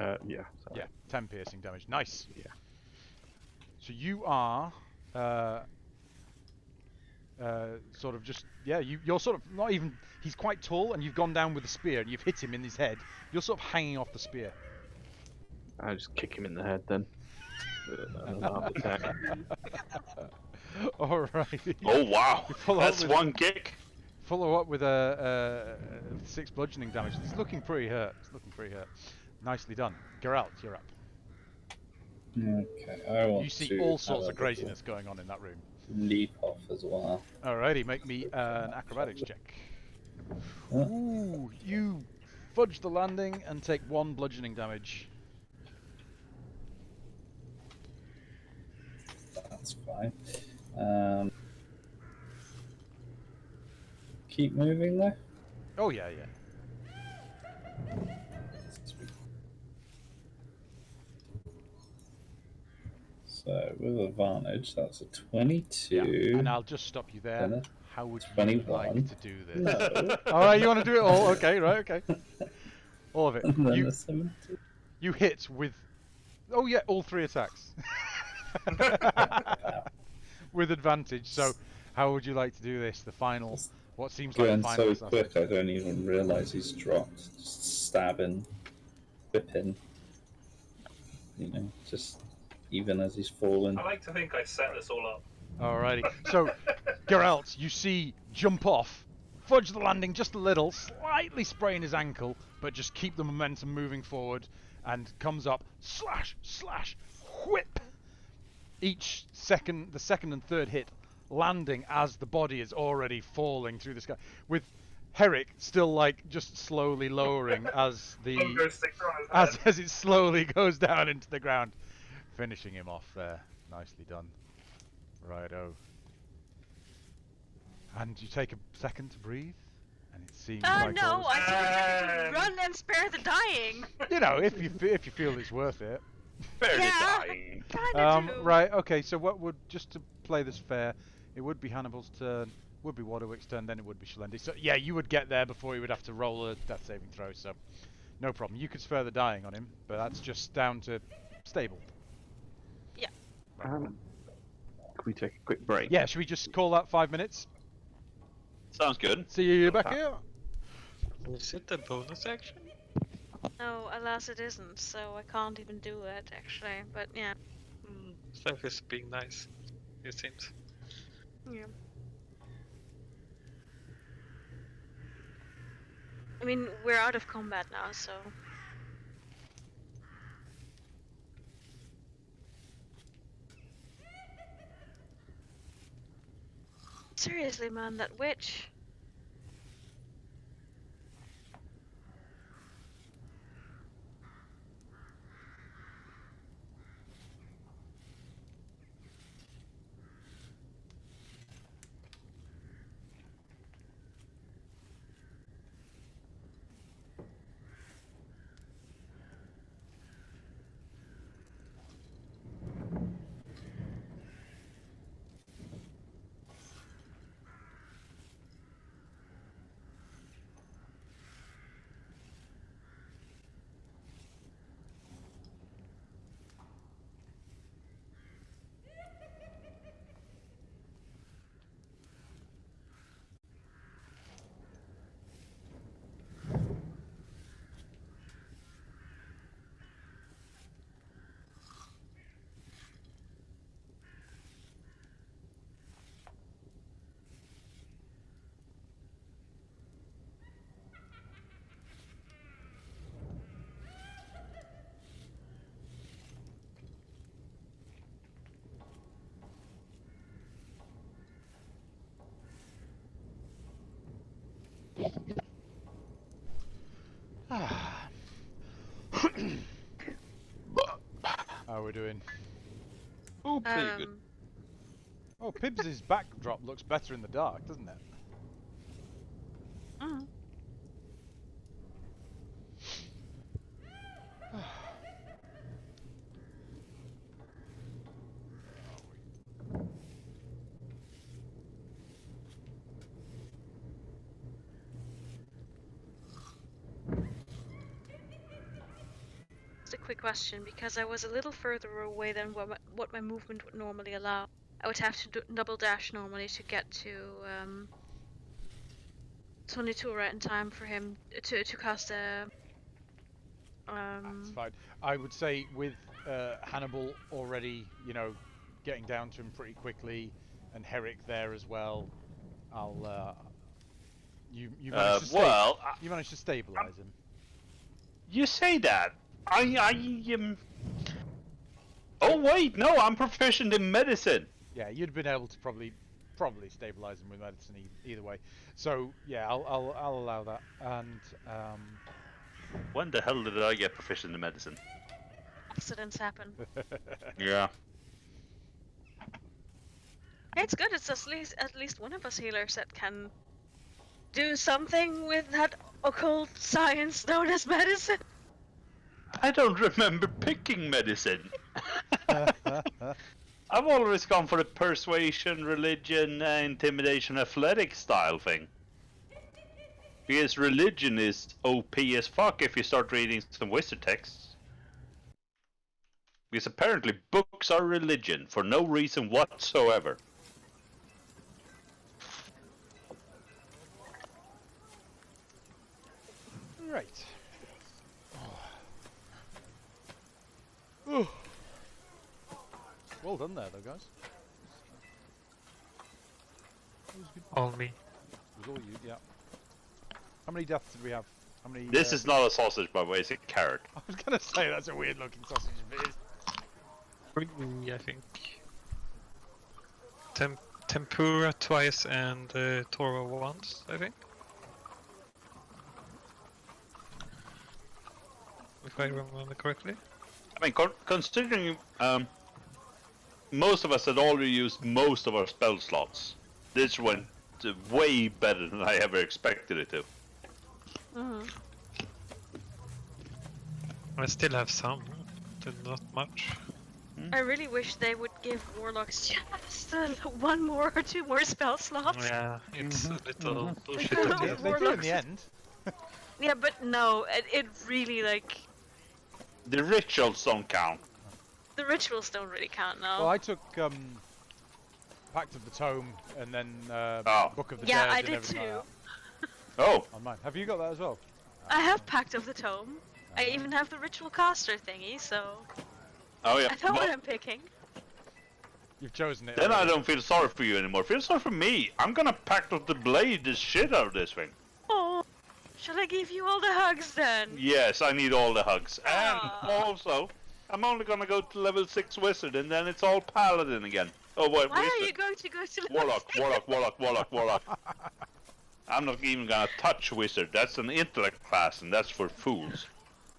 Yeah. Sorry. Yeah, 10 piercing damage. Nice. Yeah. So you are sort of just, you're sort of not even, he's quite tall and you've gone down with the spear and you've hit him in his head. You're sort of hanging off the spear. I just kick him in the head then. With another attack. Alright. Oh wow, follow that's up with- one kick. Follow up with a 6 bludgeoning damage. It's looking pretty hurt. Nicely done. Geralt, you're up. Okay, I want You see to all sorts have of a little craziness going on in that room. leap off as well. Alrighty, make me an acrobatics check. Huh? Ooh, you fudge the landing and take 1 bludgeoning damage. That's fine. Keep moving there. Oh yeah. Sweet. So with advantage, that's a 22. Yeah. And I'll just stop you there. Then a How would you 21. like to do this? No. Alright, you want to do it all? Okay, right, okay. All of it. And then You, a 17. you hit with... Oh yeah, all 3 attacks. With advantage. So, how would you like to do this? The final... What seems like Going the final so assassin. quick, I don't even realise he's dropped. Just stabbing, whipping. Just even as he's falling. I like to think I set this all up. Alrighty. So, Geralt, you see jump off, fudge the landing just a little, slightly sprain his ankle, but just keep the momentum moving forward, and comes up, slash, whip. The second and third hit landing as the body is already falling through the sky, with Herrick still like just slowly lowering as Bungo sticks on his head. as it slowly goes down into the ground, finishing him off there. Nicely done. Righto. And you take a second to breathe, and it seems like No, all I said we're going to run and spare the dying. if you feel it's worth it. Fairly Yeah. dying. Kinda do. Right. Okay. So what would, just to play this fair, it would be Hannibal's turn, would be Waterwick's turn, then it would be Shalendi. So yeah, you would get there before you would have to roll a death saving throw. So no problem. You could spare the dying on him, but that's just down to stable. Can we take a quick break? Yeah. Should we just call that 5 minutes? Sounds good. See you back here. Is it a bonus action? No, alas it isn't, so I can't even do it, actually. But yeah. Life is being nice, it seems. Yeah. I mean, we're out of combat now, so... Seriously, man, that witch. How are we doing? Oh, pretty good. Oh, Pibbs' backdrop looks better in the dark, doesn't it? Mm. Just a quick question, because I was a little further away than what my movement would normally allow. I would have to double dash normally to get to 22 right in time for him to cast a. That's fine. I would say with Hannibal already, you know, getting down to him pretty quickly, and Herrick there as well. You managed to you managed to stabilize him. You say that. Oh wait, no, I'm proficient in medicine. Yeah, you'd been able to probably stabilize him with medicine either way. So yeah, I'll allow that. And When the hell did I get proficient in medicine? Accidents happen. Yeah. It's good. It's at least one of us healers that can do something with that occult science known as medicine. I don't remember picking medicine. I've always gone for the persuasion, religion, intimidation, athletic style thing. Because religion is OP as fuck if you start reading some wizard texts. Because apparently books are religion for no reason whatsoever. right. Oh. Well done there, though, guys. All me. It was all you, yeah. How many deaths did we have? How many? This is not a sausage, by the way, it's a carrot. I was gonna say that's a weird looking sausage if it is. 3, I think. Tempura twice and Toro once, I think. If I remember correctly. I mean, considering most of us had already used most of our spell slots, this went way better than I ever expected it to. Mm-hmm. I still have some, but not much. I really wish they would give warlocks just one more or 2 more spell slots. Yeah, it's a little bullshit. They to do. do. They do in the end. Yeah, but no, it really like The rituals don't count. the rituals don't really count now. Well, I took Pact of the Tome and then Book of the Yeah, Dead I and did everything too. like Oh, that on mine. Have you got that as well? I have Pact of the Tome. I even have the ritual caster thingy, so oh yeah. I know what Well, I'm picking. You've chosen it. then I already. don't feel sorry for you anymore. Feel sorry for me. I'm gonna Pact of the Blade the shit out of this thing. Oh, shall I give you all the hugs then? Yes, I need all the hugs. And Aw. also, I'm only gonna go to level 6 wizard and then it's all paladin again. Oh wait, Why are you wizard. going to go to Warlock. I'm not even gonna touch wizard. That's an intellect class and that's for fools.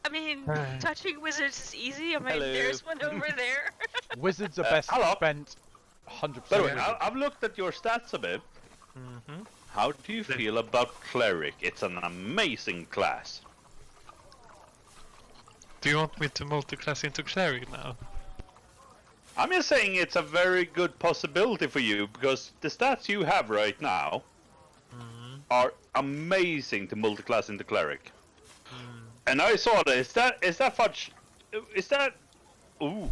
I mean, touching wizards is easy. I mean, Hello. there's one over there. Wizards are best hello. spent 100%. By the way, wizard. I've looked at your stats a bit. Mm-hmm. How do you feel about cleric? It's an amazing class. Do you want me to multi-class into cleric now? I'm just saying it's a very good possibility for you because the stats you have right now are amazing to multi-class into cleric. And I saw that. Is that fudge? Is that? Ooh.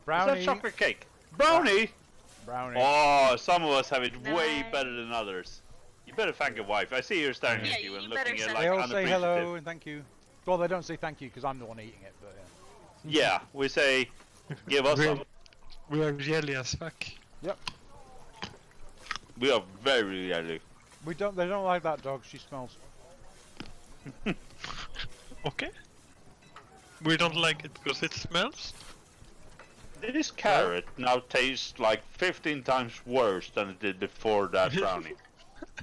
Brownie. Is that chocolate cake? Brownie. Brownie. Oh, some of us have it way Nice. better than others. You better thank your wife. I see her staring Yeah, at you and you looking better at you send like They all say unappreciative. hello and thank you. Well, they don't say thank you because I'm the one eating it, but yeah. Yeah, we say, give us We're- some. We are jelly as fuck. Yep. We are very yellow. We don't. They don't like that dog. She smells. Okay. We don't like it because it smells. This carrot now tastes like 15 times worse than it did before that brownie.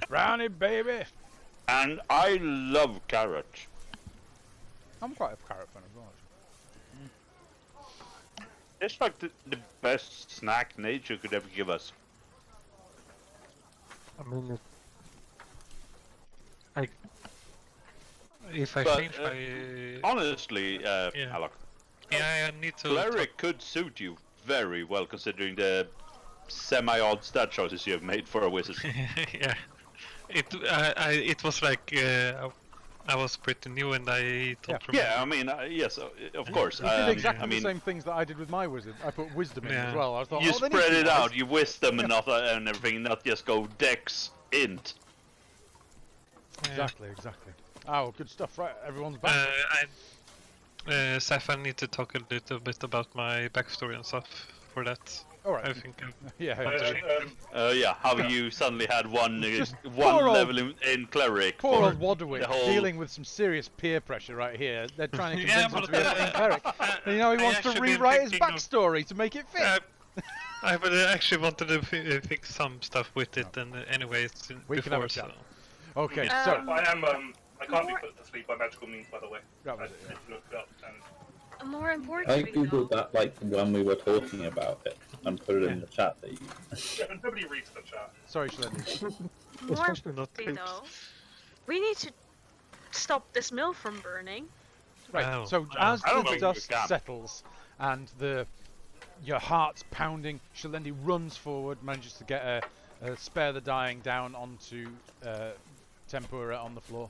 Brownie, baby. And I love carrots. I'm quite a carrot fan as well. Actually. It's like the best snack nature could ever give us. I mean, if I But, change my... Honestly, Alok, Yeah, I need to... cleric could suit you very well considering the semi-odd stat choices you have made for a wizard. Yeah. It was like... I was pretty new and I don't remember. Yeah, I mean, yes, of course. You did exactly I mean, the same things that I did with my wizard. I put wisdom in as Yeah. well. I thought, you oh, they need spread to be it nice. out, you wisdom and everything, not just go dex int. Exactly. Oh, good stuff. Right, everyone's back. Seth, I need to talk a little bit about my backstory and stuff for that. All right. I think Yeah. Yeah, how you suddenly had one Just one poor old- level in cleric. Poor for old Wadwick the whole- dealing with some serious peer pressure right here. They're trying to Yeah, convince him to but- be a cleric. And, you know, he I wants to actually been rewrite his thinking of- backstory to make it fit. I would actually wanted to fix some stuff with it, and anyways, We can have before a chat. so. Okay, Um, so I can't be put to sleep by magical means, by the way. that was it. I looked it up and More I importantly, googled that like when we were talking about it and put it in the chat that you. yeah, nobody reads the chat. Sorry, Shlendy. more Especially not importantly though, we need to stop this mill from burning. Right. Wow. So Wow. as I don't the think we dust can. settles and your heart's pounding, Shalendi runs forward, manages to get a spare the dying down onto Tempura on the floor.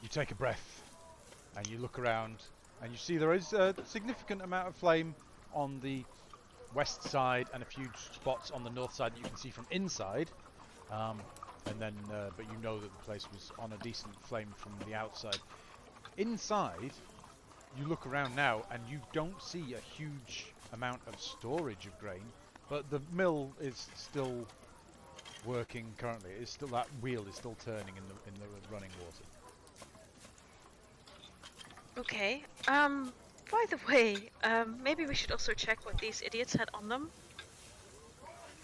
You take a breath and you look around and you see there is a significant amount of flame on the west side and a few spots on the north side that you can see from inside. And then, but you know that the place was on a decent flame from the outside. Inside, you look around now and you don't see a huge amount of storage of grain, but the mill is still working currently. It's still, that wheel is still turning in the running water. Okay. By the way, maybe we should also check what these idiots had on them.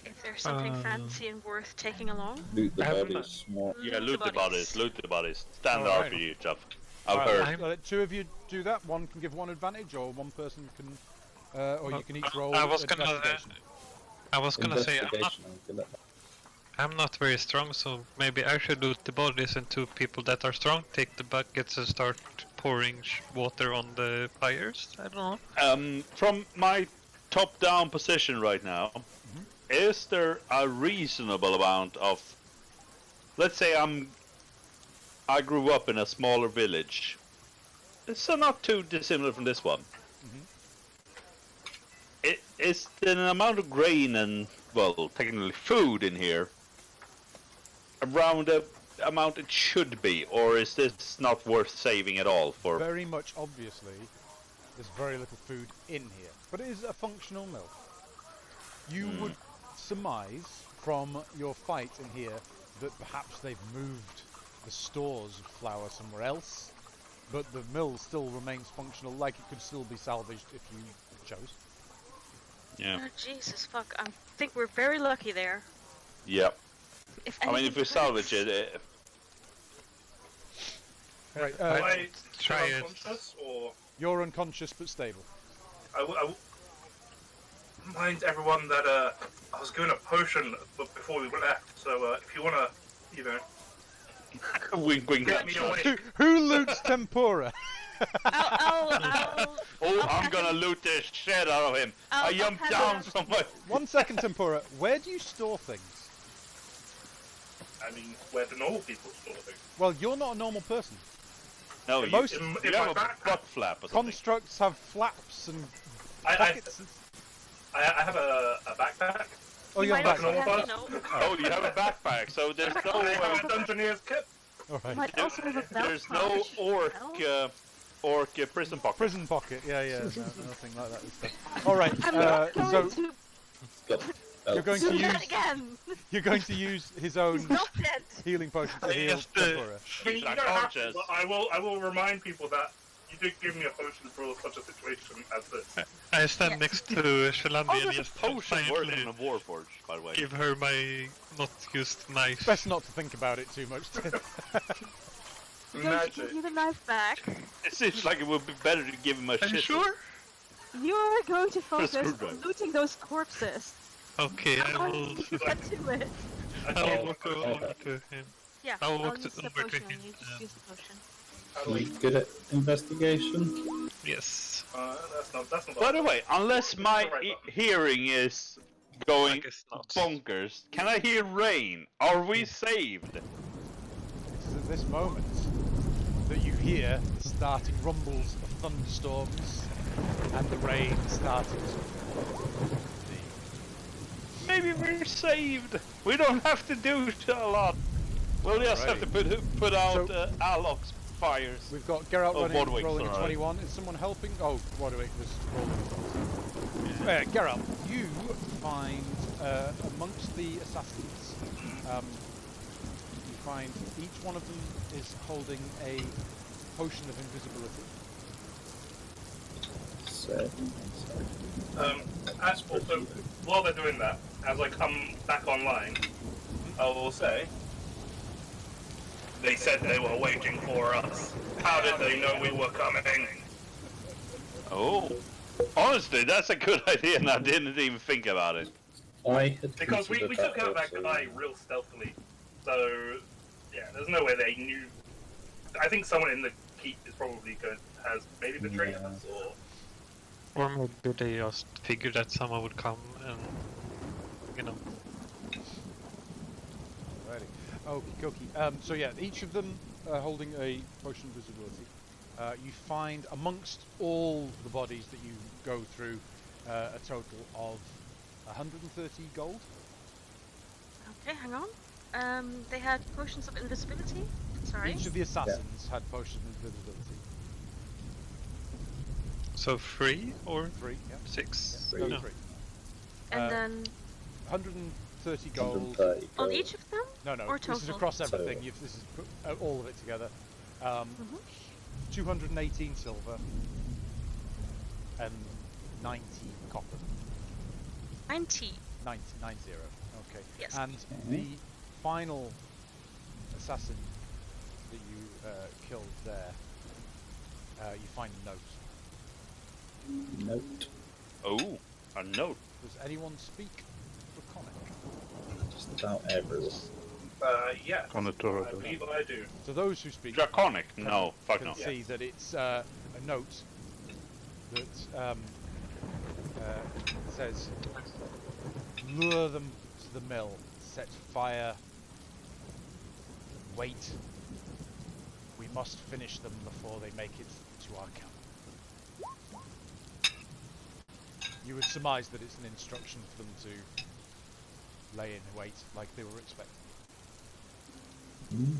If there's something fancy and worth taking along. Loot the I haven't- bodies more. Yeah, loot the bodies, loot the bodies. Stand Alright. out for you, Chuff. I've Alright, heard. let two of you do that. One can give one advantage, or one person can, or you can each roll I was gonna investigation. say Investigation, I feel like. I'm not very strong, so maybe I should loot the bodies, and two people that are strong take the buckets and start pouring water on the fires. I don't know. From my top-down position right now, is there a reasonable amount of... Let's say I grew up in a smaller village. So not too dissimilar from this one. Is there an amount of grain and, well, technically food in here around the amount it should be, or is this not worth saving at all for... Very much obviously, there's very little food in here, but it is a functional mill. You would surmise from your fight in here that perhaps they've moved the stores of flour somewhere else, but the mill still remains functional, like it could still be salvaged if you chose. Yeah. Oh, Jesus fuck! I think we're very lucky there. Yep. If I mean, if anything we salvage breaks- it... Right, Am I try still it. unconscious, or you're unconscious but stable. I remind everyone that I was given a potion before we left. So if you wanna, you know, wink, wink. get me away. Who loots tempura? I'll Oh, I'm gonna loot the shit out of him. I I'll jumped pass down it on. somewhere. 1 second, tempura. Where do you store things? I mean, where the normal people store things. Well, you're not a normal person. No, Most- you, In you my have a backpack. butt flap or something. Constructs have flaps and I pockets. I have a backpack. Oh, you have might a also backpack. have, you know, Oh, you have a backpack, so there's no I have a Dungeoneer's kit. All right. might also have a belt there's no pouch. orc prison pocket. Prison pocket. Yeah, yeah. No, nothing like that. This stuff. All right. I'm not So going to Got you're going do to that use again. you're going to use his own He's not dead. healing potion to heal Yes, tempura. I mean, you don't have to, Unconscious. but I will remind people that you did give me a potion for such a situation as this. I stand Yes. next to Shalandi How and does a just potion work silently in a warforge, by the way? give her my not used knife. Best not to think about it too much. I'm going to give you the knife back. It seems like it would be better to give him a Are you shit. sure? You are going to focus screwdriver. on looting those corpses. Okay, I How will. did you get to it? I will walk over to him. Yeah, I will I'll walk use the over to potion on him. you. Just use the potion. Are you good at investigation? Yes. That's not. By the way, unless my hearing is I going guess not. bonkers, can I hear rain? Are we saved? It is at this moment that you hear the starting rumbles of thunderstorms and the rain starting to Maybe we're saved. We don't have to do a lot. We'll just have to put out So- Alok's fires. We've got Geralt Oh, Wardwick's rolling a alright. 21. Is someone helping? Oh, Wardwick was rolling. Geralt, you find amongst the assassins, you find each one of them is holding a potion of invisibility. So, Also, while they're doing that, as I come back online, I will say, they said they were waiting for us. How did they know we were coming? Oh, honestly, that's a good idea, and I didn't even think about it. I had Because we considered took out that also. guy real stealthily. So, yeah, there's no way they knew. I think someone in the keep is probably has maybe betrayed Yeah. us, or Or maybe they just figured that someone would come and, you know. Alrighty. Okie dokie. So yeah, each of them holding a potion of visibility. You find amongst all the bodies that you go through a total of 130 gold. Okay, hang on. They had potions of invisibility. Sorry. Each of the assassins had potions of invisibility. So 3 or 3, yeah. 6? No, No. 3. And then 130 gold. 130 on gold. each of them? No, Or this is total? across everything. Total. This is all of it together. Mhm. 218 silver and 90 copper. 90. 90. Okay. Yes. And the final assassin that you killed there, you find a note. Note. Oh, a note. Does anyone speak Draconic? Just about everyone. yeah. Connotator I does. believe I do. So those who speak Draconic? No, fuck can no. see that it's a note that says, lure them to the mill, set fire, wait. We must finish them before they make it to our camp. You would surmise that it's an instruction for them to lay in wait like they were expecting.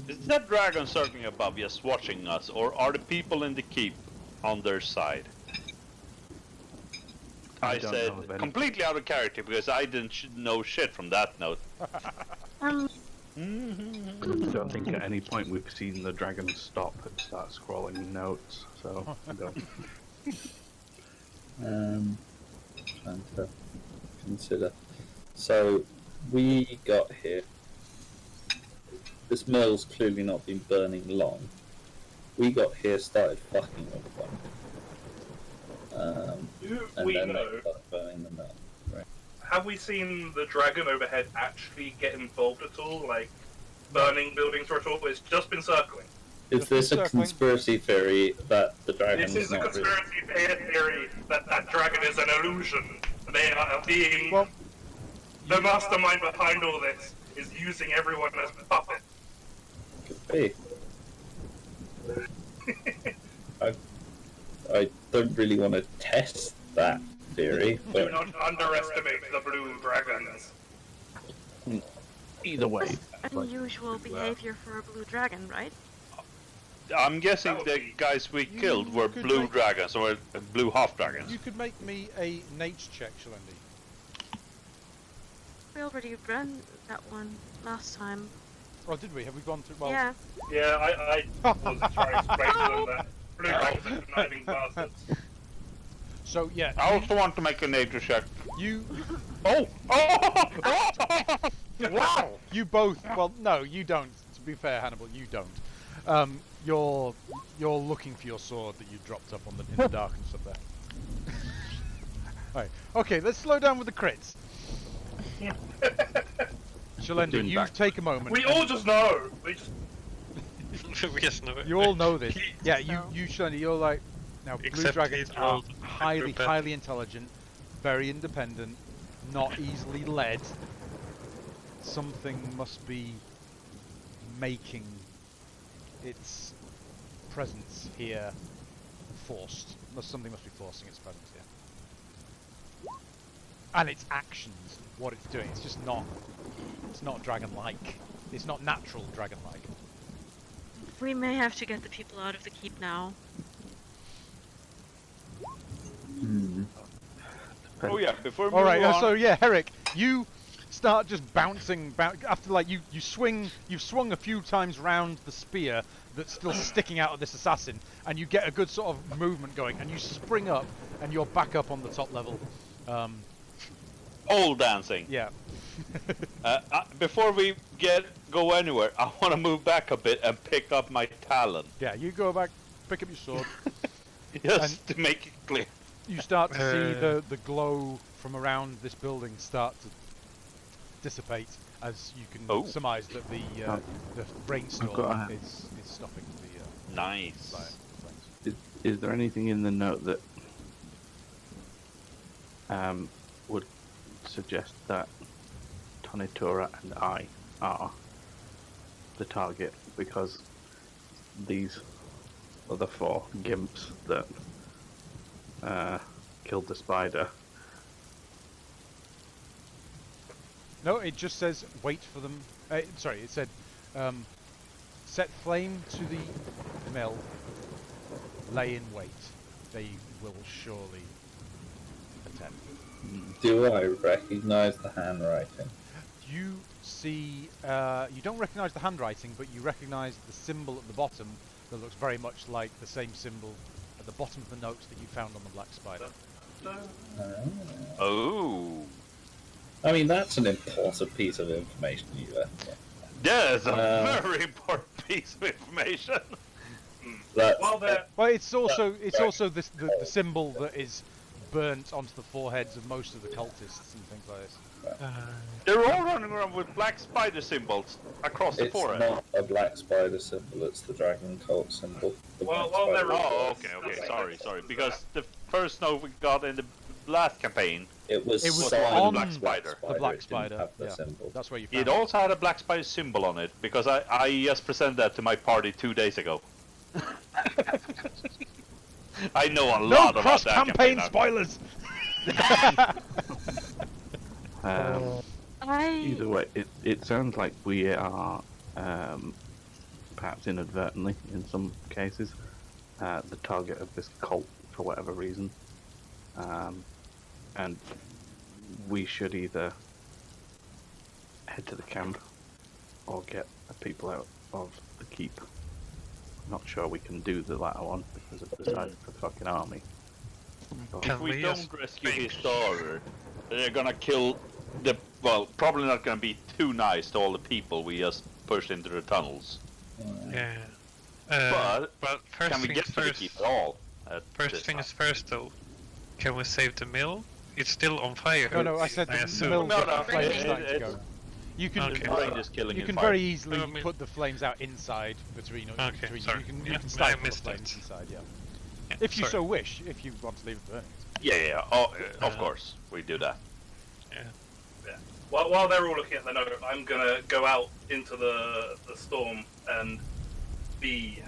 Is that dragon circling above just watching us, or are the people in the keep on their side? I don't said know of any. completely out of character because I didn't know shit from that note. I don't think at any point we've seen the dragon stop and start scrolling notes, so I don't. Trying to consider. So we got here. This mill's clearly not been burning long. We got here, started fucking with them, Do and we then know? they started burning the mill. Right. Have we seen the dragon overhead actually get involved at all? Like, burning buildings or at all? It's just been circling. Is Just this a circling. conspiracy theory that the dragon This is a not real? conspiracy theory that that dragon is an illusion. They are being... Well, the mastermind behind all this is using everyone as puppets. Could be. I don't really want to test that theory, Do but not underestimate the blue dragons. Either way, That's unusual behavior for a blue dragon, right? I'm guessing That would the be- guys we You killed were could blue make- dragons or blue half dragons. you could make me a nature check, Shalendi. We already ran that one last time. Oh, did we? Have we gone through? Well, Yeah. Yeah, I was trying to explain to them that blue rolls and conniving bastards. So yeah, I also want to make a nature check. you Oh! wow, you both. Well, no, you don't. To be fair, Hannibal, you don't. You're looking for your sword that you dropped up in the darkness up there. Right. Okay, let's slow down with the crits. Shalenda, Doing you back. take a moment. We all just know. We just Yes, no. You all know this. He- Yeah, you Shalenda, you're like now. Blue Except dragons he are rolled highly, acrobat. highly intelligent, very independent, not easily led. Something must be making its presence here forced. Something must be forcing its presence here. And its actions, what it's doing. It's just not. It's not dragon-like. It's not natural dragon-like. We may have to get the people out of the keep now. Oh yeah, before we All right. move on, So yeah, Herrick, you start just bouncing. After like you've swung a few times round the spear that's still sticking out of this assassin, and you get a good sort of movement going, and you spring up, and you're back up on the top level. pole dancing. Yeah. Before we go anywhere, I want to move back a bit and pick up my talon. Yeah. You go back, pick up your sword. Just to make it clear. You start to see the glow from around this building start to dissipate as you can surmise that the rainstorm got a- is stopping the Nice. flames. Is there anything in the note that would suggest that Tonitura and I are the target? Because these other four gimps that killed the spider. No, it just says wait for them. Sorry, it said set flame to the mill, lay in wait. They will surely attempt. Do I recognise the handwriting? You see, you don't recognise the handwriting, but you recognise the symbol at the bottom that looks very much like the same symbol at the bottom of the note that you found on the black spider. Oh. I mean, that's an important piece of information you left. That's a very important piece of information. That's, Well, it's also the symbol that is burnt onto the foreheads of most of the cultists and things like this. They're all running around with black spider symbols across the it's forehead. not a black spider symbol, it's the dragon cult symbol. The Well, black well, spider- they're- Okay, sorry. Because the first note we got in the last campaign, It was on on the black spider. The black it didn't spider, have the yeah. symbol. That's where you found it also had a black spider symbol on it, because I just presented that to my party 2 days ago. I know a No lot about that cross-campaign now. spoilers! Either way, it sounds like we are, perhaps inadvertently in some cases, the target of this cult for whatever reason. And we should either head to the camp or get the people out of the keep. Not sure we can do the latter one because of the size of the fucking army. But If we don't just rescue think- his daughter, they're gonna kill the. Well, probably not gonna be too nice to all the people we just pushed into the tunnels. Yeah. But first can we things get to the first. keep at all? At First this things time? first, though. Can we save the mill? It's still on fire. No, I said the assume. mill No, got the flames starting to it's- go. You can Okay. The brain is killing you in can fire. very easily No, I mean- put the flames out inside between Okay, between sorry. you. You Yeah, can I stifle the missed flames it. inside, yeah. Yeah, If you sorry. so wish, if you want to leave it burning. Yeah. Oh, of course we do that. While they're all looking at the note, I'm gonna go out into the storm and be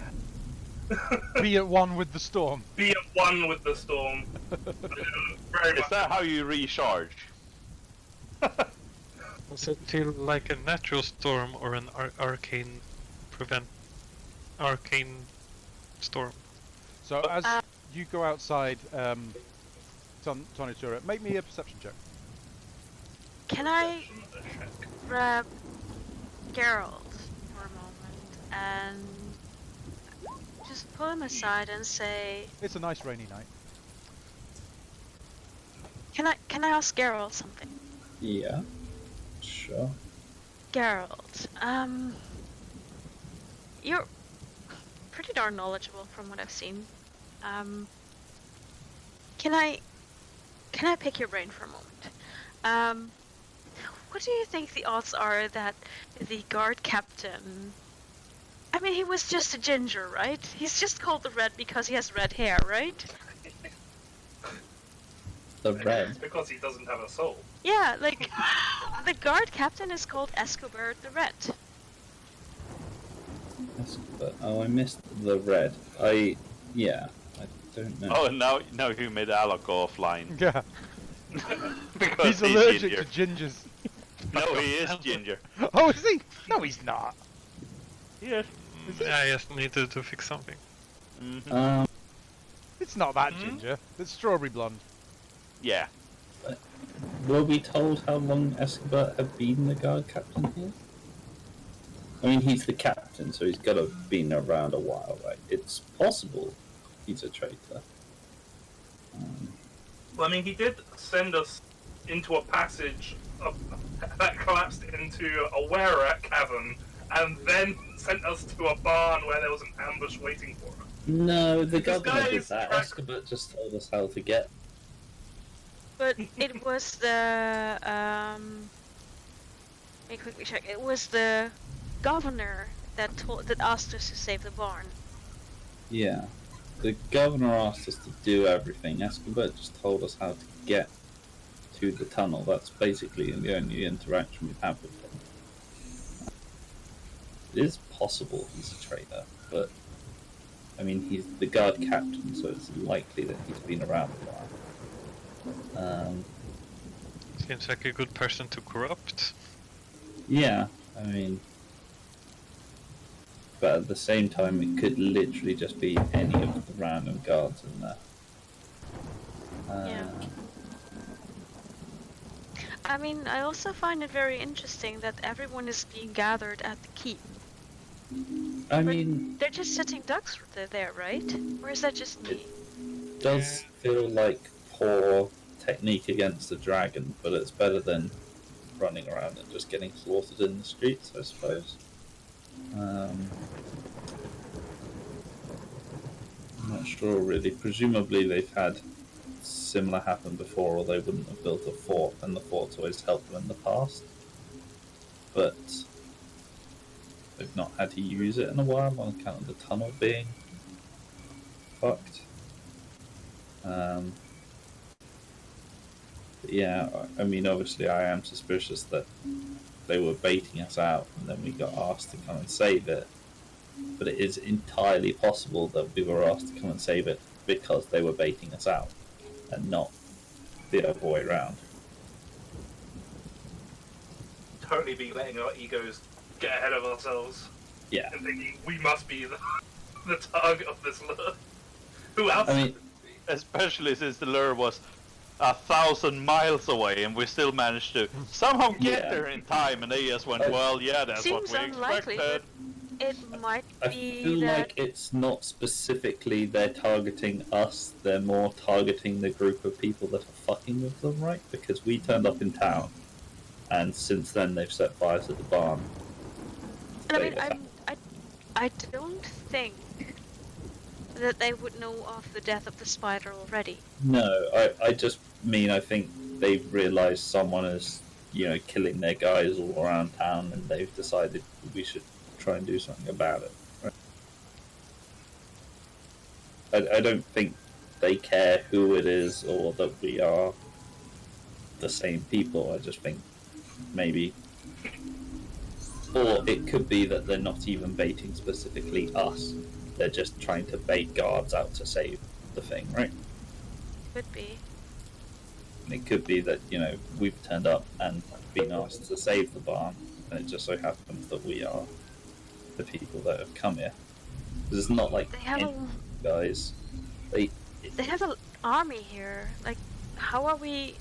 Be at one with the storm. be at one with the storm. Very Is much. that how you recharge? Was it feel like a natural storm or an arcane storm? So as you go outside, Tonitura, make me a perception check. Can I grab Geralt for a moment and just just pull him aside and say, It's a nice rainy night. Can I ask Geralt something? Yeah, sure. Geralt, you're pretty darn knowledgeable from what I've seen. Can I pick your brain for a moment? What do you think the odds are that the guard captain... I mean, he was just a ginger, right? He's just called the Red because he has red hair, right? The red. It's because he doesn't have a soul. Yeah, like, the guard captain is called Escobar the Red. Oh, I missed the red. Yeah, I don't know. Oh, now you made Alok go offline. Yeah. Because He's allergic ginger. to gingers. No, he is ginger. Oh, is he? No, he's not. Yes. I just need to fix something. Mm-hmm. It's not that ginger. It's strawberry blonde. Yeah. Were we told how long Escobar had been the guard captain here? I mean, he's the captain, so he's got to have been around a while, right? It's possible he's a traitor. Well, I mean, he did send us into a passage that collapsed into a were-rat cavern, and then sent us to a barn where there was an ambush waiting for us. No, the This governor guy did is that. track- Escobar just told us how to get. But it was the, let me quickly check. It was the governor that asked us to save the barn. Yeah. The governor asked us to do everything. Escobar just told us how to get to the tunnel. That's basically the only interaction we've had with him. It is possible he's a traitor, but I mean, he's the guard captain, so it's likely that he's been around a while. Seems like a good person to corrupt. Yeah, I mean, but at the same time, it could literally just be any of the random guards in there. Yeah. I mean, I also find it very interesting that everyone is being gathered at the keep. I mean, They're just sitting ducks there, right? Or is that just me? it does feel like poor technique against the dragon, but it's better than running around and just getting slaughtered in the streets, I suppose. I'm not sure really. Presumably they've had similar happen before, or they wouldn't have built a fort, and the fort's always helped them in the past. But they've not had to use it in a while on account of the tunnel being fucked. But yeah, I mean, obviously I am suspicious that they were baiting us out and then we got asked to come and save it. But it is entirely possible that we were asked to come and save it because they were baiting us out and not the other way around. Totally be letting our egos get ahead of ourselves. Yeah. And thinking we must be the target of this lure. Who else? I mean, Especially since the lure was 1,000 miles away, and we still managed to somehow get Yeah. there in time. And they just went, "Well, yeah, that's Seems what we unlikely, expected." It might I be feel that... like it's not specifically they're targeting us, they're more targeting the group of people that are fucking with them, right? Because we turned up in town, and since then they've set fire to the barn. And I mean, They- I don't think that they would know of the death of the spider already. No, I just mean I think they've realised someone is, killing their guys all around town, and they've decided we should try and do something about it. Right? I don't think they care who it is or that we are the same people. I just think maybe, or it could be that they're not even baiting specifically us. They're just trying to bait guards out to save the thing, right? Could be. And it could be that, we've turned up and been asked to save the barn, and it just so happens that we are the people that have come here. Because it's not like They have any guys. they have an army here. Like, how are we...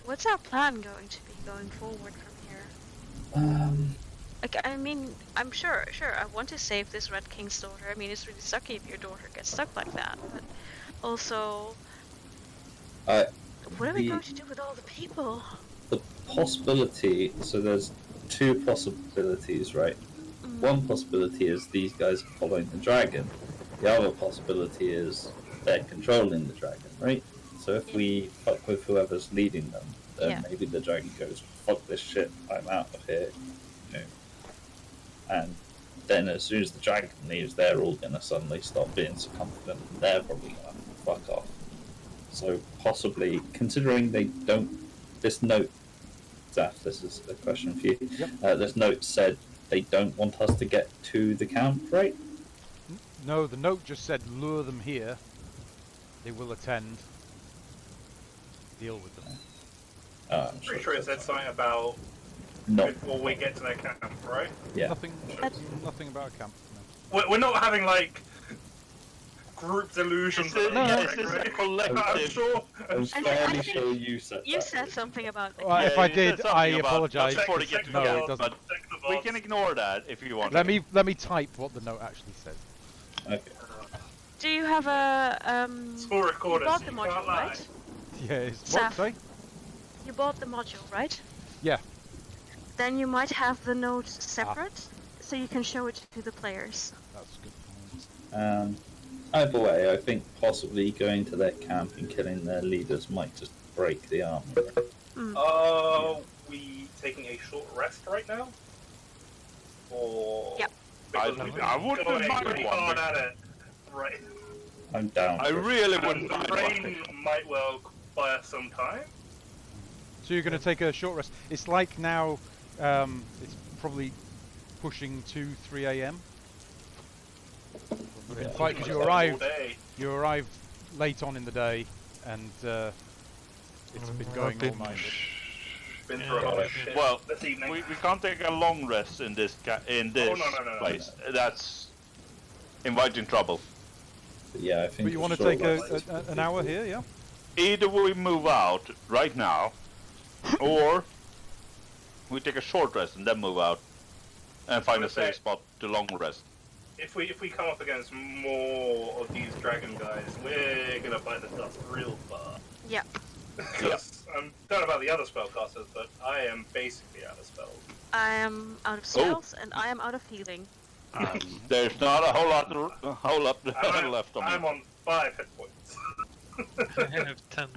What's our plan going to be going forward from here? Like, I mean, I'm sure, I want to save this Red King's daughter. I mean, it's really sucky if your daughter gets stuck like that, but also, Uh, what are we the going to do with all the people? the possibility. So there's two possibilities, right? One possibility is these guys are following the dragon. The other possibility is they're controlling the dragon, right? So if we fuck with whoever's leading them, then maybe the dragon goes, "Fuck this shit, I'm out of here," you know. And then as soon as the dragon leaves, they're all gonna suddenly stop being so confident, and they're probably gonna fuck off. So possibly, considering they don't, this note, Zaf, this is a question for you. Yep. This note said they don't want us to get to the camp, right? No, the note just said lure them here. They will attend. Deal with them. I'm Pretty sure it said something about No. before we get to their camp, right? Yeah. Nothing about a camp. No. We're not having like group delusions. This is- about no, it, this is a right? collective. I'm sure. I'm I fairly think sure you said You that. said something about the Well, camp. if I you said did, something I about apologise. before they get to No, the it camp, doesn't. but we can ignore that if you want. Let me type what the note actually says. Okay. Do you have a Score You recorders. bought the You can't module, lie. right? Yeah, it's Saf. what? Sorry? You bought the module, right? Yeah. Then you might have the note separate, so you can show it to the players. That's good. Either way, I think possibly going to their camp and killing their leaders might just break the army. Are we taking a short rest right now? Or Yep. because I we've been wouldn't going mind pretty one. hard at it, right? I'm down. I for- really And wouldn't the mind rain one. might well buy us some time. So you're going to take a short rest. It's like now, it's probably pushing 2-3 a.m. In fact, because All day. you arrived late on in the day, and it's been going all night. Been through a lot of shit Well, this evening. we can't take a long rest in this no, place. That's inviting trouble. But yeah, I think. But you want to short take rest an hour here, yeah? Either we move out right now, or we take a short rest and then move out and find a Okay. safe spot to long rest. If we come up against more of these dragon guys, we're gonna bite the dust real fast. Yep. Because I don't know about the other spellcasters, but I am basically out of spells. I am out of spells, and I am out of healing. There's not a whole lot I'm, left on I'm me. on 5 hit points. I have 10,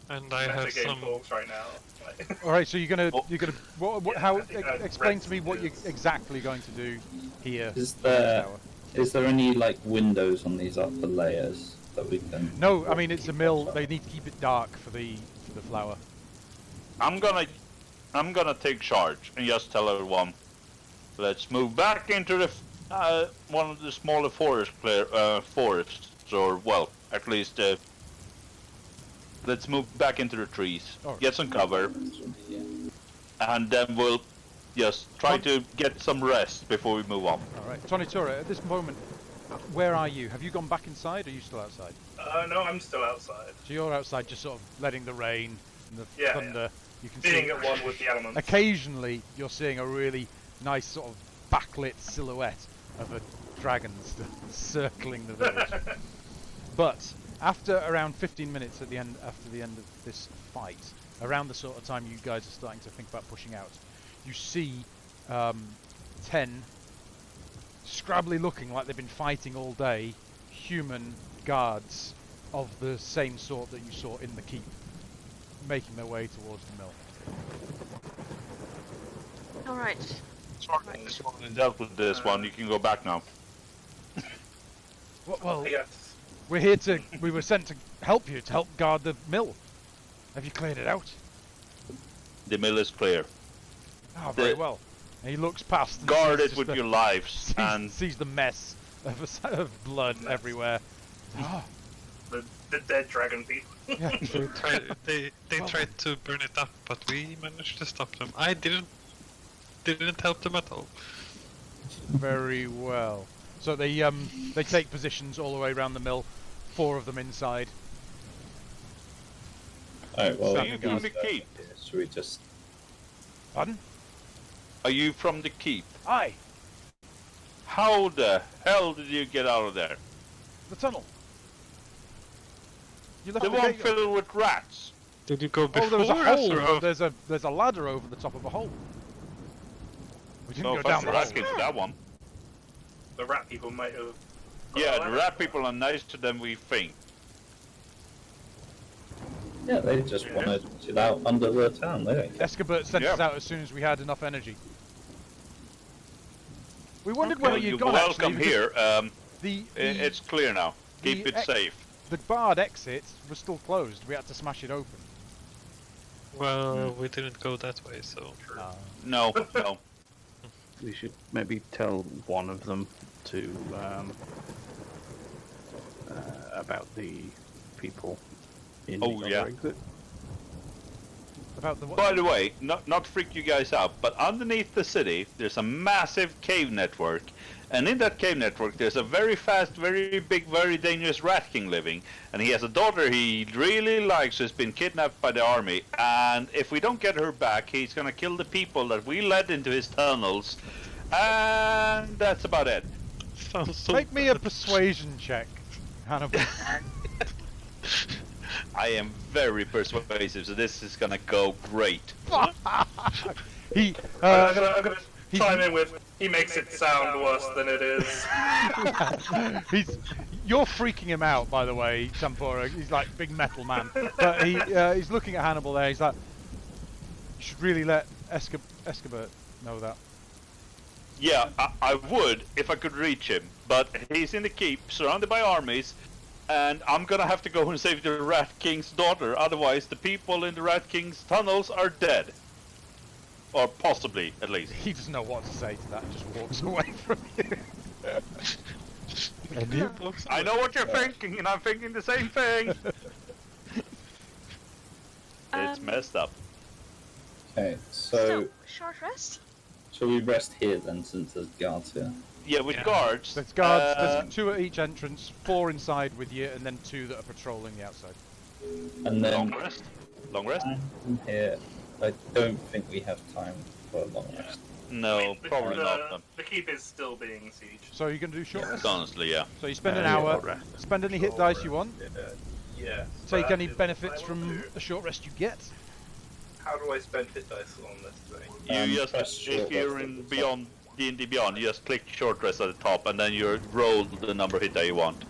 and I have Metagame some. talks right now. Like, All right, so you're gonna Yeah, how I think I'd explain to me rest what you're is- exactly going to do here. Is in this there tower. is there any like windows on these upper layers that we can? No, I mean it's a mill. They need to keep it dark for the flour. I'm gonna take charge and just tell everyone, let's move back into the one of the smaller forests, or well, at least let's move back into the trees, Alright. get some cover, Yeah. and then we'll just try to get some rest before we move on. All right, Tony Tora, at this moment, where are you? Have you gone back inside, or are you still outside? no, I'm still outside. So you're outside, just sort of letting the rain and the Yeah, thunder. You can Being see. at one with the elements. Occasionally, you're seeing a really nice sort of backlit silhouette of a dragon circling the village. But after around 15 minutes after the end of this fight, around the sort of time you guys are starting to think about pushing out, you see 10 scrabbly looking like they've been fighting all day human guards of the same sort that you saw in the keep, making their way towards the mill. All right. And dealt with this one, you can go back now. Well, Yes. we're here to. We were sent to help you, to help guard the mill. Have you cleared it out? The mill is clear. Ah, very The- well. And he looks past. And Guard sees it just with the- your lives, sees, and sees the mess of blood Mess. everywhere. Ah, The dead dragon people. yeah. They Well- tried to burn it up, but we managed to stop them. I didn't help them at all. Very well. So they take positions all the way around the mill. 4 of them inside. Alright, well, Are you from the keep? should we just? Pardon? Are you from the keep? Aye, How the hell did you get out of there? the tunnel. You left The the one gate open. filled with rats. Did you go Oh, before there was a us or hole. after? There's a ladder over the top of a hole. We didn't No, go down the rats hole. into that one. The rat people might have. Yeah, the rat people are nicer than we think. Yeah, they just want to chill out under the town. They don't care. Escobert sent Yeah. us out as soon as we had enough energy. We wondered Well, where you'd you're gone welcome actually. here. The, It's clear now. Keep the it ex- safe. the barred exit was still closed. We had to smash it open. Well, we didn't go that way, so. No, no. We should maybe tell one of them to about the people in Oh, the other yeah. exit. About the what? By the way, not freak you guys out, but underneath the city, there's a massive cave network. And in that cave network, there's a very fast, very big, very dangerous rat king living. And he has a daughter he really likes who's been kidnapped by the army. And if we don't get her back, he's gonna kill the people that we led into his tunnels. And that's about it. Sounds so Make me a bad. persuasion check, Hannibal. I am very persuasive, so this is gonna go great. He, I'm gonna he's- chime in with. He makes it sound worse than it is. you're freaking him out, by the way, Tempora. He's like big metal man, but he's looking at Hannibal there. He's like, you should really let Escobert know that. Yeah, I would if I could reach him, but he's in the keep, surrounded by armies, and I'm gonna have to go and save the Rat King's daughter, otherwise the people in the Rat King's tunnels are dead. Or possibly, at least. He doesn't know what to say to that. And just walks away from you. And you? I know what you're thinking, and I'm thinking the same thing! It's messed up. Okay, so short rest. shall we rest here then, since there's guards here? Yeah, with Yeah. guards. There's guards. uh, There's 2 at each entrance, 4 inside with you, and then 2 that are patrolling the outside. And long then rest. Long rest? from here, I don't think we have time for a long rest. No, probably not. The keep is still being sieged. So you're going to do short rest? Honestly, yeah. So you spend an Yeah, hour, short rest. spend any hit dice you want, Yeah. take that any is benefits what I want from to do. the short rest you get. How do I spend hit dice on this thing? You press just, short if you're rest at in the top. Beyond D&D Beyond, you just click short rest at the top, and then you roll the number hit that you want.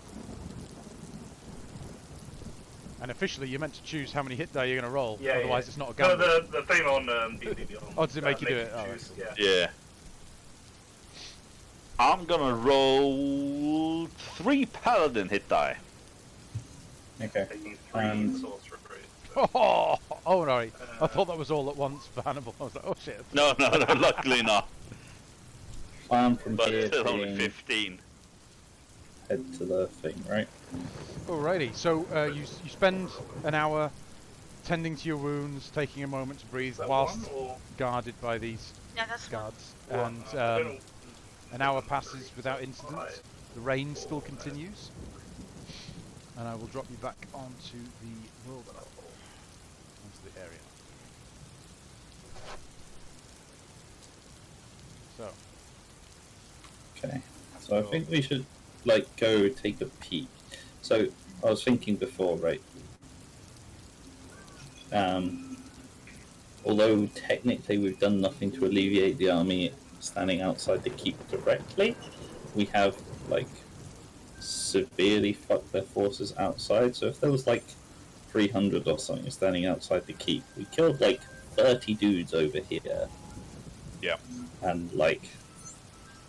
And officially, you're meant to choose how many hit die you're going to roll. Yeah, Otherwise, yeah. it's not a No, gamble. the thing on D&D Beyond. Oh, does it make you do it? Oh, choose, yeah. Yeah. I'm gonna roll 3 paladin hit die. Okay. Taking 3 Um, sorcerer. Oh, no. I thought that was all at once for Hannibal. I was like, oh shit. No, luckily not. Plan from But here still only being 15. head to the thing, right? Alrighty, so you spend an hour tending to your wounds, taking a moment to breathe Is that whilst one, or guarded by these Yeah, that's one. guards. one? And I don't know. an hour passes without incident. The rain still continues. And I will drop you back onto the world level, onto the area. So, Okay. So I think we should like go take a peek. So I was thinking before, right? Although technically we've done nothing to alleviate the army standing outside the keep directly, we have like severely fucked their forces outside. So if there was like 300 or something standing outside the keep, we killed like 30 dudes over here. Yeah. And like,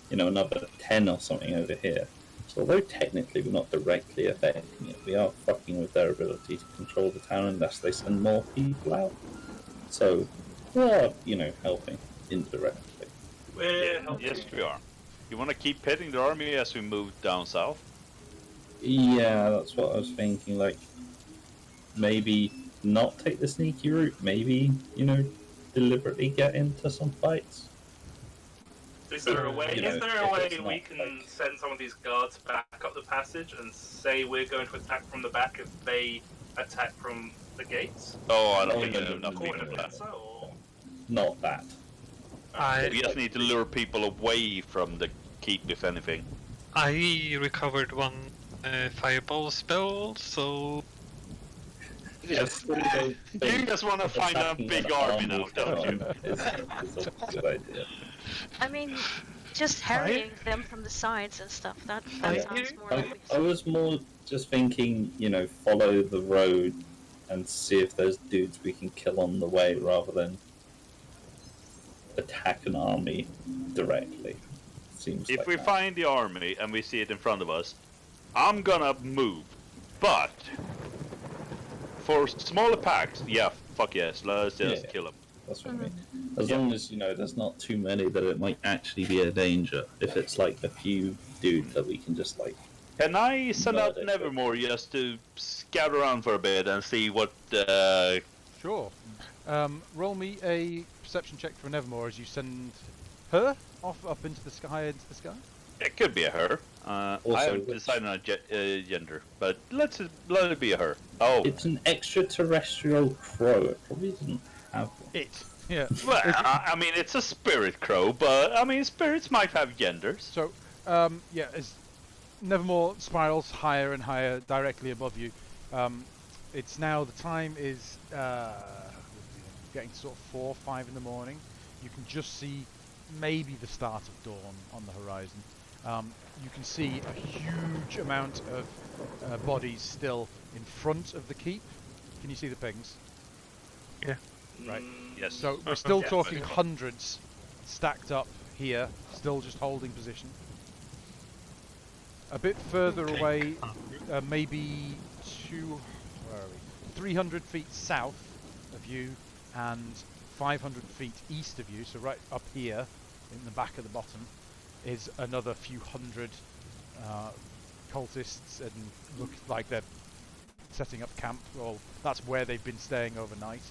you know, another 10 or something over here. So although technically we're not directly affecting it, we are fucking with their ability to control the town unless they send more people out. So we are, you know, helping indirectly. We're helping. Yes, we are. You want to keep hitting the army as we move down south? Yeah, that's what I was thinking. Like, maybe not take the sneaky route. Maybe, you know, deliberately get into some fights. Is there a way? You know, Is there a if way it's we not, can like- send some of these guards back up the passage and say we're going to attack from the back if they attack from the gates? Oh, I don't Oh, think no, I have no, enough no, Or people no, for no. that. defense, or Not that. We just need to lure people away from the keep, if anything. I recovered one fireball spell, so Yes. You just want to find a big army now, don't you? Is a good idea. I mean, just harrying them from the sides and stuff. That Yeah. sounds more I likely. was more just thinking, follow the road and see if there's dudes we can kill on the way rather than attack an army directly. Seems If like we that. find the army and we see it in front of us, I'm gonna move. But for smaller packs, yeah, fuck yes, let's just kill them. That's what I mean. As long as there's not too many that it might actually be a danger. If it's like a few dudes that we can just like. Can I send out Murder. Nevermore just to scout around for a bit and see what? Sure. Roll me a perception check for Nevermore as you send her off up into the sky. It could be a her. I haven't which- decided on a gender, but let it be a her. Oh, It's an extraterrestrial crow. It probably doesn't have one. It. Yeah. well, I mean it's a spirit crow, but I mean spirits might have genders. So, yeah, as Nevermore spirals higher and higher directly above you, it's now the time is getting to sort of 4 or 5 in the morning. You can just see maybe the start of dawn on the horizon. You can see a huge amount of bodies still in front of the keep. Can you see the pings? Yeah. Right. Yes. So we're still Yeah. talking hundreds stacked up here, still just holding position. A bit further away, maybe 300 feet south of you and 500 feet east of you, so right up here in the back of the bottom, is another few hundred cultists, and look like they're setting up camp. Well, that's where they've been staying overnight.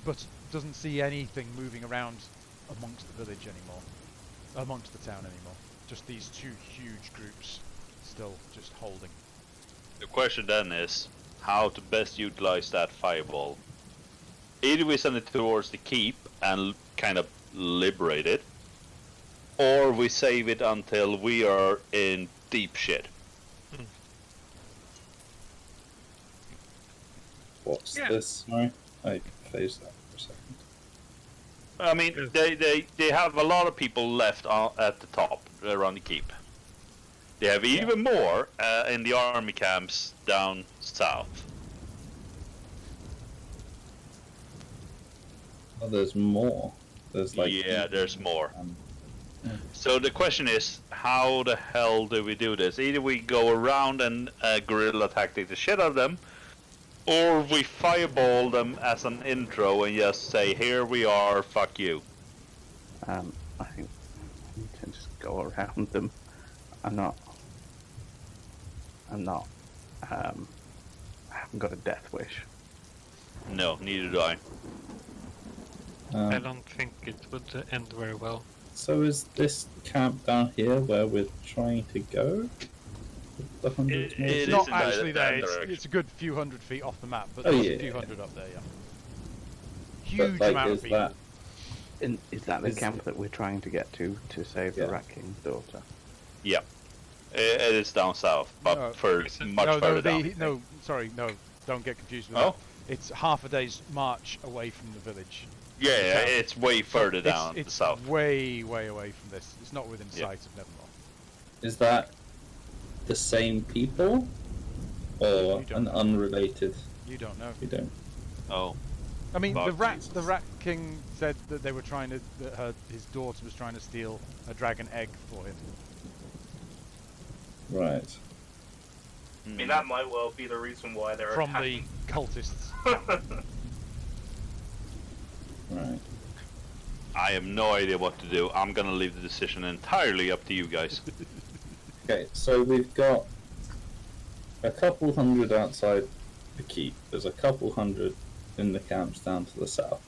But doesn't see anything moving around amongst the village anymore, amongst the town anymore. Just these two huge groups still just holding. The question then is how to best utilize that fireball. Either we send it towards the keep and kind of liberate it, or we save it until we are in deep shit. What's Yeah. this? Sorry, I phased that for a second. I mean, they have a lot of people left at the top around the keep. They have even more in the army camps down south. Oh, there's more. There's like Yeah, there's more. Um, So the question is, how the hell do we do this? Either we go around and guerrilla tactic the shit out of them, or we fireball them as an intro and just say, here we are, fuck you. I think we can just go around them. I haven't got a death wish. No, neither do I. I don't think it would end very well. So is this camp down here where we're trying to go? The hundreds It more? is It's not in that- actually that there. direction. It's a good few hundred feet off the map, but Oh, there's a yeah, few yeah. hundred up there. Yeah. But, Huge like, amount of is people. that Is that the Is- camp that we're trying to get to save Yeah. the Rat King's daughter? Yeah. It is down south, but No. much no, further down. no, sorry, no, don't get confused with Oh? that. It's half a day's march away from the village. Yeah, Yeah. it's way further It's- down it's the south. way, way away from this. It's not within Yeah. sight of Nevermore. is that the same people or You don't an know. unrelated? You don't know. We don't. Oh. I mean, Fuck the Rat King said that they were trying to, his daughter was trying to steal a dragon egg for him. Right. I mean, that might well be the reason why they're From attacking. the cultists. Right. I have no idea what to do. I'm gonna leave the decision entirely up to you guys. Okay, so we've got a couple hundred outside the keep. There's a couple hundred in the camps down to the south.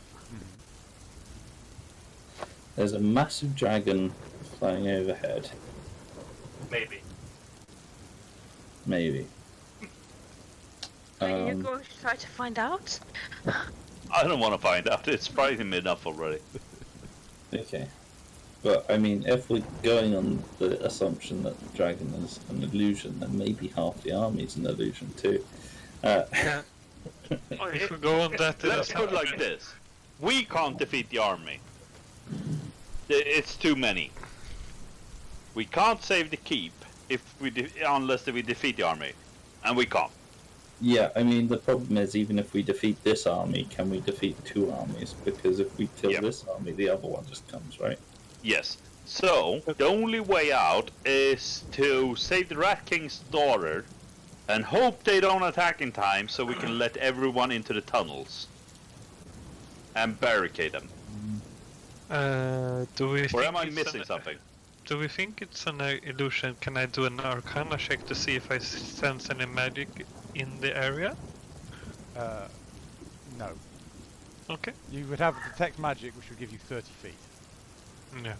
There's a massive dragon flying overhead. Maybe. Maybe. Are you Um, going to try to find out? I don't want to find out. It's frightening me enough already. Okay. But, I mean, if we're going on the assumption that the dragon is an illusion, then maybe half the army's an illusion too. Yeah. If we go on that, Let's put it like this: we can't defeat the army. It's too many. We can't save the keep unless we defeat the army, and we can't. Yeah, I mean, the problem is, even if we defeat this army, can we defeat two armies? Because if we kill this army, the other one just comes, right? Yes. So the only way out is to save the Rat King's daughter, and hope they don't attack in time, so we can let everyone into the tunnels and barricade them. Do we? Or am I missing something? Do we think it's an illusion? Can I do an Arcana check to see if I sense any magic in the area? No. Okay. You would have detect magic, which would give you 30 feet. Yeah.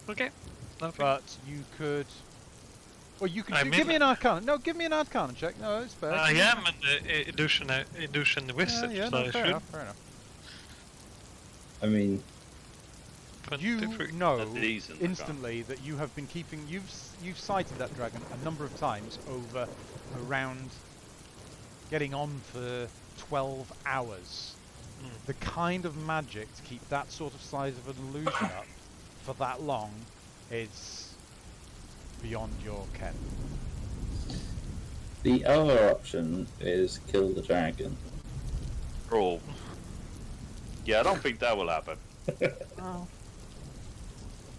Okay. Nothing. But you could. Well, you could I give mean- me an Arcana. No, give me an Arcana check. No, it's fair. I am an illusion wizard, Yeah, so no, I fair should. enough. Fair enough. I mean, You 23. know A decent Arcana. instantly that you have been keeping. You've sighted that dragon a number of times over around getting on for 12 hours. The kind of magic to keep that sort of size of an illusion up for that long is beyond your ken. the other option is kill the dragon. Oh. Yeah, I don't think that will happen. Oh.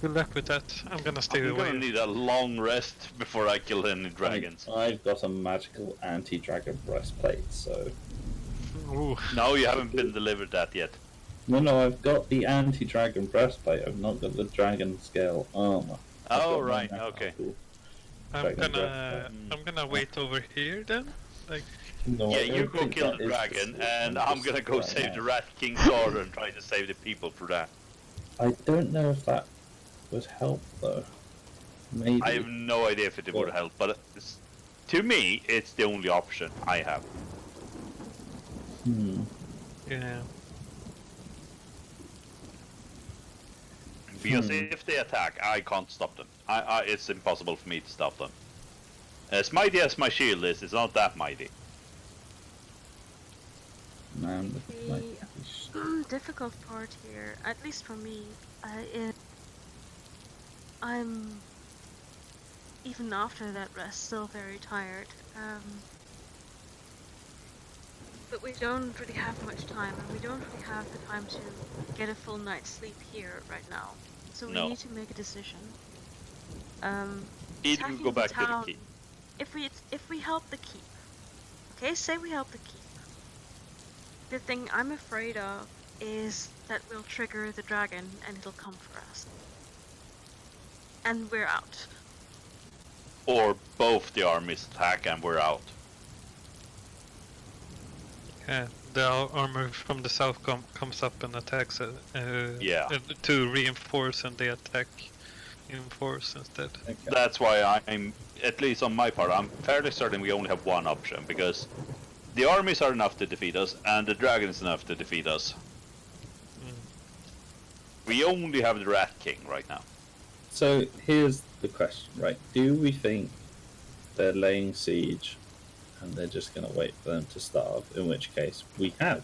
Good luck with that. I'm gonna stay I'm away. gonna need a long rest before I kill any dragons. I've got a magical anti-dragon breastplate, so... Ooh. No, you haven't been delivered that yet. No, I've got the anti-dragon breastplate. I've not got the dragon scale armor. I've Oh, got my right, magical okay. I'm dragon gonna wait over here then. Like, No, Yeah, I you don't go think kill that the is dragon, the and solution I'm gonna go right save now. the Rat King's daughter and try to save the people for that. I don't know if that would help, though. Maybe. I have no idea if it would help, but to me, it's the only option I have. yeah. Because if they attack, I can't stop them. It's impossible for me to stop them. As mighty as my shield is, it's not that mighty. Man, The difficult part here, at least for me, is I'm even after that rest still very tired. But we don't really have much time, and we don't really have the time to get a full night's sleep here right now. So we No. need to make a decision. Either we Attacking go back the to the town- keep. If we help the keep, okay, say we help the keep. The thing I'm afraid of is that we'll trigger the dragon and it'll come for us. And we're out. Or both the armies attack and we're out. Yeah, the armor from the south comes up and attacks Yeah. to reinforce, and they attack in force instead. Okay. That's why I'm, at least on my part, I'm fairly certain we only have one option, because the armies are enough to defeat us, and the dragon is enough to defeat us. We only have the Rat King right now. So here's the question, right? Do we think they're laying siege and they're just going to wait for them to starve? In which case, we have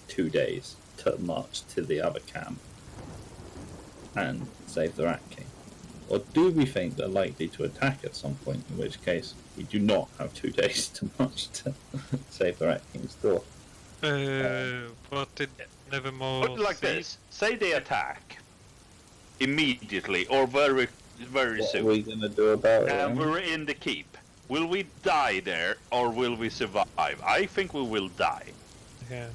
2 days to march to the other camp and save the Rat King. Or do we think they're likely to attack at some point? In which case, we do not have 2 days to march to save the Rat King's daughter. But it never more. Put it like this: say they attack immediately or very, very What are soon, we going to do about it? and then? we're in the keep. Will we die there, or will we survive? I think we will die. Yeah,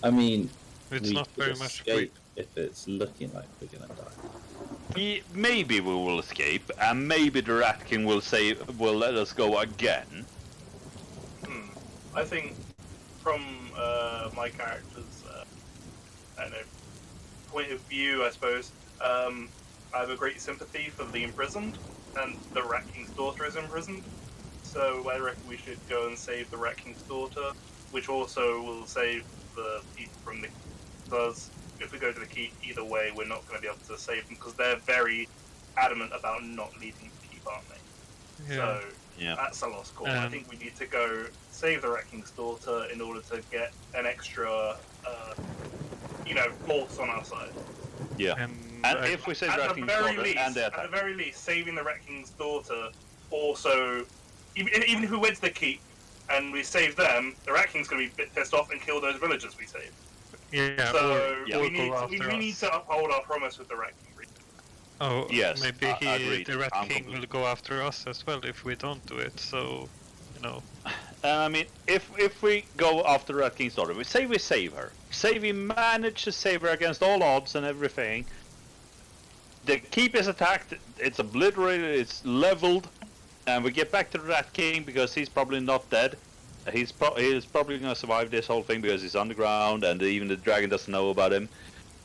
I mean, it's we not could very much. escape if it's looking like we're going to die. Maybe we will escape, and maybe the Rat King will let us go again. I think from my character's I don't know, point of view, I suppose, I have a great sympathy for the imprisoned, and the Rat King's daughter is imprisoned. So I reckon we should go and save the Rat King's daughter, which also will save the people from the... Because if we go to the keep, either way, we're not going to be able to save them, because they're very adamant about not leaving the keep, aren't they? Yeah. So, Yeah. that's a lost cause. I think we need to go save the Rat King's daughter in order to get an extra, force on our side. Yeah. And I- if we save At Rat the King's very daughter least, and the at the attack. very least, saving the Rat King's daughter also, even if we went to the keep and we save them, the Rat King's going to be a bit pissed off and kill those villagers we saved. Yeah, So yeah. we or need go after we need us. to uphold our promise with the Rat King. Oh, Yes, maybe agreed. the Rat I'm King completely- will go after us as well if we don't do it. So, I mean, if we go after Rat King's daughter, we save her. Say we manage to save her against all odds and everything. The keep is attacked, it's obliterated, it's leveled, and we get back to the Rat King because he's probably not dead. He's probably gonna survive this whole thing because he's underground and even the dragon doesn't know about him.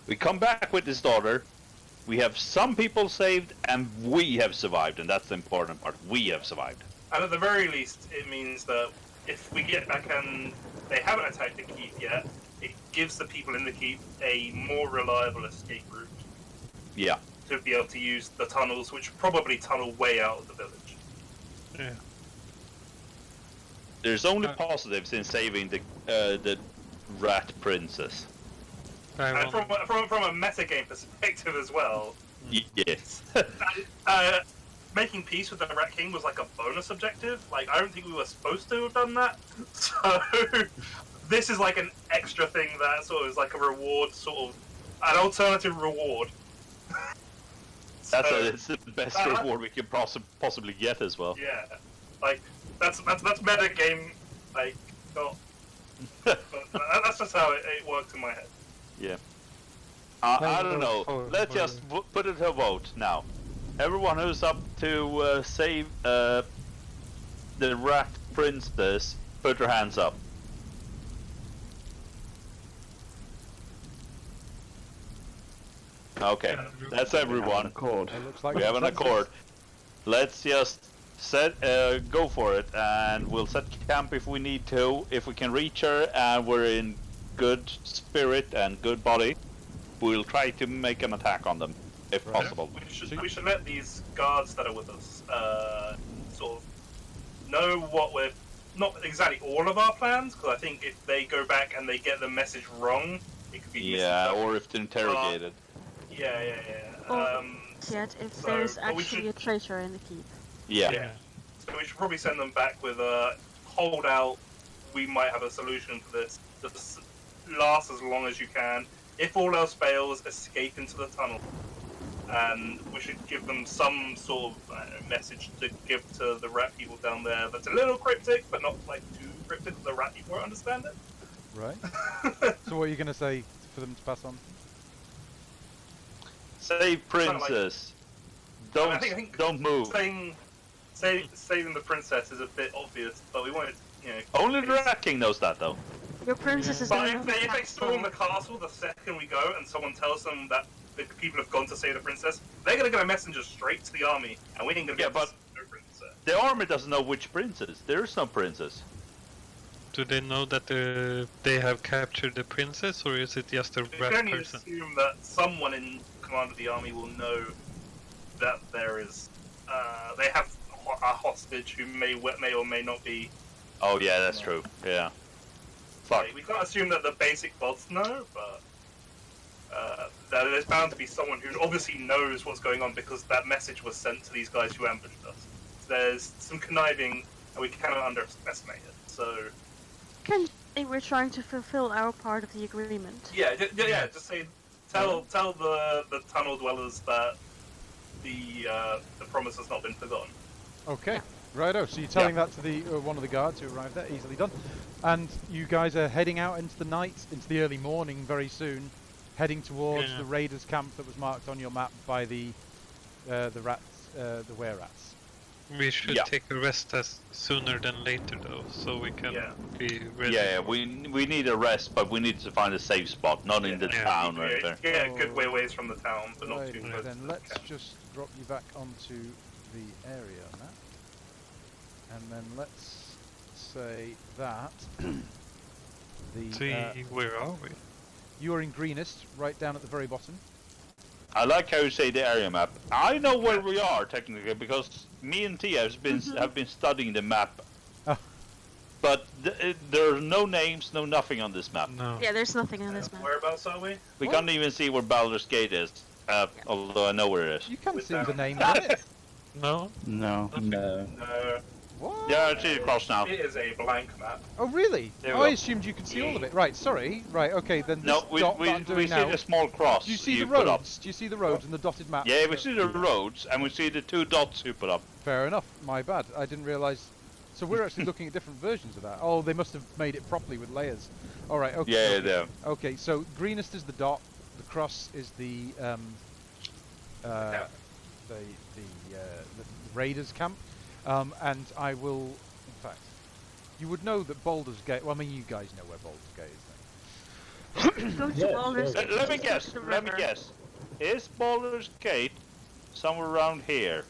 We come back with his daughter. We have some people saved, and we have survived, and that's the important part. We have survived. And at the very least, it means that if we get back and they haven't attacked the keep yet, it gives the people in the keep a more reliable escape route Yeah. to be able to use the tunnels, which probably tunnel way out of the village. yeah. There's only positives in saving the rat princess. I And want, from a metagame perspective as well, Yes. making peace with the Rat King was like a bonus objective. Like, I don't think we were supposed to have done that. So, this is like an extra thing that sort of is like a reward, sort of an alternative reward. It's the best reward we can possibly get as well. Yeah, like that's meta game, like not. But that's just how it works in my head. Yeah. I don't know. Let's just put it to a vote now. Everyone who's up to save the rat princess, put your hands up. Okay, that's everyone. Accord. It looks like We have an consensus. accord. Let's just go for it, and we'll set camp if we need to. If we can reach her and we're in good spirit and good body, we'll try to make an attack on them if Right. possible. We should let these guards that are with us sort of know what we're not exactly all of our plans, because I think if they go back and they get the message wrong, it could be Yeah, misinterpreted. or if they're interrogated. Yeah. Or- Yet, if So, there's but we actually should- a traitor in the keep. Yeah. Yeah. So we should probably send them back with a hold out. We might have a solution for this. Just last as long as you can. If all else fails, escape into the tunnel. And we should give them some sort of message to give to the rat people down there that's a little cryptic, but not like too cryptic that the rat people won't understand it. Right. So what are you going to say for them to pass on? Save princess. I think Don't move. Saving the princess is a bit obvious, but we wanted, Only the Rat King knows that though. Your princess is But in if the they storm the castle the second we go, and someone tells them that the people have gone to save the princess, they're gonna get a messenger straight to the army, and we ain't gonna be Yeah, able to but- save the princess. The army doesn't know which princess. There is no princess. do they know that they have captured the princess, or is it just a We rat can only person? assume that someone in command of the army will know that there is, they have a hostage who may or may not be. Oh yeah, that's true. Yeah. Fuck. Like, we can't assume that the basic bots know, but that there's bound to be someone who obviously knows what's going on because that message was sent to these guys who ambushed us. There's some conniving, and we cannot underestimate it. So Can we're trying to fulfill our part of the agreement. yeah, just say, tell the tunnel dwellers that the promise has not been forgotten. Okay. Righto. So you're telling that to the one of the guards who arrived there. Easily done. And you guys are heading out into the night, into the early morning, very soon, heading towards Yeah. the raiders' camp that was marked on your map by the rats, the were-rats. We should Yeah. take a rest as sooner than later, though, so we can Yeah. be ready. Yeah, we need a rest, but we need to find a safe spot, not in the Yeah. town right there. Yeah, a good way away from the town, but not Right, too close. then let's just drop you back onto the area map. And then let's say that Where are we? You are in greenest, right down at the very bottom. I like how you say the area map. I know where we are technically because me and Tia have been studying the map. Oh. But there are no names, no nothing on this map. No. Yeah, there's nothing on this map. Whereabouts are we? We What? can't even see where Baldur's Gate is. Although I know where it is. You can see the Without- name of it. No? No. No. No, What? Yeah, I see it across now. it is a blank map. Oh, really? There we Oh, I go. assumed you could see all of it. Right, sorry. Right, okay, then this No, we dot that I'm see doing now. the small cross. Do you see the put up. roads? Do you see the roads and the dotted map? Yeah, we see the roads and we see the 2 dots you put up. Fair enough. My bad. I didn't realise. So we're actually looking at different versions of that. Oh, they must have made it properly with layers. All right. Okay. Yeah, okay. there. Okay. So greenest is the dot. The cross is the raiders camp. And I will, in fact, you would know that Baldur's Gate. Well, I mean, you guys know where Baldur's Gate is, Go to Yeah, Baldur's sure. Gate. Let me just guess. to the Let me river. guess. Is Baldur's Gate somewhere around here?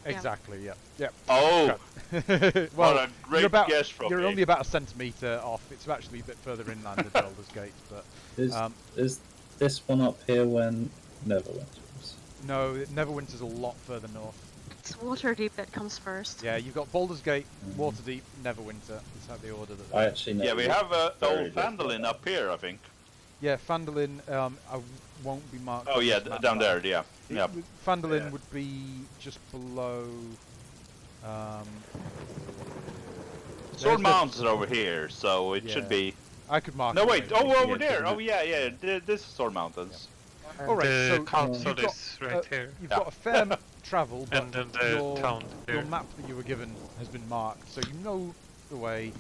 then. Yeah. Exactly. Yeah. Yeah. Oh, Well, what a great you're about, guess from you're me. only about a centimetre off. It's actually a bit further inland than Baldur's Gate, but Is this one up here when Neverwinter was? no, Neverwinter's a lot further north. It's Waterdeep that comes first. Yeah, you've got Baldur's Gate, Mhm. Waterdeep, Neverwinter. Is how the order that. I actually know. yeah, we have very old Phandalin up here, I think. Yeah, Phandalin. I won't be marked. Oh on yeah, this map, down but there, yeah. it Yeah. would- Phandalin Yeah. would be just below. Sword there's the- Mountains are over here, so it Yeah. should be. I could mark. No it wait, right oh here. over Yeah, there. so Oh yeah. This is Sword Mountains. All right, the so council you've got, is right here. You've Yeah. got a fair travel, but And then the your, town your here. map that you were given has been marked, so you know the way.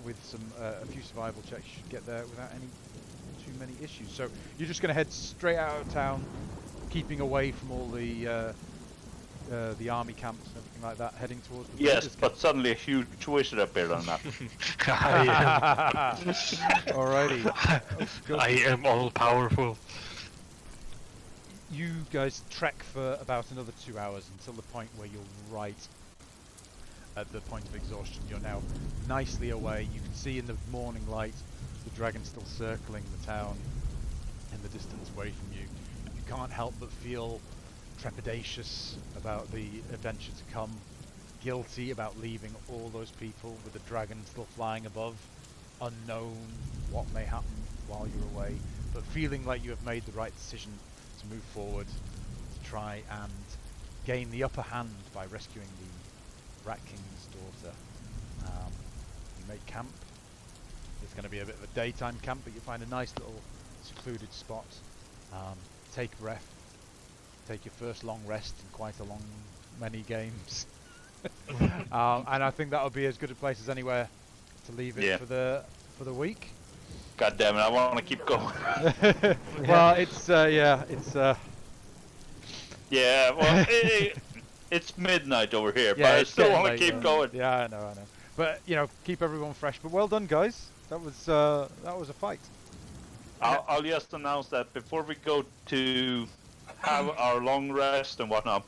With some a few survival checks, you should get there without any too many issues. So you're just going to head straight out of town, keeping away from all the army camps and everything like that, heading towards the Yes, raiders but suddenly a huge wizard appeared on the map. I Alrighty. am, I am all powerful. You guys trek for about another 2 hours until the point where you're right at the point of exhaustion. You're now nicely away. You can see in the morning light the dragon still circling the town in the distance away from you. You can't help but feel trepidatious about the adventure to come, guilty about leaving all those people with the dragon still flying above, unknown what may happen while you're away, but feeling like you have made the right decision to move forward, to try and gain the upper hand by rescuing the Rat King's daughter. You make camp. It's going to be a bit of a daytime camp, but you find a nice little secluded spot. Take a breath. Take your first long rest in quite a long many games. And I think that'll be as good a place as anywhere to leave it Yeah. for the week. God damn it, I want to keep going. Well, it's it's Yeah, well, it's midnight over here, yeah, but I it's still getting want to late, keep yeah. going. Yeah, I know. But you know, keep everyone fresh. But well done, guys. That was a fight. I'll just announce that before we go to have our long rest and whatnot,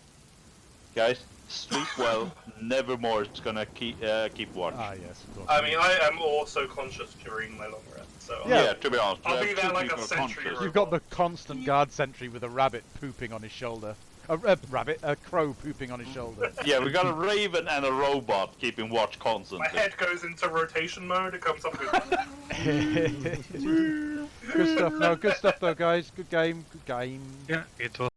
guys, sleep well. Nevermore is gonna keep watch. Ah, yes, of course. I mean, I am also conscious during my long rest, so Yeah. To be honest, I'll we be have there two like a people century conscious. or- You've got the constant guard sentry with a rabbit pooping on his shoulder. A crow pooping on his shoulder. Yeah, we got a raven and a robot keeping watch my constantly. head goes into rotation mode. It comes up with Good stuff. No, good stuff though, guys. Good game. Good game. Yeah, it was.